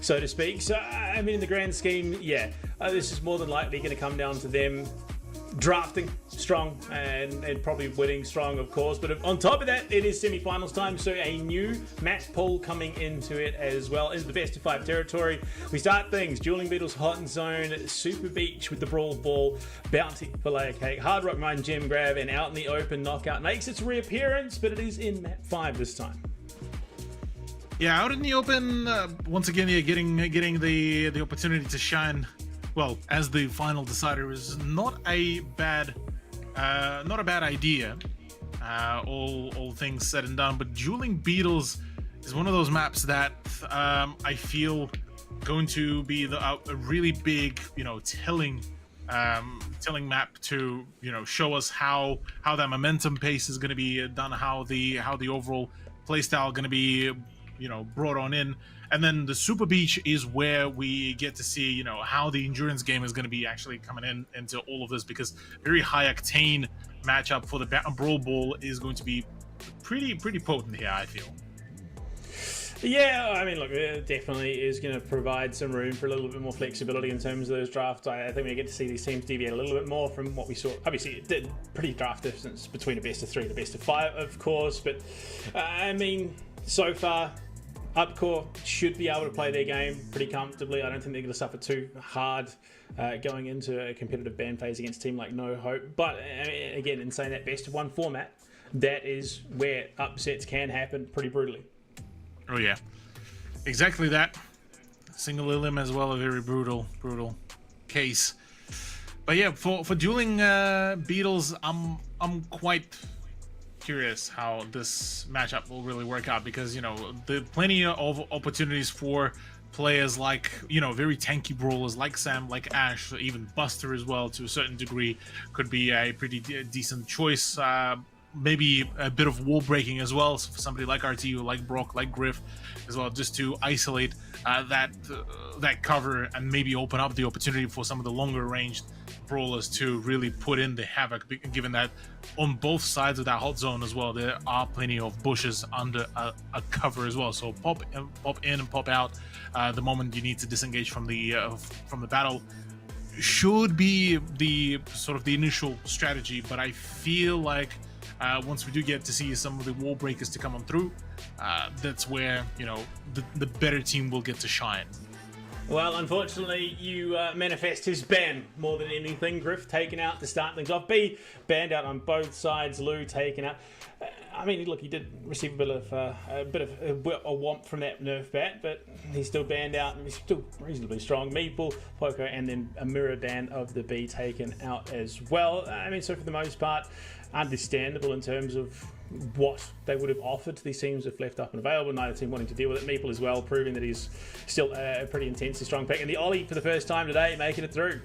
Speaker 1: so to speak. So, I mean, in the grand scheme, yeah, this is more than likely going to come down to them drafting strong and probably winning strong, of course. But on top of that, it is semi-finals time, so a new map pool coming into it as well. Into the best of 5 territory, we start things. Dueling Beetles, Hot and Zone, Super Beach with the Brawl Ball, Bounty for Layer Cake, Hard Rock Mine Gem Grab, and Out in the Open Knockout makes its reappearance, but it is in map 5 this time.
Speaker 2: Yeah, Out in the Open, once again, you're getting the opportunity to shine. Well, as the final decider is not a bad idea, all things said and done. But Dueling Beetles is one of those maps that I feel going to be a really big, telling map to show us how that momentum pace is going to be done, how the overall playstyle going to be brought on in. And then the Super Beach is where we get to see, how the endurance game is going to be actually coming into all of this, because very high octane matchup for the Brawl Ball is going to be pretty potent here, I feel.
Speaker 1: Yeah, I mean, look, it definitely is going to provide some room for a little bit more flexibility in terms of those drafts. I think we get to see these teams deviate a little bit more from what we saw. Obviously, it did pretty draft distance between a best of 3 and a best of 5, of course. But, I mean, so far, Upcore should be able to play their game pretty comfortably. I don't think they're going to suffer too hard going into a competitive ban phase against a team like No Hope. But again, in saying that, best of 1 format, that is where upsets can happen pretty brutally.
Speaker 2: Oh yeah, exactly that. Single elim as well, a very brutal case. But yeah, for Dueling Beetles, I'm quite curious how this matchup will really work out, because there are plenty of opportunities for players like very tanky brawlers like Sam, like Ash, even Buster as well to a certain degree could be a pretty decent choice. Maybe a bit of wall breaking as well, so for somebody like RTU, like Brock, like Griff as well, just to isolate that cover and maybe open up the opportunity for some of the longer ranged brawlers to really put in the havoc, given that on both sides of that hot zone as well there are plenty of bushes under a cover as well. So pop in and pop out the moment you need to disengage from the battle should be the sort of the initial strategy. But I feel like once we do get to see some of the wall breakers to come on through, that's where the better team will get to shine.
Speaker 1: Well, unfortunately, you manifest his ban more than anything. Griff taken out to start things off. B banned out on both sides. Lou taken out. I mean, look, he did receive a bit of a whomp from that nerf bat, but he's still banned out and he's still reasonably strong. Meeple, Poco, and then a mirror ban of the B taken out as well. I mean, so for the most part, understandable in terms of what they would have offered to these teams if left up and available. Neither team wanting to deal with it. Meeple as well, proving that he's still a pretty intensely strong pick. And the Ollie for the first time today, making it through.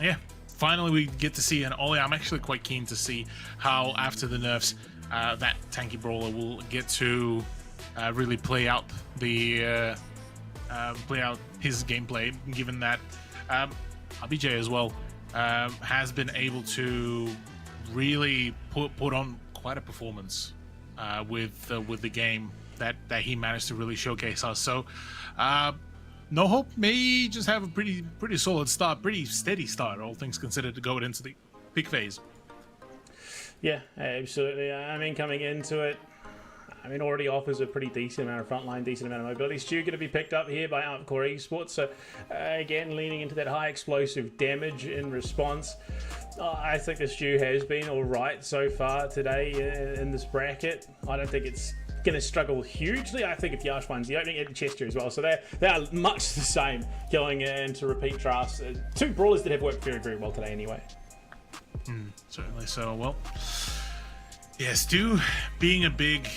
Speaker 2: Yeah, finally we get to see an Ollie. I'm actually quite keen to see how after the nerfs that tanky brawler will get to really play out the play out his gameplay, given that RBJ as well has been able to really put on quite a performance with the game that he managed to really showcase us. So No Hope may just have a pretty solid start, pretty steady start, all things considered, to go into the peak phase.
Speaker 1: Yeah, absolutely. I mean, coming into it, I mean, already offers a pretty decent amount of frontline, decent amount of mobility. Stu going to be picked up here by Upcore Esports. So, again, leaning into that high explosive damage in response. I think the Stu has been all right so far today in this bracket. I don't think it's going to struggle hugely. I think if Yash wins the opening, and Chester as well. So they are much the same going into repeat drafts. Two brawlers that have worked very, very well today anyway.
Speaker 2: Certainly so. Well, yeah, Stu being a big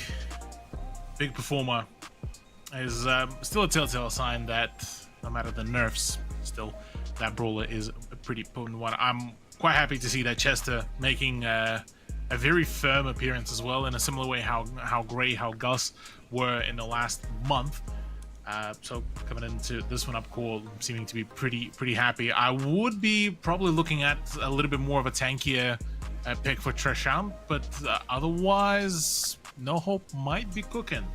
Speaker 2: performer is still a telltale sign that no matter the nerfs, still that brawler is a pretty potent one. I'm quite happy to see that Chester making a very firm appearance as well, in a similar way how Gus were in the last month. So coming into this one up core, seeming to be pretty happy. I would be probably looking at a little bit more of a tankier pick for Tresham, but otherwise No Hope might be cooking.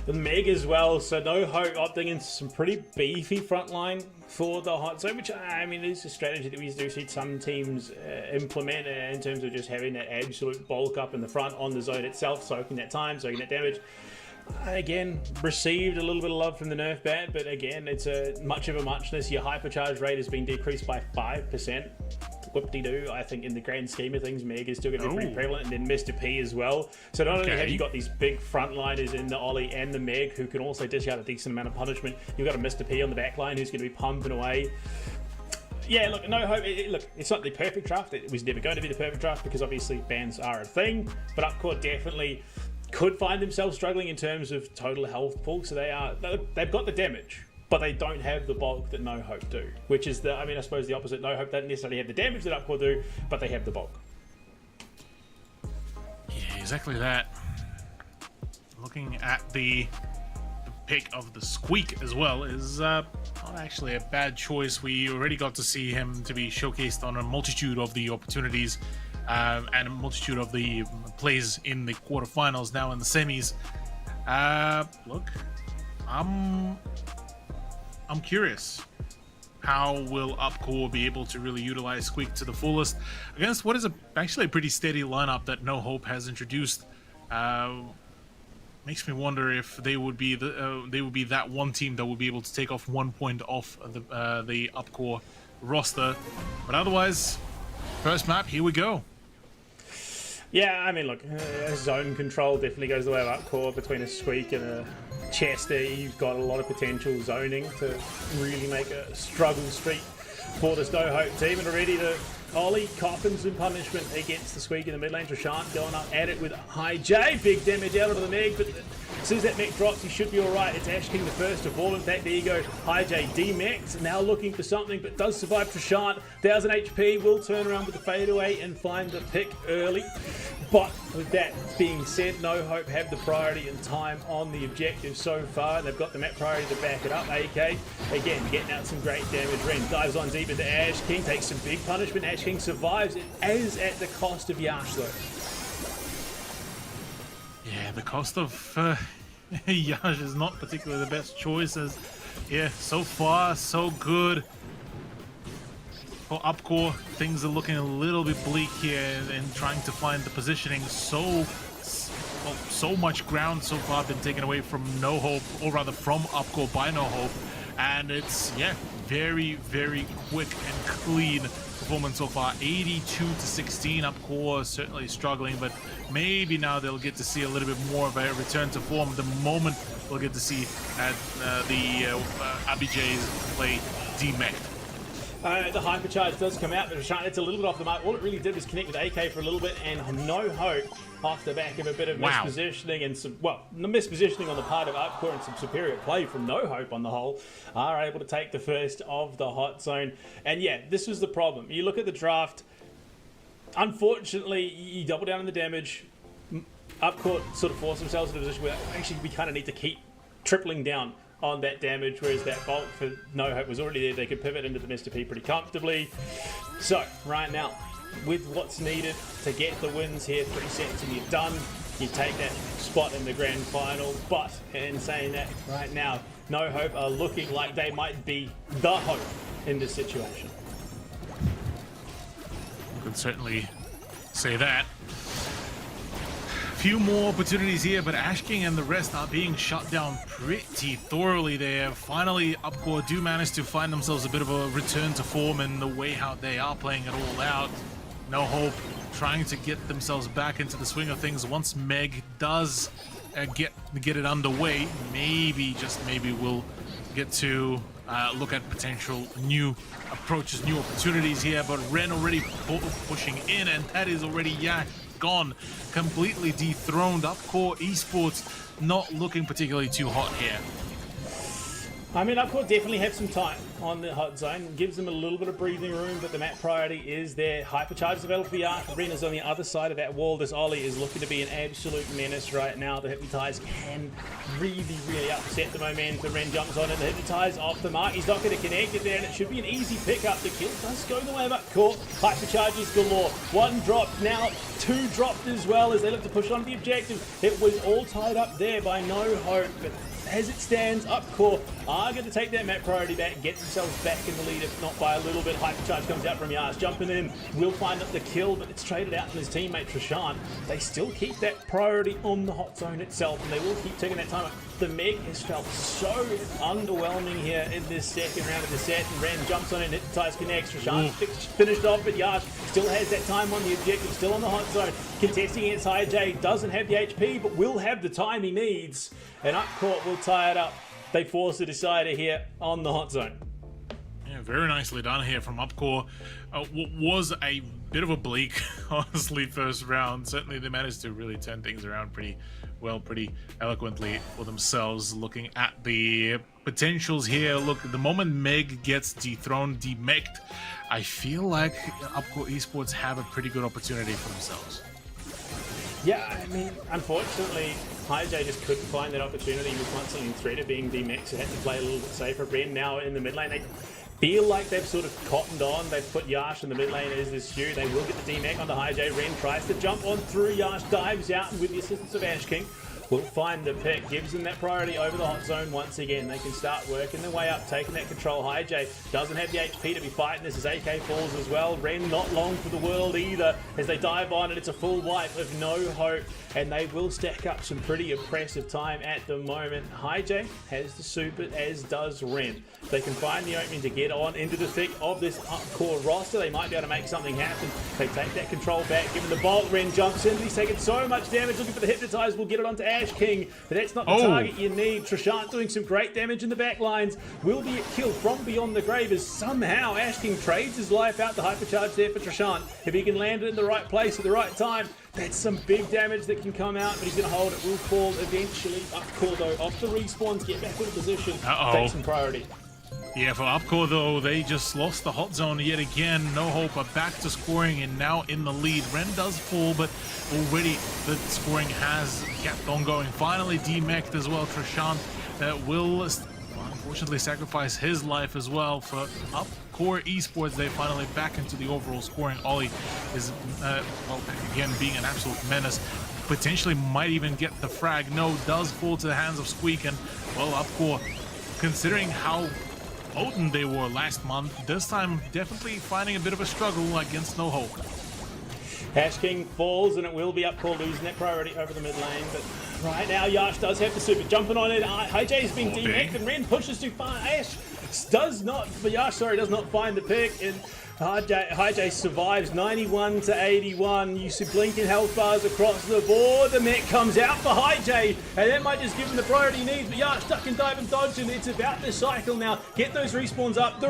Speaker 1: The Meg as well, so No Hope opting into some pretty beefy frontline for the hot zone, which, I mean, is a strategy that we do see some teams implement in terms of just having that absolute bulk up in the front on the zone itself, soaking that time, soaking that damage. Again, received a little bit of love from the nerf ban, but again, it's a much of a muchness. Your hypercharge rate has been decreased by 5%. Whoop-de-doo. I think in the grand scheme of things, Meg is still going to be pretty prevalent, and then Mr. P as well. So not only have you got these big frontliners in the Ollie and the Meg who can also dish out a decent amount of punishment, you've got a Mr. P on the back line who's going to be pumping away. Yeah, look, No Hope, look, it's not the perfect draft. It was never going to be the perfect draft because obviously bans are a thing, but Upcore definitely could find themselves struggling in terms of total health pool. So they've got the damage, but they don't have the bulk that No Hope do, which is I suppose the opposite. No Hope doesn't necessarily have the damage that Upcore do, but they have the bulk.
Speaker 2: Yeah, exactly that. Looking at the pick of the Squeak as well is not actually a bad choice. We already got to see him to be showcased on a multitude of the opportunities and a multitude of the plays in the quarterfinals, now in the semis. Look, I'm curious. How will Upcore be able to really utilize Squeak to the fullest against what is actually a pretty steady lineup that No Hope has introduced? Makes me wonder if they would be that one team that would be able to take off 1 point off the Upcore roster. But otherwise, first map, here we go.
Speaker 1: Yeah, I mean, look, zone control definitely goes the way of Upcore. Between a Squeak and a Chester, you've got a lot of potential zoning to really make a struggle streak for this No Hope team. And already the Ollie coffins in punishment against the Squeak in the mid lane. Trashant going up at it with High J. Big damage out of the Meg, but as soon as that mech drops, he should be alright. It's Ash King the first of all. In fact, there you go. High J D-Max, now looking for something, but does survive Trashant. 1000 HP, will turn around with the fadeaway and find the pick early. But with that being said, No Hope have the priority and time on the objective so far. They've got the map priority to back it up. AK, again, getting out some great damage. Ren dives on deep into Ash King, takes some big punishment. Ash King survives. It is at the cost of Yash, though.
Speaker 2: Yeah, the cost of Yash is not particularly the best choice. As, yeah, so far, so good. For Upcore, things are looking a little bit bleak here and trying to find the positioning. So much ground so far been taken away from No Hope, or rather from Upcore by No Hope. And it's, yeah, very, very quick and clean performance so far. 82-16. Upcore certainly struggling, but maybe now they'll get to see a little bit more of a return to form the moment we'll get to see the Abijay's play D-Mech.
Speaker 1: The hypercharge does come out, but it's a little bit off the mark. All it really did was connect with AK for a little bit, and No Hope, off the back of a bit of mispositioning and some, well, mispositioning on the part of Upcore and some superior play from No Hope on the whole, are able to take the first of the hot zone. And yeah, this was the problem. You look at the draft, unfortunately, you double down on the damage. Upcore sort of force themselves in a position where actually we kind of need to keep tripling down on that damage, whereas that bulk for No Hope was already there. They could pivot into the Mr. P pretty comfortably. So, right now, with what's needed to get the wins here. 3 sets and you're done. You take that spot in the grand final. But in saying that, right now, No Hope are looking like they might be the hope in this situation.
Speaker 2: Could certainly say that. Few more opportunities here, but Ash King and the rest are being shut down pretty thoroughly there. Finally, Upcore do manage to find themselves a bit of a return to form in the way how they are playing it all out. No Hope trying to get themselves back into the swing of things. Once Meg does get it underway, maybe, just maybe, we'll get to look at potential new approaches, new opportunities here. But Ren already pushing in, and that is already gone, completely dethroned. Upcore Esports not looking particularly too hot here.
Speaker 1: I mean, Upcore definitely have some time on the hot zone. Gives them a little bit of breathing room, but the map priority is their hypercharge available for the Arc. Ren is on the other side of that wall. This Ollie is looking to be an absolute menace right now. The Hypnotize can really, really upset the momentum. Ren jumps on it. The Hypnotize off the mark. He's not going to connect it there, and it should be an easy pickup. The kill does go the way of Upcore. Hypercharges galore. 1 dropped now. 2 dropped as well as they look to push on the objective. It was all tied up there by No Hope, but as it stands, Upcore are going to take that map priority back, get themselves back in the lead, if not by a little bit. Hypercharge comes out from Yash, jumping in, will find the kill, but it's traded out from his teammate Trishant. They still keep that priority on the hot zone itself, and they will keep taking that time up. The Meg has felt so underwhelming here in this second round of the set, and Ren jumps on it, Hypnotize connects. Trishant finished off, but Yash still has that time on the objective, still on the hot zone. Contesting against HiJ, doesn't have the HP, but will have the time he needs. And Upcourt will tie it up. They force a decider here on the hot zone.
Speaker 2: Yeah, very nicely done here from Upcore. What was a bit of a bleak, honestly, first round. Certainly they managed to really turn things around pretty well, pretty eloquently for themselves. Looking at the potentials here, look, the moment Meg gets dethroned, demeked, I feel like Upcore Esports have a pretty good opportunity for themselves.
Speaker 1: Yeah, I mean, unfortunately, HiJ just couldn't find that opportunity. He was constantly in threat of being DMX, so had to play a little bit safer. Ren now in the mid lane, they feel like they've sort of cottoned on. They've put Yash in the mid lane as this Stew. They will get the DMX onto HiJ. Ren tries to jump on through. Yash dives out, and with the assistance of Ash King, will find the pick. Gives them that priority over the hot zone once again. They can start working their way up, taking that control. HiJ doesn't have the HP to be fighting this as AK falls as well. Ren not long for the world either as they dive on, and it's a full wipe of No Hope, and they will stack up some pretty impressive time at the moment. HiJ has the super, as does Ren. They can find the opening to get on into the thick of this Upcore roster. They might be able to make something happen. They take that control back, give him the bolt. Ren jumps in, he's taking so much damage, looking for the Hypnotize. Will get it onto Ash King, but that's not the target you need. Trishant doing some great damage in the back lines. Will be a kill from beyond the grave as somehow Ash King trades his life out. The hypercharge there for Trishant. If he can land it in the right place at the right time, that's some big damage that can come out, but he's going to hold it. Will fall eventually. Upcore though, off the respawns, get back into position, take some priority.
Speaker 2: Yeah, for Upcore though, they just lost the hot zone yet again. No Hope are back to scoring and now in the lead. Ren does fall, but already the scoring has kept on going. Finally demeked as well. Trishant will unfortunately sacrifice his life as well. For Upcore Esports, they finally back into the overall scoring. Ollie is, well, again, being an absolute menace. Potentially might even get the frag. No, does fall to the hands of Squeak, and well, Upcore, considering how potent they were last month, this time definitely finding a bit of a struggle against No Hope.
Speaker 1: Ash King falls, and it will be Upcore losing that priority over the mid lane, but right now Yash does have the super, jumping on it. HiJ is being demeked, and Ren pushes too far. Ash does not find the pick, and HiJ survives 91 to 81. You see blinking health bars across the board. The mech comes out for HiJ, and that might just give him the priority he needs, but Yash duck and dive and dodge, and it's about the cycle now. Get those respawns up.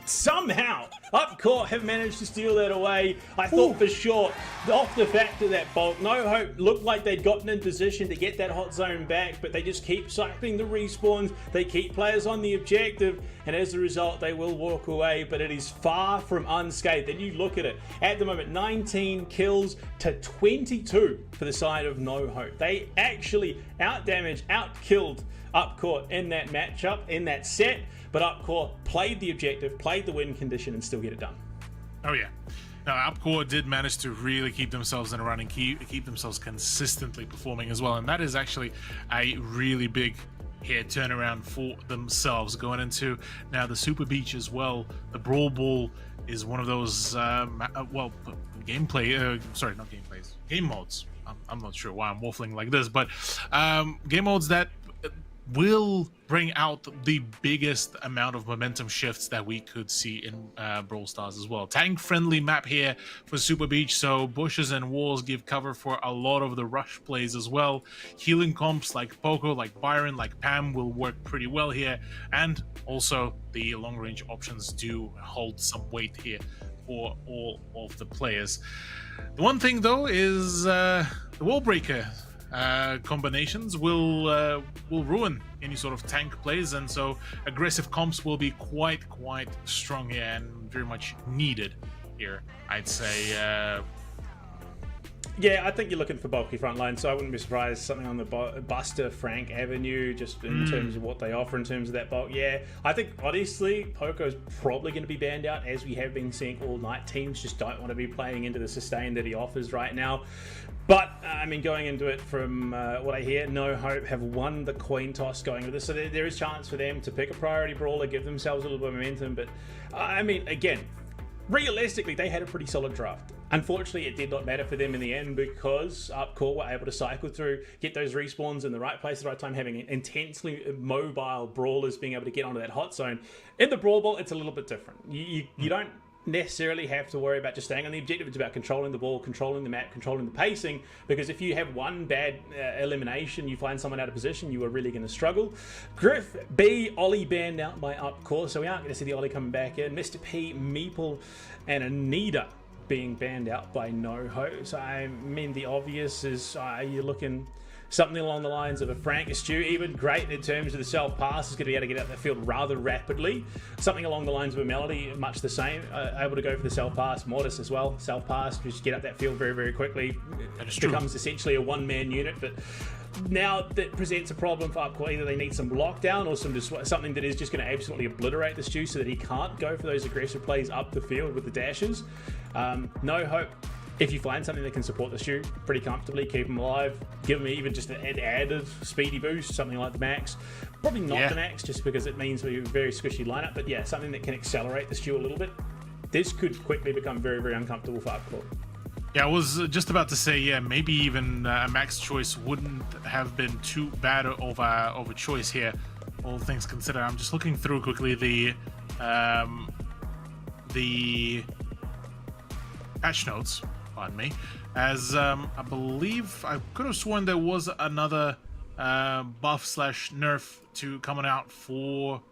Speaker 1: Somehow, Upcore have managed to steal that away. I thought for sure, off the fact of that bolt, No Hope looked like they'd gotten in position to get that hot zone back, but they just keep cycling the respawns. They keep players on the objective, and as a result, they will walk away, but it is far from unscathed. And you look at it, at the moment, 19 kills to 22 for the side of No Hope. They actually out-damaged, out-killed Upcore in that matchup, in that set, but Upcore played the objective, played the win condition, and still get it done.
Speaker 2: Oh yeah. Now, Upcore did manage to really keep themselves in a run and keep themselves consistently performing as well, and that is actually a really big here turnaround for themselves going into now the Super Beach as well. The Brawl Ball is one of those gameplay sorry, not gameplays, game modes. I'm not sure why I'm waffling like this, but game modes that will bring out the biggest amount of momentum shifts that we could see in Brawl Stars as well. Tank friendly map here for Super Beach, so bushes and walls give cover for a lot of the rush plays as well. Healing comps like Poco, like Byron, like Pam will work pretty well here, and also the long range options do hold some weight here for all of the players. The one thing though is the wall breaker combinations will ruin any sort of tank plays, and so aggressive comps will be quite strong here and very much needed here, I'd say.
Speaker 1: Yeah, I think you're looking for bulky frontline, so I wouldn't be surprised something on the Buster Frank Avenue, just in terms of what they offer in terms of that bulk. Yeah, I think honestly, Poco's probably going to be banned out, as we have been seeing all night. Teams just don't want to be playing into the sustain that he offers right now. But, I mean, going into it from what I hear, No Hope have won the coin toss going with this. So there is chance for them to pick a priority brawler, give themselves a little bit of momentum. But, I mean, again, realistically, they had a pretty solid draft. Unfortunately, it did not matter for them in the end because Upcore were able to cycle through, get those respawns in the right place at the right time, having intensely mobile brawlers being able to get onto that hot zone. In the Brawl Ball, it's a little bit different. You don't necessarily have to worry about just staying on the objective. It's about controlling the ball, controlling the map, controlling the pacing, because if you have one bad elimination, you find someone out of position, you are really going to struggle. Griff B, Ollie banned out by Upcore, so we aren't going to see the Ollie coming back in. Mr. P, Meeple, and Anita being banned out by No Hope. So I mean, the obvious is you're looking something along the lines of a Frank Stew, even great in terms of the self-pass, is going to be able to get out that field rather rapidly. Something along the lines of a Melody, much the same, able to go for the self-pass. Mortis as well, self-pass, just get out that field very quickly. It becomes essentially a one-man unit, but now that presents a problem for Upcore. Either they need some lockdown or something that is just going to absolutely obliterate the Stew so that he can't go for those aggressive plays up the field with the dashes. No Hope. If you find something that can support the Stew pretty comfortably, keep him alive, give him even just an added speedy boost, something like the Max. Probably not the Max, just because it means we're a very squishy lineup, but yeah, something that can accelerate the Stew a little bit. This could quickly become very uncomfortable for Upcore.
Speaker 2: Yeah, I was just about to say, yeah, maybe even a Max choice wouldn't have been too bad of a choice here, all things considered. I'm just looking through quickly the patch notes, pardon me, as I believe I could have sworn there was another buff / nerf to coming out for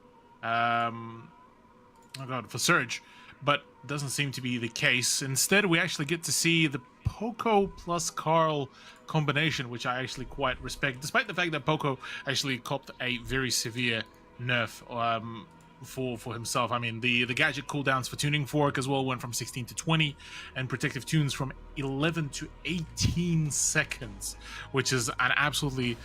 Speaker 2: for Surge, but doesn't seem to be the case. Instead, we actually get to see the Poco plus Carl combination, which I actually quite respect, despite the fact that Poco actually copped a very severe nerf for himself. I mean, the gadget cooldowns for tuning fork as well went from 16 to 20, and protective tunes from 11 to 18 seconds, which is an absolutely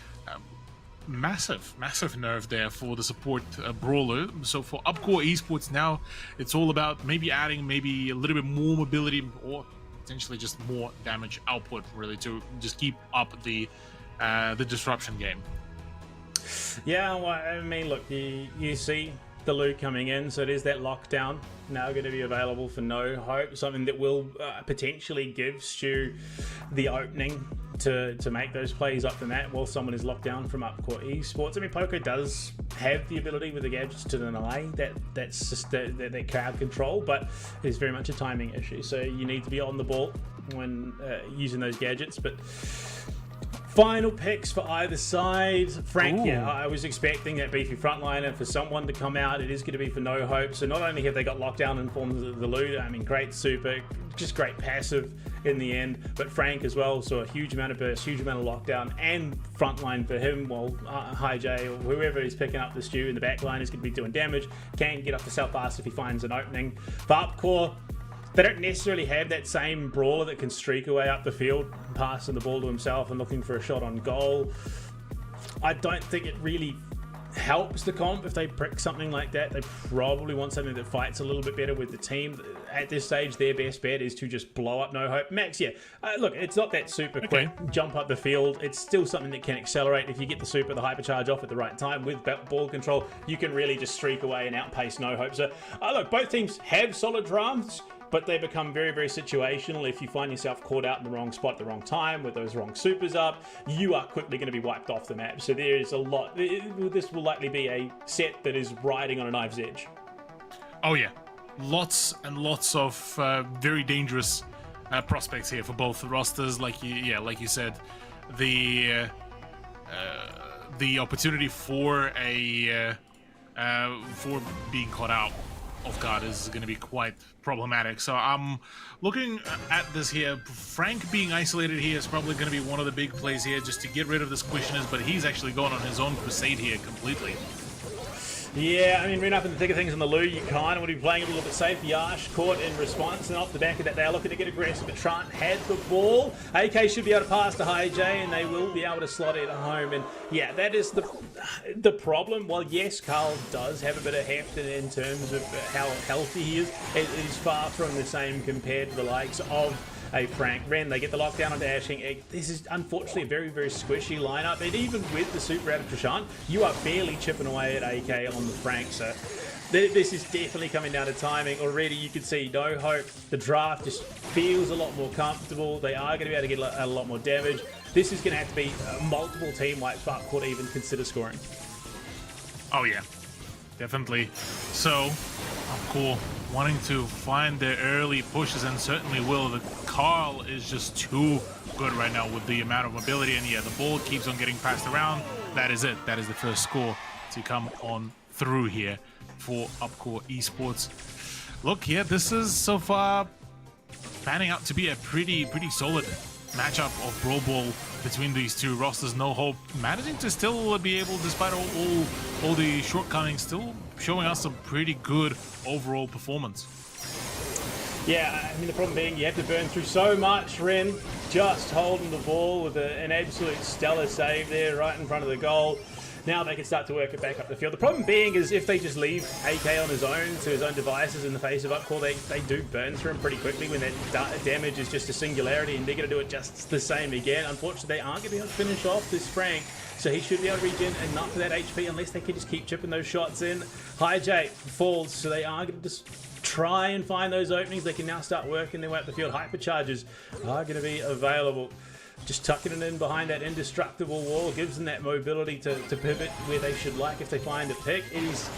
Speaker 2: massive nerve there for the support brawler. So for Upcore Esports now, it's all about maybe adding a little bit more mobility or potentially just more damage output, really, to just keep up the disruption game.
Speaker 1: Yeah, well, I mean, look, you see the loot coming in, so it is that lockdown now going to be available for No Hope, something that will potentially give Stu the opening to make those plays up the map while someone is locked down from Upcore Esports. I mean, Poco does have the ability with the gadgets to deny that's just that crowd control, but it's very much a timing issue, so you need to be on the ball when using those gadgets. But final picks for either side. Frank, yeah, I was expecting that beefy frontliner for someone to come out. It is going to be for No Hope. So not only have they got lockdown in forms of the loot, I mean, great super, just great passive in the end, but Frank as well, so a huge amount of burst, huge amount of lockdown, and frontline for him, while High J or whoever is picking up the Stew in the back line is going to be doing damage, can get up to South fast if he finds an opening. For Upcore, they don't necessarily have that same brawler that can streak away up the field, passing the ball to himself and looking for a shot on goal. I don't think it really helps the comp if they prick something like that. They probably want something that fights a little bit better with the team. At this stage, their best bet is to just blow up No Hope. Max, yeah, look, it's not that super quick jump up the field. It's still something that can accelerate. If you get the super, the hypercharge off at the right time with ball control, you can really just streak away and outpace No Hope. So, look, both teams have solid drafts, but they become very, very situational. If you find yourself caught out in the wrong spot at the wrong time with those wrong supers up, you are quickly going to be wiped off the map. So there is a lot. This will likely be a set that is riding on a knife's edge.
Speaker 2: Oh yeah, lots and lots of very dangerous prospects here for both rosters. Like you said, the opportunity for for being caught out off guard is going to be quite problematic. So I'm looking at this here. Frank being isolated here is probably going to be one of the big plays here, just to get rid of the squishiness, but he's actually gone on his own crusade here completely.
Speaker 1: Yeah, I mean, right up in the thick of things on the Lou, you kind of want to be playing a little bit safe. Yash caught in response, and off the back of that, they are looking to get aggressive. But Trant had the ball. AK should be able to pass to High J, and they will be able to slot it home. And yeah, that is the problem. While yes, Carl does have a bit of heft in terms of how healthy he is, it is far from the same compared to the likes of a Frank Ren. They get the lockdown on Ash King. This is unfortunately a very, very squishy lineup. And even with the super out of Trishant, you are barely chipping away at AK on the Frank. So this is definitely coming down to timing. Already you can see No Hope. The draft just feels a lot more comfortable. They are going to be able to get a lot more damage. This is going to have to be multiple team wipes up to even consider scoring.
Speaker 2: Oh yeah, definitely. So, cool. Wanting to find their early pushes, and certainly will. The Carl is just too good right now with the amount of mobility, and yeah, the ball keeps on getting passed around. That is it. That is the first score to come on through here for Upcore Esports. Look, yeah, this is so far panning out to be a pretty solid matchup of Brawl Ball between these two rosters. No Hope managing to still be able, despite all the shortcomings, still showing us some pretty good overall performance.
Speaker 1: Yeah, I mean, the problem being you have to burn through so much. Ren just holding the ball with an absolute stellar save there right in front of the goal. Now they can start to work it back up the field. The problem being is if they just leave AK on his own to his own devices in the face of Upcore, they do burn through him pretty quickly when that damage is just a singularity, and they're going to do it just the same again. Unfortunately, they aren't going to be able to finish off this Frank, so he should be able to regen enough of that HP unless they can just keep chipping those shots in. High J falls, so they are going to just try and find those openings. They can now start working their way up the field. Hypercharges are going to be available. Just tucking it in behind that indestructible wall gives them that mobility to pivot where they should like if they find a pick. It is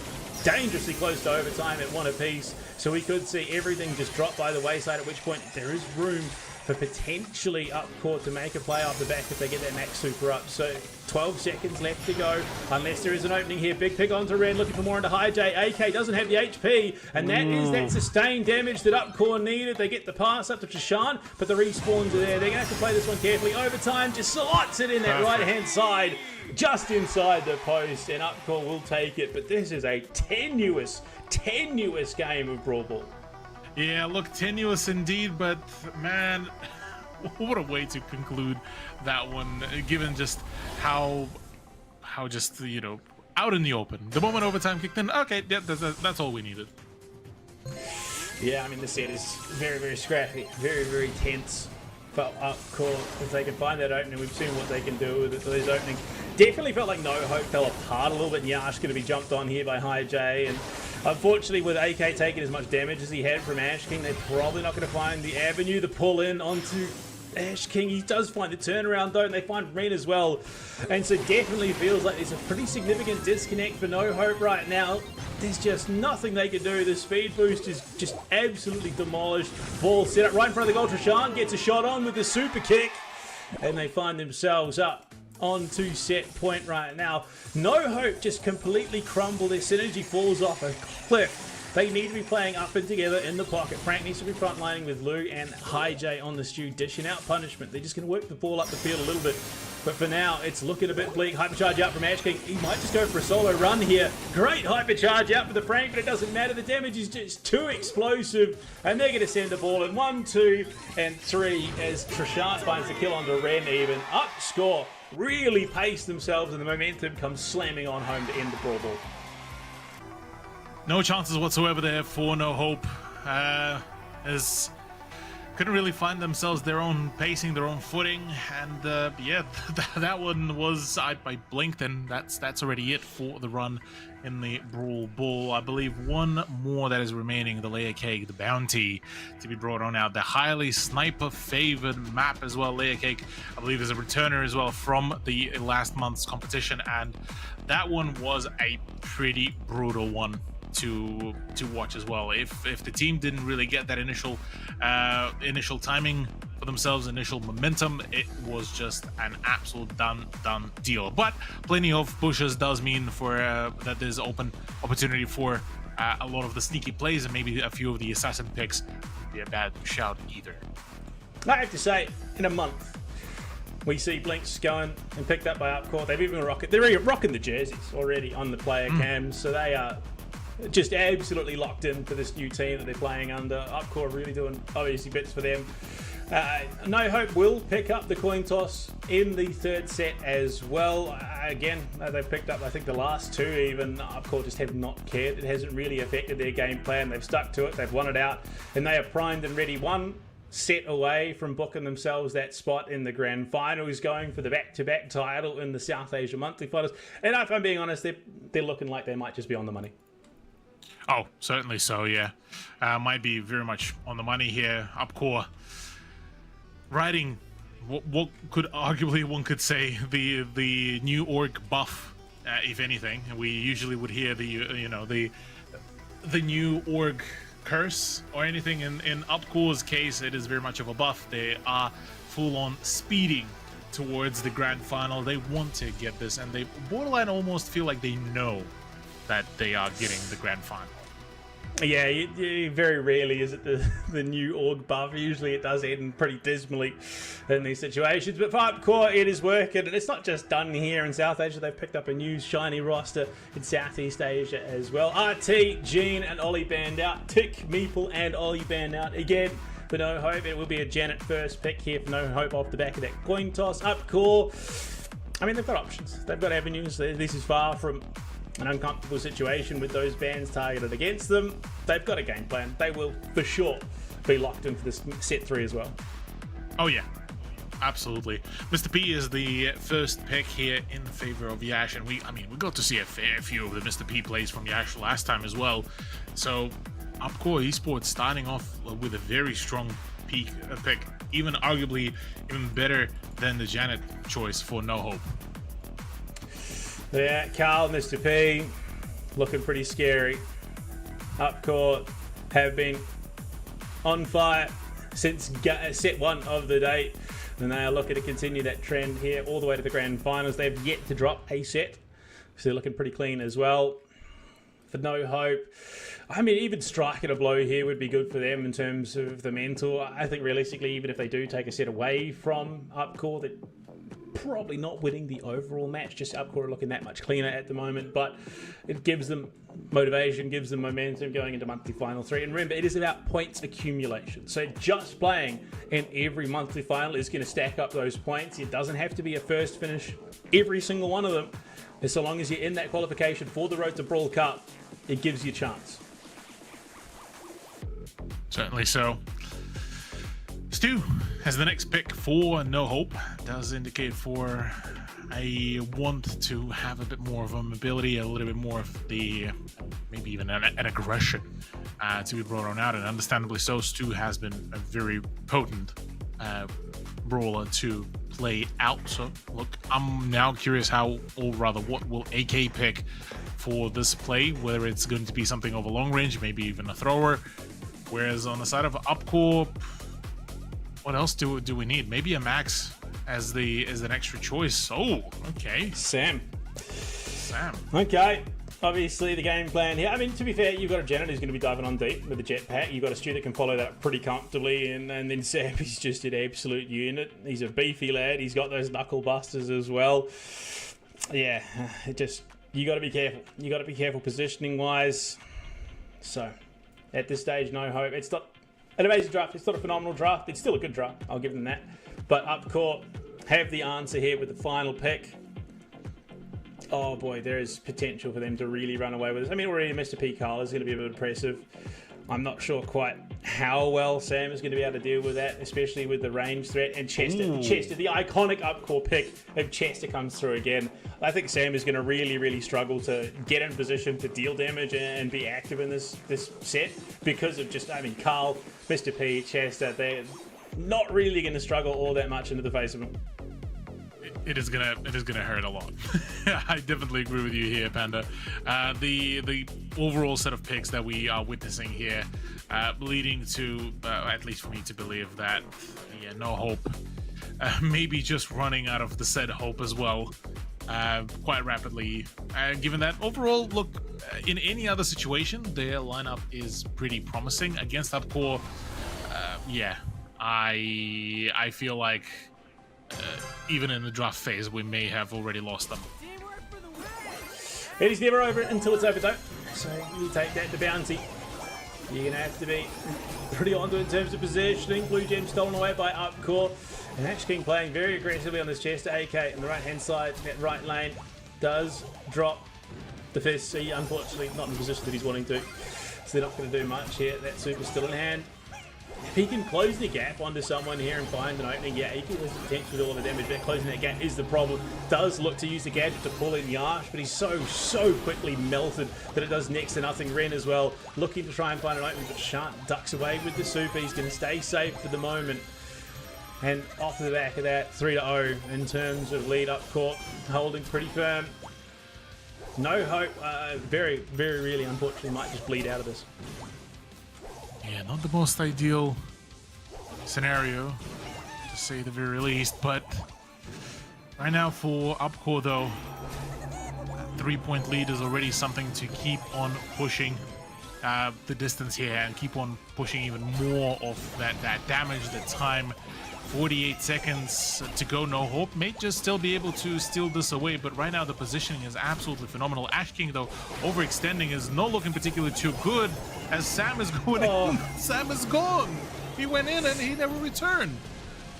Speaker 1: dangerously close to overtime at 1 apiece, so we could see everything just drop by the wayside, at which point there is room for potentially Upcore to make a play off the back if they get that max super up. So 12 seconds left to go, unless there is an opening here. Big pick onto Red, looking for more into High J. AK doesn't have the HP, and that is that sustained damage that Upcore needed. They get the pass up to Trishant, but the respawns are there. They're going to have to play this one carefully. Overtime just slots it in that right-hand side, just inside the post, and Upcore will take it. But this is a tenuous game of Brawl Ball.
Speaker 2: Yeah, look, tenuous indeed, but man, what a way to conclude that one, given just how just, you know, out in the open. The moment overtime kicked in, okay, yeah, that's all we needed.
Speaker 1: Yeah, I mean, the set is very, very scrappy, very, very tense. But Upcore, if they can find that opening, we've seen what they can do with those openings. Definitely felt like No Hope fell apart a little bit. Yash going to be jumped on here by High J, and unfortunately, with AK taking as much damage as he had from Ash King, they're probably not going to find the avenue to pull in onto Ash King. He does find the turnaround though, and they find Ren as well. And so definitely feels like there's a pretty significant disconnect for No Hope right now. There's just nothing they can do. The speed boost is just absolutely demolished. Ball set up right in front of the goal. Trishant gets a shot on with the super kick, and they find themselves up onto set point right now. No Hope just completely crumble. Their synergy falls off a cliff. They need to be playing up and together in the pocket. Frank needs to be frontlining with Lou and High J on the stew, dishing out punishment. They're just going to work the ball up the field a little bit. But for now, it's looking a bit bleak. Hypercharge out from Ash King. He might just go for a solo run here. Great hypercharge out for the Frank, but it doesn't matter. The damage is just too explosive. And they're going to send the ball in 1, 2, and 3 as Trishant finds the kill onto Ren even. Up score really pace themselves, and the momentum comes slamming on home to end the Brawl Ball.
Speaker 2: No chances whatsoever there for No Hope. As couldn't really find themselves their own pacing, their own footing, and yeah, that one was I blinked, and that's already it for the run in the Brawl Ball. I believe one more that is remaining, the Layer Cake, the Bounty, to be brought on out. The highly sniper favored map as well. Layer Cake, I believe, is a returner as well from the last month's competition, and that one was a pretty brutal one to watch as well. If the team didn't really get that initial timing for themselves, initial momentum, it was just an absolute done deal. But plenty of pushes does mean for that there's open opportunity for a lot of the sneaky plays, and maybe a few of the assassin picks would be a bad shout either.
Speaker 1: I have to say, in a month, we see Blinks going and picked up by Upcore. They've even they're rocking the jerseys already on the player cams, so they are just absolutely locked in for this new team that they're playing under. Upcore really doing obviously bits for them. No Hope will pick up the coin toss in the third set as well. Again, they've picked up, I think, the last two even. Upcore just have not cared. It hasn't really affected their game plan. They've stuck to it. They've won it out, and they are primed and ready. One set away from booking themselves that spot in the grand finals, going for the back-to-back title in the South Asia Monthly Finals. And if I'm being honest, they're looking like they might just be on the money.
Speaker 2: Oh, certainly so, yeah. Might be very much on the money here. Upcore riding what could arguably, one could say, the new org buff, if anything. We usually would hear the new org curse or anything. In Upcore's case, it is very much of a buff. They are full-on speeding towards the grand final. They want to get this, and they borderline almost feel like they know that they are getting the grand final.
Speaker 1: Yeah, very rarely is it the new org buff. Usually it does end pretty dismally in these situations. But for Upcore, it is working. And it's not just done here in South Asia. They've picked up a new shiny roster in Southeast Asia as well. RT, Gene, and Ollie banned out. Tick, Meeple, and Ollie banned out again. For No Hope, it will be a Janet first pick here for No Hope off the back of that coin toss. Upcore, I mean, they've got options. They've got avenues. This is far from an uncomfortable situation with those bans targeted against them. They've got a game plan. They will, for sure, be locked in for this set 3 as well.
Speaker 2: Oh, yeah. Absolutely. Mr. P is the first pick here in favor of Yash, and we got to see a fair few of the Mr. P plays from Yash last time as well. So, Upcore Esports starting off with a very strong pick, even arguably even better than the Janet choice for No Hope.
Speaker 1: Yeah, Carl, Mr. P, looking pretty scary. Upcore have been on fire since set 1 of the day, and they are looking to continue that trend here all the way to the grand finals. They've yet to drop a set, so they're looking pretty clean as well. For No Hope, I mean, even striking a blow here would be good for them in terms of the mental. I think realistically, even if they do take a set away from Upcore, that probably not winning the overall match. Just Upcore looking that much cleaner at the moment, but it gives them motivation, gives them momentum going into monthly final 3. And remember, it is about points accumulation. So just playing in every monthly final is going to stack up those points. It doesn't have to be a first finish every single one of them. And so long as you're in that qualification for the Road to Brawl Cup, it gives you a chance.
Speaker 2: Certainly so. Stu has the next pick for No Hope. Does indicate for a want to have a bit more of a mobility, a little bit more of the, maybe even an aggression to be brought on out. And understandably so, Stu has been a very potent brawler to play out. So look, I'm now curious what will AK pick for this play, whether it's going to be something of a long range, maybe even a thrower. Whereas on the side of Upcore, what else do we need? Maybe a Max as an extra choice. Oh, okay.
Speaker 1: Sam. Okay. Obviously, the game plan here. I mean, to be fair, you've got a Janet who's going to be diving on deep with a jetpack. You've got a Stu that can follow that pretty comfortably. And then Sam is just an absolute unit. He's a beefy lad. He's got those knuckle busters as well. Yeah, you got to be careful. You got to be careful positioning-wise. So, at this stage, No Hope. It's not an amazing draft. It's not a phenomenal draft. It's still a good draft. I'll give them that. But Upcore, have the answer here with the final pick. Oh boy, there is potential for them to really run away with this. I mean, already Mr. P. Carl is going to be a bit impressive. I'm not sure quite how well Sam is going to be able to deal with that, especially with the range threat. And Chester, the iconic up-core pick if Chester comes through again. I think Sam is going to really struggle to get in position to deal damage and be active in this set because of just, I mean, Carl, Mr. P, Chester, they're not really going to struggle all that much into the face of him.
Speaker 2: It is gonna hurt a lot. I definitely agree with you here, Panda. The overall set of picks that we are witnessing here, leading to at least for me to believe that no hope, maybe just running out of the said hope as well, quite rapidly. Given that overall, look, in any other situation, their lineup is pretty promising against upcore. I feel like. Even in the draft phase, we may have already lost them.
Speaker 1: It is never over until it's over, though. So you take that to bounty. You're going to have to be pretty onto it in terms of positioning. Blue Gem stolen away by Upcore. And Ash King playing very aggressively on this chest. AK on the right-hand side. That right lane does drop the fist. He unfortunately not in the position that he's wanting to. So they're not going to do much here. That super's still in hand. If he can close the gap onto someone here and find an opening, yeah, he can has the potential to do all the damage, but closing that gap is the problem. Does look to use the gadget to pull in Yash, but he's so quickly melted that it does next to nothing. Ren as well, looking to try and find an opening, but Shant ducks away with the super. He's going to stay safe for the moment. And off the back of that, 3-0 in terms of lead up court, holding pretty firm. No hope, very really unfortunately might just bleed out of this.
Speaker 2: Yeah, not the most ideal scenario, to say the very least, but right now for Upcore though, a 3-point lead is already something to keep on pushing the distance here and keep on pushing even more of that damage, the time. 48 seconds to go, no hope. May just still be able to steal this away, but right now the positioning is absolutely phenomenal. Ash King, though, overextending is not looking particularly too good as Sam is going in. Sam is gone. He went in and he never returned.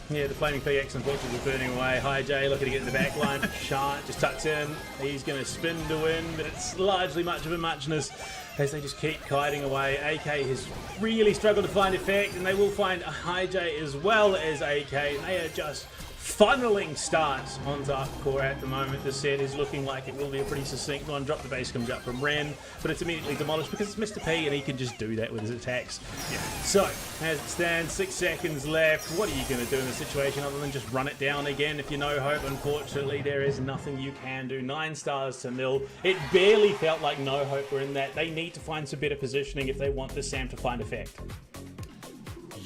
Speaker 1: Yeah, the Flaming PX unfortunately is burning away. Hi Jay looking to get in the back line. Shant just tucks in. He's going to spin to win, but it's largely much of a muchness as they just keep kiting away. AK has really struggled to find effect, and they will find Hi Jay as well as AK. And they are just funneling starts onto Upcore at the moment. The set is looking like it will be a pretty succinct one. Drop the base comes up from Ren, but it's immediately demolished because it's Mr. P and he can just do that with his attacks. Yeah. So, as it stands, 6 seconds left. What are you going to do in this situation other than just run it down again? If you know hope, unfortunately, there is nothing you can do. 9 stars to 0. It barely felt like no hope were in that. They need to find some better positioning if they want this Sam to find effect.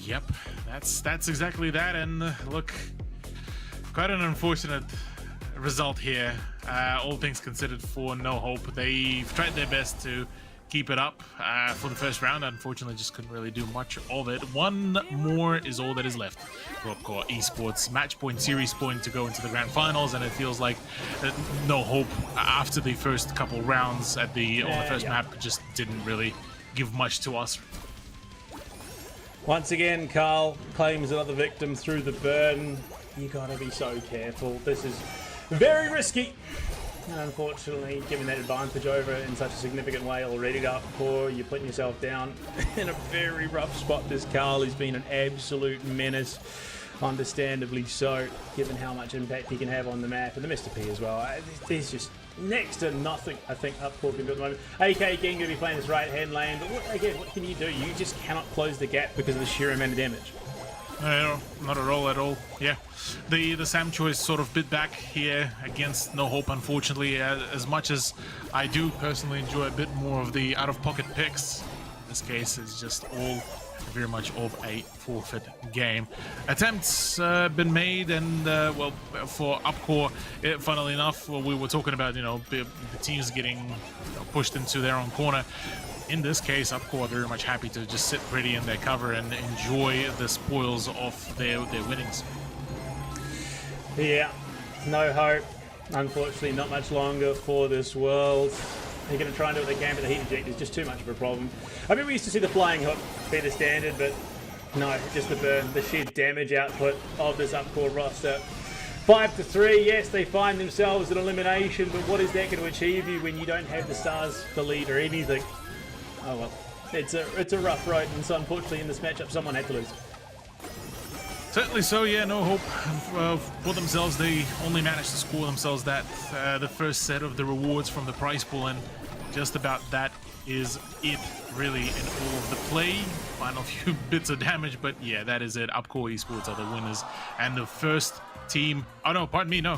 Speaker 2: Yep, that's exactly that. And look, quite an unfortunate result here, all things considered, for no hope. They've tried their best to keep it up for the first round. Unfortunately, just couldn't really do much of it. One more is all that is left for Upcore Esports. Match point, series point to go into the grand finals, and it feels like no hope after the first couple rounds at the on the first map just didn't really give much to us.
Speaker 1: Once again, Carl claims another victim through the burn. You gotta be so careful. This is very risky. And unfortunately, given that advantage over in such a significant way already to Upcore, you're putting yourself down in a very rough spot. This Carl has been an absolute menace, understandably so, given how much impact he can have on the map, and the Mr. P as well. There's just next to nothing I think Upcore can do at the moment. AK King going to be playing this right-hand lane, but what can you do? You just cannot close the gap because of the sheer amount of damage.
Speaker 2: No, not at all. Yeah, the Sam choice sort of bit back here against no hope, unfortunately. As much as I do personally enjoy a bit more of the out-of-pocket picks, in this case it's just all very much of a forfeit game. Attempts been made, and well, for Upcore, funnily enough, we were talking about, you know, the teams getting pushed into their own corner. In this case, Upcore are very much happy to just sit pretty in their cover and enjoy the spoils of their winnings.
Speaker 1: Yeah, no hope. Unfortunately, not much longer for this world. They're going to try and do what they can, but the heat inject is just too much of a problem. I mean, we used to see the flying hook be the standard, but no, just the burn, the sheer damage output of this Upcore roster. 5-3, yes, they find themselves in elimination, but what is that going to achieve you when you don't have the stars to lead or anything? Oh well, it's a rough road, and so unfortunately in this matchup, someone had to lose.
Speaker 2: Certainly so, yeah, no hope for themselves. They only managed to score themselves that the first set of the rewards from the prize pool, and just about that is it, really, in all of the play. Final few bits of damage, but yeah, that is it. Upcore Esports are the winners, and the first team... Oh no, pardon me, no.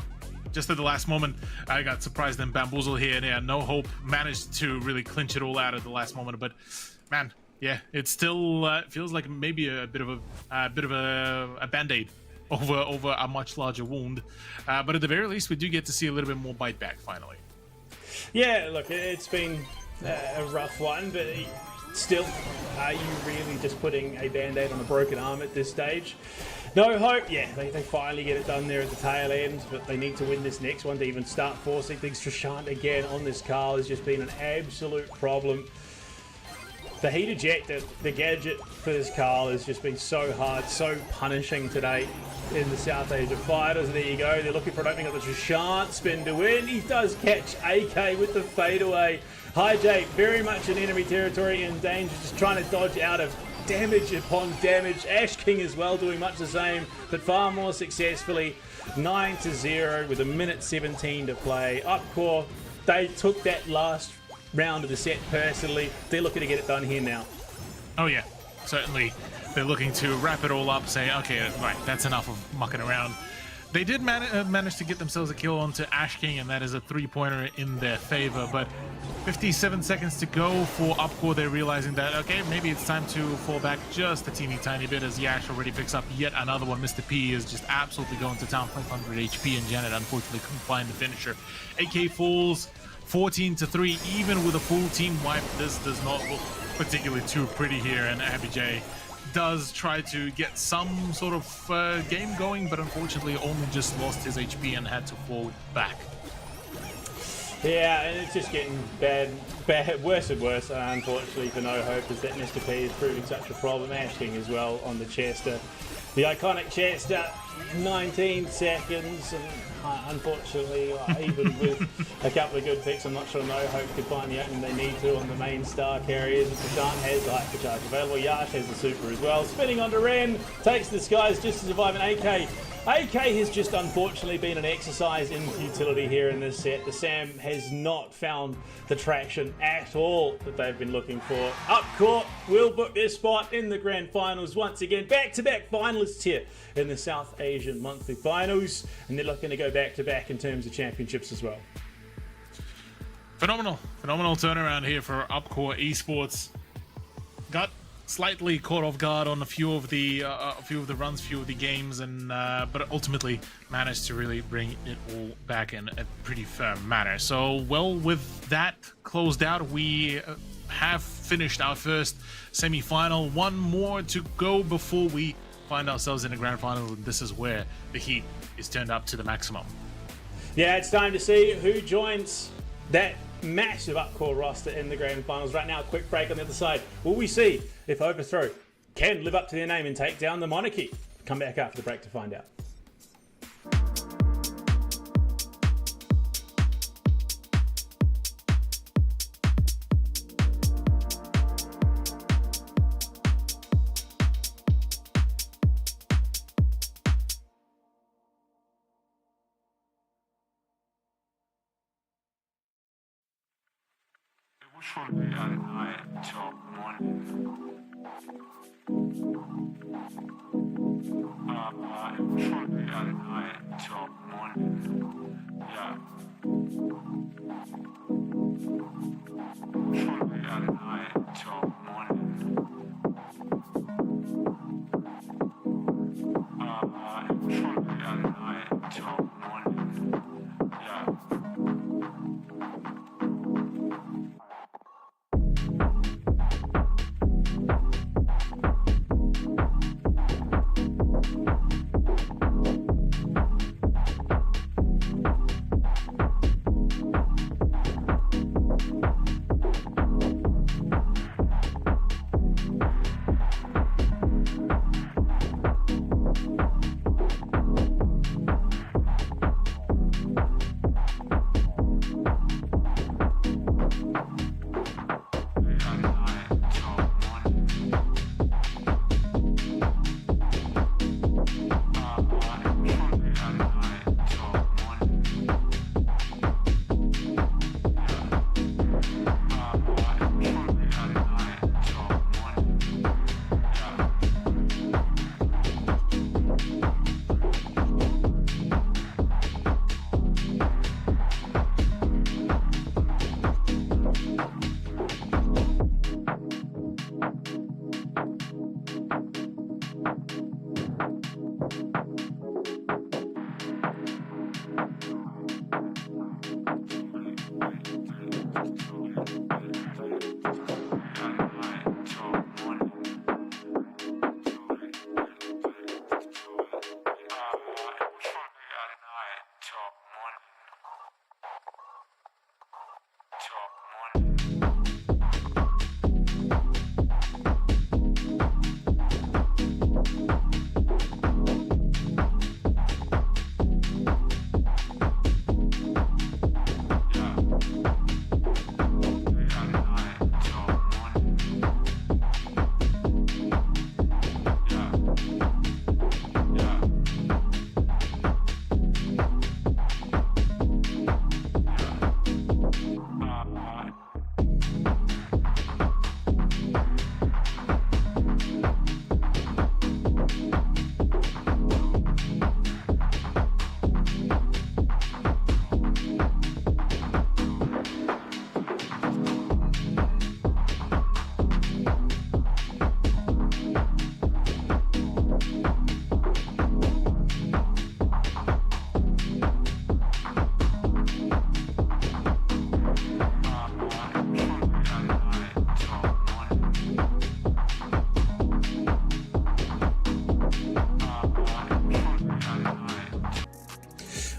Speaker 2: Just at the last moment, I got surprised and bamboozled here, and yeah, no hope managed to really clinch it all out at the last moment, but man... Yeah, it still feels like maybe a bit of a band-aid over a much larger wound, but at the very least, we do get to see a little bit more bite back finally.
Speaker 1: Yeah, look, it's been a rough one, but still, are you really just putting a band-aid on a broken arm at this stage? No hope. Yeah, they finally get it done there at the tail end, but they need to win this next one to even start forcing things. Trishant again on this Carl has just been an absolute problem. The heat ejector, the gadget for this Carl has just been so hard, so punishing today in the South Asia Fighters. There you go. They're looking for an opening up the Trishant spin to win. He does catch AK with the fadeaway. Hi Jay, very much in enemy territory in danger, just trying to dodge out of damage upon damage. Ash King as well doing much the same, but far more successfully. 9-0 with 1:17 to play. Upcore, they took that last round of the set personally. They're looking to get it done here now.
Speaker 2: Oh yeah, certainly. They're looking to wrap it all up, say, okay, right, that's enough of mucking around. They did manage to get themselves a kill onto Ash King, and that is a 3-pointer in their favor, but 57 seconds to go for Upcore. They're realizing that, okay, maybe it's time to fall back just a teeny tiny bit as Yash already picks up yet another one. Mr. P is just absolutely going to town, 500 HP, and Janet unfortunately couldn't find the finisher. AK falls 14-3, even with a full team wipe. This does not look particularly too pretty here, and Abijay does try to get some sort of game going, but unfortunately only just lost his HP and had to fall back.
Speaker 1: Yeah, and it's just getting bad, worse and worse, unfortunately, for No Hope, as that Mr. P is proving such a problem. Ash King as well on the Chester. The iconic Chester, 19 seconds, and unfortunately, even with a couple of good picks, I'm not sure No Hope could find the opening they need to on the main star carriers. Trishant has the hypercharge available. Yash has the super as well. Spinning onto Ren, takes the skies just to survive an AK. AK has just unfortunately been an exercise in futility here in this set. The Sam has not found the traction at all that they've been looking for. Upcourt will book their spot in the grand finals once again. Back-to-back finalists here in the South Asian monthly finals, and they're looking to go back-to-back in terms of championships as well.
Speaker 2: Phenomenal turnaround here for Upcore Esports. Got slightly caught off guard on a few of the runs, few of the games, and but ultimately managed to really bring it all back in a pretty firm manner. So, well, with that closed out, we have finished our first semi-final. One more to go before we find ourselves in the grand final, and this is where the heat is turned up to the maximum.
Speaker 1: Yeah, it's time to see who joins that massive Upcore roster in the grand finals. Right now, a quick break on the other side. Will we see if Overthrow can live up to their name and take down the monarchy? Come back after the break to find out.
Speaker 3: From the other night till morning. It was from the other night till morning. Yeah. From the other night till morning. It was from the other night till morning. Yeah. top one.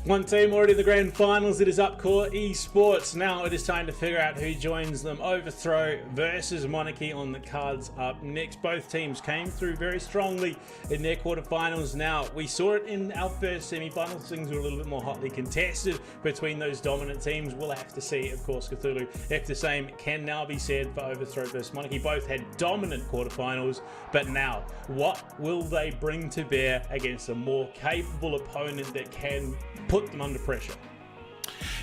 Speaker 1: One team already in the grand finals. It is Upcore Esports. Now it is time to figure out who joins them. Overthrow versus Monarchy on the cards up next. Both teams came through very strongly in their quarterfinals. Now, we saw it in our first semifinals. Things were a little bit more hotly contested between those dominant teams. We'll have to see, of course, Cthulhu, if the same can now be said for Overthrow versus Monarchy. Both had dominant quarterfinals, but now, what will they bring to bear against a more capable opponent that can put them under pressure?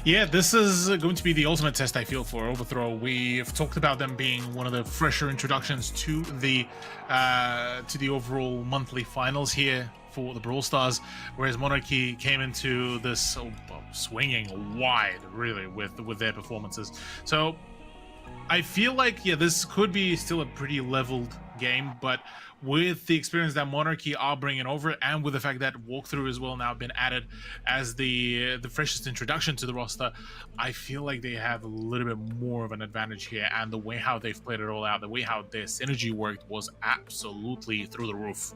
Speaker 2: Yeah, this is going to be the ultimate test, I feel, for Overthrow. We've talked about them being one of the fresher introductions to the overall monthly finals here for the Brawl Stars, whereas Monarchy came into this swinging wide, really, with their performances. So I feel like, yeah, this could be still a pretty leveled game, but with the experience that Monarchy are bringing over, and with the fact that Walkthrough as well now been added as the freshest introduction to the roster, I feel like they have a little bit more of an advantage here. And the way how they've played it all out, the way how their synergy worked was absolutely through the roof.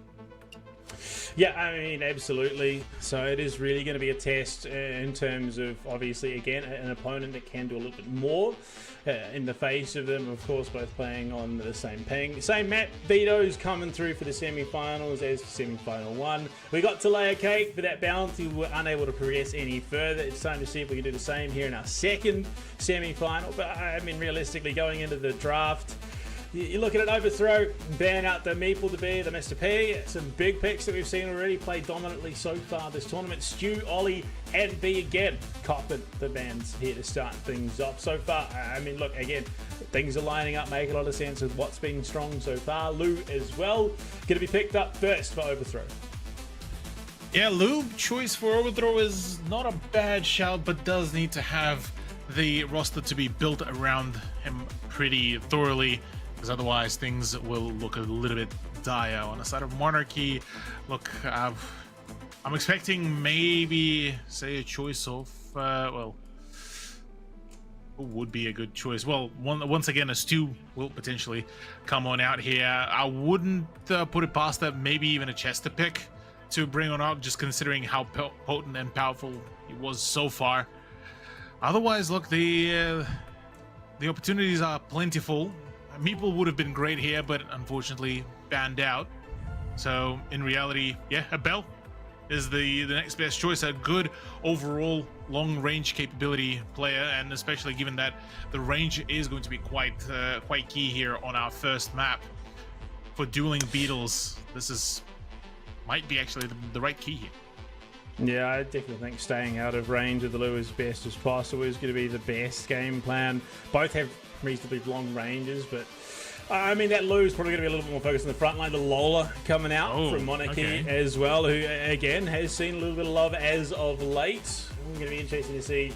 Speaker 1: Yeah, I mean, absolutely. So it is really going to be a test in terms of, obviously, again, an opponent that can do a little bit more in the face of them. Of course, both playing on the same ping. Same map. Vito's coming through for the semi-finals as semi-final 1. We got to lay a cake for that bounty. We were unable to progress any further. It's time to see if we can do the same here in our second semi-final. But, I mean, realistically, going into the draft, you're looking at Overthrow, ban out the Meeple, the Bear, the Mr. P. Some big picks that we've seen already play dominantly so far this tournament. Stu, Ollie, and B again copping the bans here to start things off. So far, I mean, look, again, things are lining up, make a lot of sense with what's been strong so far. Lou as well, going to be picked up first for Overthrow.
Speaker 2: Yeah, Lou, choice for Overthrow is not a bad shout, but does need to have the roster to be built around him pretty thoroughly, because otherwise things will look a little bit dire. On the side of Monarchy, look, I'm expecting maybe, say, a choice of, well, who would be a good choice? Well, once again, a Stu will potentially come on out here. I wouldn't put it past that, maybe even a Chester pick to bring on out, just considering how potent and powerful he was so far. Otherwise, look, the opportunities are plentiful. Meeple would have been great here, but unfortunately banned out. So in reality, yeah, a Bell is the next best choice. A good overall long-range capability player, and especially given that the range is going to be quite key here on our first map for dueling beetles. This might be actually the right key here.
Speaker 1: Yeah, I definitely think staying out of range of the Lou as best as possible is going to be the best game plan. Both have reasonably long ranges, but I mean, that Lou is probably going to be a little bit more focused on the front line. The Lola coming out from Monarchy as well, who again has seen a little bit of love as of late. It's going to be interesting to see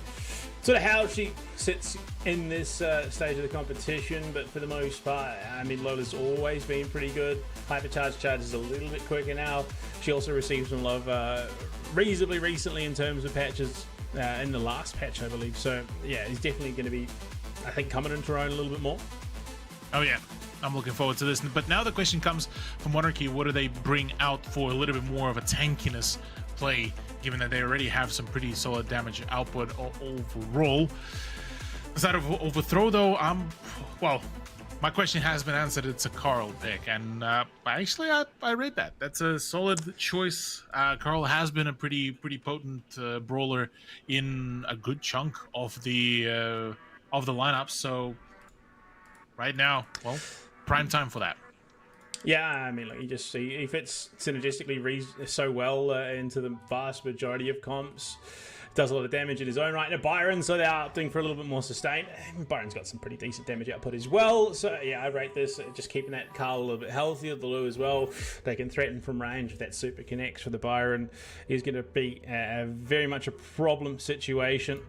Speaker 1: sort of how she sits in this stage of the competition, but for the most part, I mean, Lola's always been pretty good. Hypercharge charges a little bit quicker now. She also received some love reasonably recently in terms of patches in the last patch, I believe. So yeah, he's definitely going to be, I think, coming into her own a little bit more.
Speaker 2: Oh yeah, I'm looking forward to this. But now the question comes from Monarchy, what do they bring out for a little bit more of a tankiness play, given that they already have some pretty solid damage output overall. Instead of overthrow, though, well, my question has been answered. It's a Carl pick, and actually, I rate that. That's a solid choice. Carl has been a pretty potent brawler in a good chunk of the lineup. So right now, well, prime time for that.
Speaker 1: Yeah, I mean, like, you just see he fits synergistically so well into the vast majority of comps. Does a lot of damage in his own right. Now Byron, so they're opting for a little bit more sustain. Byron's got some pretty decent damage output as well. So yeah, I rate this just keeping that Carl a little bit healthier, the Lu as well. They can threaten from range if that super connects for the Byron. Is going to be very much a problem situation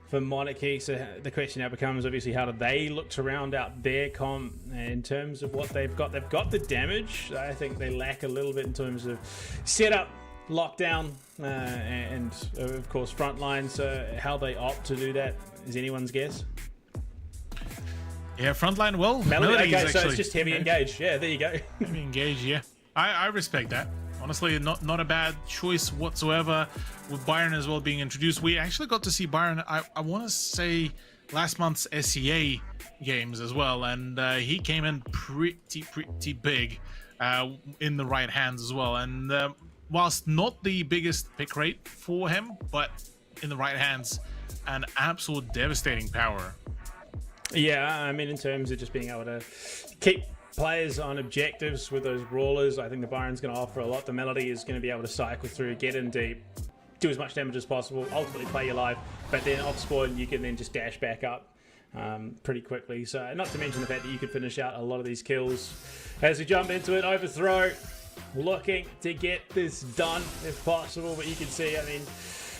Speaker 1: for Monarchy. So the question now becomes, obviously, how do they look to round out their comp in terms of what they've got? They've got the damage. I think they lack a little bit in terms of setup, lockdown, and of course frontline. So how they opt to do that is anyone's guess.
Speaker 2: Yeah, frontline, well,
Speaker 1: Melody, okay,
Speaker 2: actually,
Speaker 1: so it's just heavy engage. Yeah, there you go.
Speaker 2: Heavy engage, yeah. I respect that. Honestly, not a bad choice whatsoever, with Byron as well being introduced. We actually got to see Byron, I want to say, last month's SEA games as well, and he came in pretty big in the right hands as well. And whilst not the biggest pick rate for him, but in the right hands, an absolute devastating power.
Speaker 1: Yeah, I mean, in terms of just being able to keep players on objectives with those brawlers, I think the Byron's going to offer a lot. The Melody is going to be able to cycle through, get in deep, do as much damage as possible, ultimately play your life, but then off spawn you can then just dash back up pretty quickly. So not to mention the fact that you could finish out a lot of these kills. As we jump into it, overthrow, looking to get this done if possible, but you can see, I mean,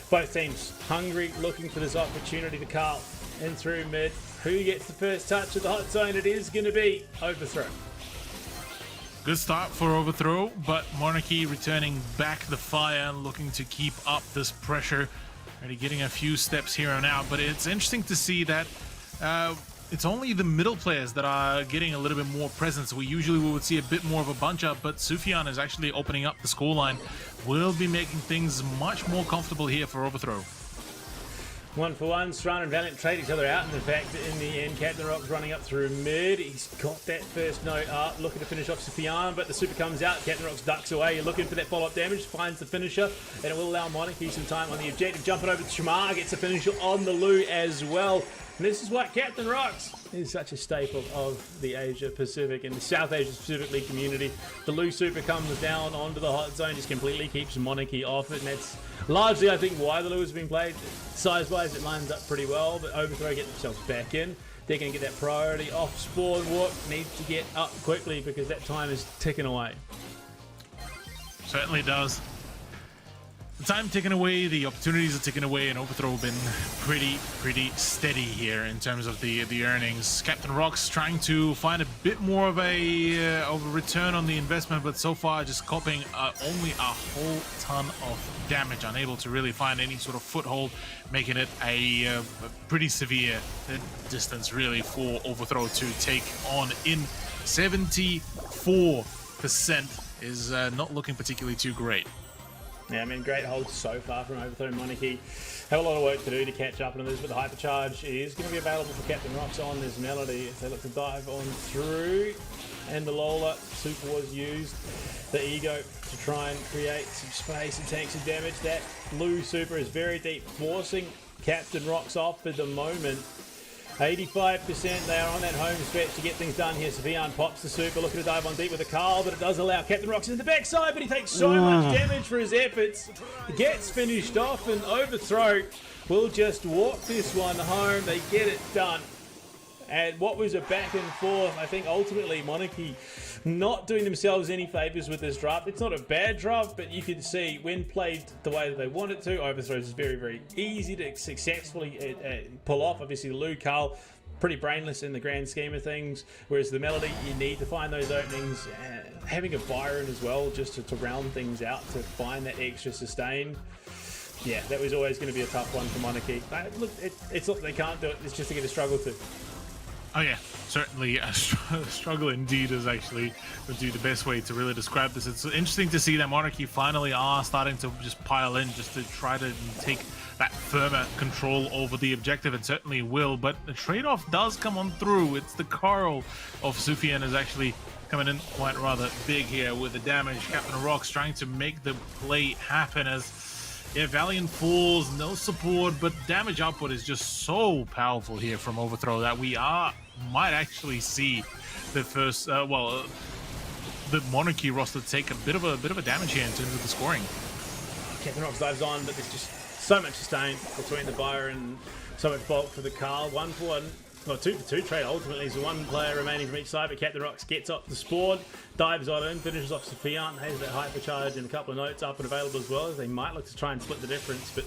Speaker 1: both teams hungry, looking for this opportunity to Carl in through mid. Who gets the first touch of the hot zone? It is going to be overthrow.
Speaker 2: Good start for overthrow, but Monarchy returning back the fire, looking to keep up this pressure. Already getting a few steps here and out, but it's interesting to see that it's only the middle players that are getting a little bit more presence. We usually would see a bit more of a bunch up, but Sufyan is actually opening up the scoreline. Will be making things much more comfortable here for overthrow.
Speaker 1: 1-for-1, Strand and Valiant trade each other out, and in fact, in the end, Captain Rock's running up through mid. He's got that first note up, looking to finish off Sufyan, but the super comes out. Captain Rock's ducks away. You're looking for that follow-up damage, finds the finisher, and it will allow Monarchy some time on the objective. Jumping over to Shamar, gets the finisher on the Lu as well. And this is what Captain Rocks is such a staple of the Asia Pacific and the South Asia specifically community. The Lu super comes down onto the hot zone, just completely keeps Monarchy off it, and that's largely, I think, why the Lu has been played. Size-wise, it lines up pretty well, but overthrow get themselves back in. They're going to get that priority off spawn. Walk needs to get up quickly because that time is ticking away.
Speaker 2: Certainly does. The time ticking away, the opportunities are ticking away, and overthrow have been pretty steady here in terms of the earnings. Captain Rock's trying to find a bit more of a return on the investment, but so far just copying only a whole ton of damage, unable to really find any sort of foothold, making it a pretty severe distance really for overthrow to take on in. 74% is not looking particularly too great.
Speaker 1: Yeah, I mean, great hold so far from overthrow. Monarchy have a lot of work to do to catch up on this, but the hypercharge is going to be available for Captain Rocks on this Melody if they look to dive on through. And the Lola super was used, the ego, to try and create some space and take some damage. That Lu super is very deep, forcing Captain Rocks off for the moment. 85%, they are on that home stretch to get things done here. Sufyan pops the super, looking to dive on deep with a Carl, but it does allow Captain Rocks in the backside, but he takes so much damage for his efforts. Gets finished off, and overthrow will just walk this one home. They get it done. And what was a back and forth, I think ultimately Monarchy not doing themselves any favours with this draft. It's not a bad draft, but you can see when played the way that they want it to, overthrows is very easy to successfully pull off. Obviously, Lu, Carl, pretty brainless in the grand scheme of things, whereas the Melody, you need to find those openings. Having a Byron as well, just to round things out, to find that extra sustain. Yeah, that was always going to be a tough one for Monarchy. Look, it's not that they can't do it, it's just going to struggle to.
Speaker 2: Oh yeah, certainly a struggle indeed is actually would be the best way to really describe this. It's interesting to see that Monarchy finally are starting to just pile in just to try to take that firmer control over the objective, and certainly will, but the trade-off does come on through. It's the Carl of Sufyan is actually coming in quite rather big here with the damage. Captain Rocks trying to make the play happen as yeah, Valiant falls, no support, but damage output is just so powerful here from Overthrow that we might actually see the first, the Monarchy roster take a bit of a damage here in terms of the scoring.
Speaker 1: Captain Rocks dives on, but there's just so much sustain between the buyer and so much bulk for the Carl. 1-for-1. Well, 2-for-2 trade ultimately. So one player remaining from each side, but Captain Rocks gets up the spawn, dives on in, finishes off Sufyan, has that hypercharge and a couple of notes up and available as well, as they might look to try and split the difference. But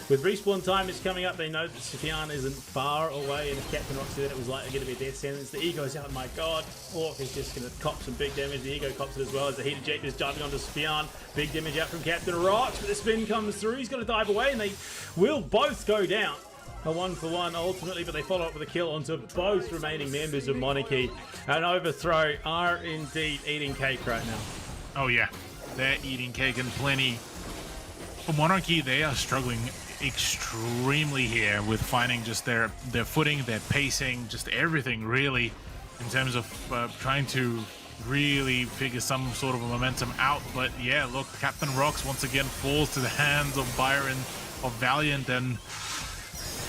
Speaker 1: with respawn time is coming up, they know that Sufyan isn't far away, and if Captain Rocks said it was likely going to be a death sentence, the ego's out. My god, Orc is just going to cop some big damage. The ego cops it as well as the heat eject is diving onto Sufyan. Big damage out from Captain Rocks, but the spin comes through. He's got to dive away, and they will both go down. A 1-for-1 ultimately, but they follow up with a kill onto both remaining members of Monarchy. And Overthrow are indeed eating cake right now.
Speaker 2: Oh yeah, they're eating cake and plenty. For Monarchy, they are struggling extremely here with finding just their footing, their pacing, just everything really in terms of trying to really figure some sort of a momentum out. But yeah, look, Captain Rocks once again falls to the hands of Byron of Valiant, and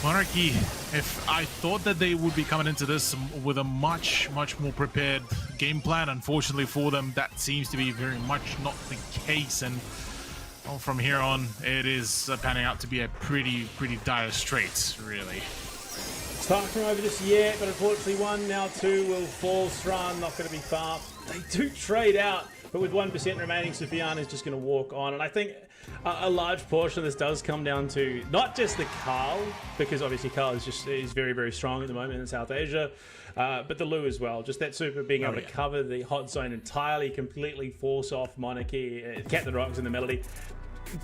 Speaker 2: Monarchy, if I thought that they would be coming into this with a much more prepared game plan, unfortunately for them, that seems to be very much not the case. And well, from here on, it is panning out to be a pretty dire straits, really.
Speaker 1: It's not from over just yet, but unfortunately one, now two will fall. Sran not going to be far. They do trade out, but with 1% remaining, Sufyan is just going to walk on. And I think a large portion of this does come down to not just the Carl, because obviously Carl is very strong at the moment in South Asia, but the Lu as well. Just that super being able to cover the hot zone entirely, completely force off Monarchy. Captain Rocks in the melody.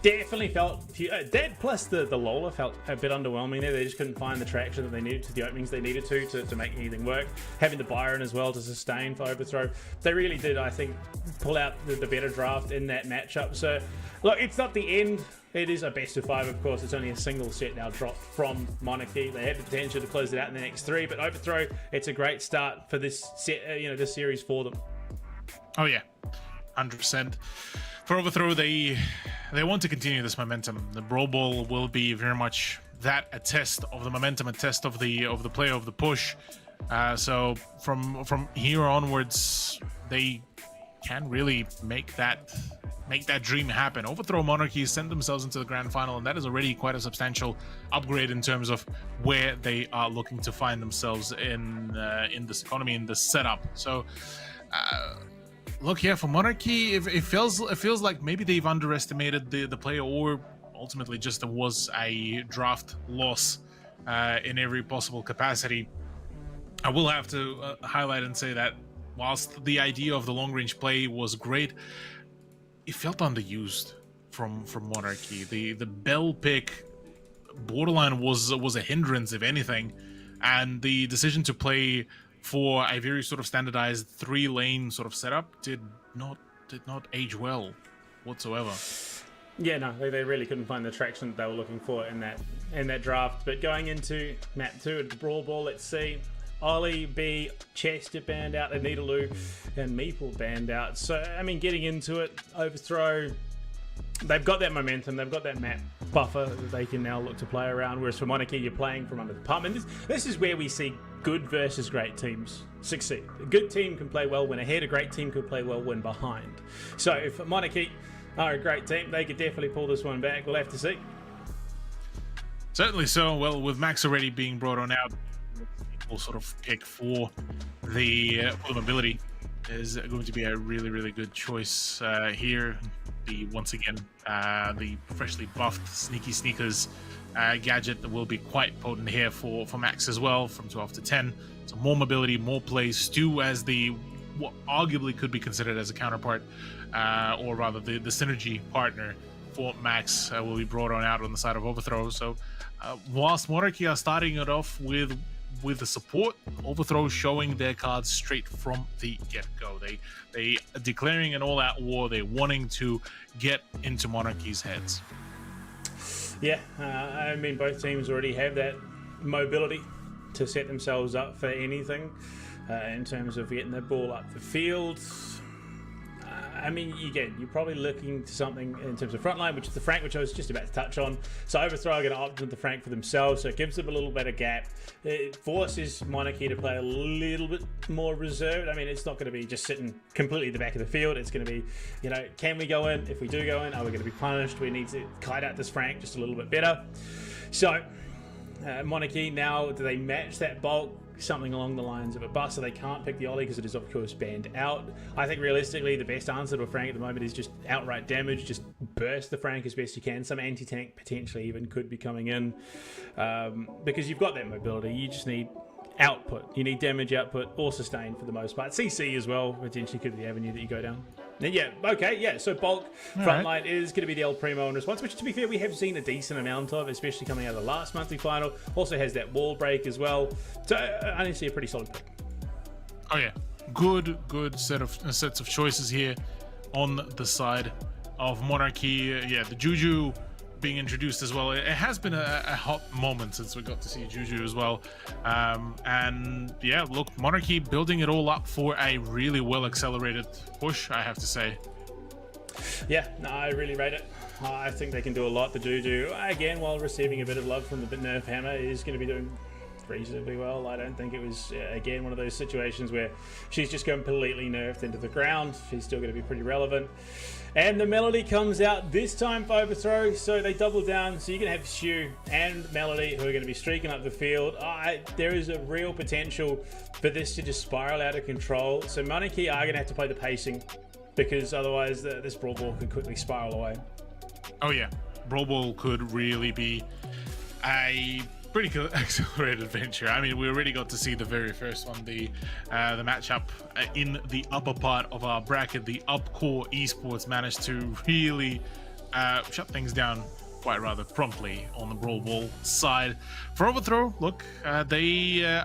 Speaker 1: Definitely felt that, plus the Lola felt a bit underwhelming there. They just couldn't find the traction that they needed to the openings they needed to make anything work. Having the Byron as well to sustain for Overthrow, they really did, I think, pull out the better draft in that matchup. So look, it's not the end. It is a best of 5, of course. It's only a single set now dropped from Monarchy. They have the potential to close it out in the next 3, but Overthrow, it's a great start for this set, this series for them.
Speaker 2: Oh yeah, 100%. For Overthrow, they want to continue this momentum. The Brawl Ball will be very much that, a test of the momentum, a test of the play, of the push. So from here onwards, they can really make that dream happen. Overthrow Monarchy sent themselves into the grand final, and that is already quite a substantial upgrade in terms of where they are looking to find themselves in this economy, in this setup. So. Look here for Monarchy, it feels like maybe they've underestimated the player, or ultimately just there was a draft loss in every possible capacity. I will have to highlight and say that whilst the idea of the long-range play was great, it felt underused from Monarchy. The Bell pick borderline was a hindrance, if anything, and the decision to play for a very sort of standardized 3-lane sort of setup did not age well whatsoever.
Speaker 1: Yeah, no, they really couldn't find the traction that they were looking for in that draft. But going into map 2 at the Brawl Ball, let's see. Ollie, B, Chester banned out, Anitalu, and Meeple banned out. So, I mean, getting into it, Overthrow, they've got that momentum, they've got that map buffer that they can now look to play around, whereas for Monarchy, you're playing from under the pump. And this is where we see good versus great teams succeed. A good team can play well when ahead, a great team can play well when behind. So if Monarchy are a great team, they could definitely pull this one back. We'll have to see.
Speaker 2: Certainly so. Well, with Max already being brought on out, we'll sort of pick for the mobility is going to be a really good choice here. Once again, the freshly buffed Sneaky Sneakers gadget that will be quite potent here for Max as well, from 12 to 10. So more mobility, more plays. Stu as what arguably could be considered as a counterpart, or rather the synergy partner for Max will be brought on out on the side of Overthrow. So whilst Monarchy are starting it off with with the support, Overthrow showing their cards straight from the get-go. They are declaring an all-out war. They're wanting to get into Monarchy's heads.
Speaker 1: Yeah, I mean, both teams already have that mobility to set themselves up for anything in terms of getting the ball up the field. I mean, again, you're probably looking to something in terms of frontline, which is the Frank, which I was just about to touch on. So Overthrow are going to opt with the Frank for themselves, so it gives them a little better gap. It forces Monarchy to play a little bit more reserved. I mean, it's not going to be just sitting completely at the back of the field. It's going to be, you know, can we go in? If we do go in, are we going to be punished? We need to kite out this Frank just a little bit better. So Monarchy now, do they match that bulk? Something along the lines of a bust, so they can't pick the Ollie because it is of course banned out. I think realistically the best answer to a Frank at the moment is just outright damage, just burst the Frank as best you can. Some anti-tank potentially even could be coming in because you've got that mobility. You just need output. You need damage output or sustain for the most part. CC as well potentially could be the avenue that you go down. Yeah, okay, yeah, so bulk frontline is going to be the El Primo in response, which to be fair, we have seen a decent amount of, especially coming out of the last monthly final. Also has that wall break as well. So honestly, a pretty solid pick.
Speaker 2: Oh yeah, good sets of choices here on the side of Monarchy. Yeah, the Juju being introduced as well. It has been a hot moment since we got to see Juju as well. And yeah, look, Monarchy building it all up for a really well accelerated push, I have to say.
Speaker 1: Yeah, no, I really rate it. I think they can do a lot. The Juju, again, while receiving a bit of love from the Nerf Hammer, is going to be doing reasonably well. I don't think it was, again, one of those situations where she's just completely nerfed into the ground. She's still going to be pretty relevant. And the Melody comes out this time for Overthrow, so they double down. So you're going to have Shu and Melody who are going to be streaking up the field. There is a real potential for this to just spiral out of control. So Monarchy are going to have to play the pacing because otherwise this Brawl Ball could quickly spiral away.
Speaker 2: Oh yeah, Brawl Ball could really be a pretty good accelerated adventure. I mean, we already got to see the very first one, the matchup in the upper part of our bracket. The Upcore Esports managed to really shut things down quite rather promptly on the Brawl Ball side. For Overthrow, look, they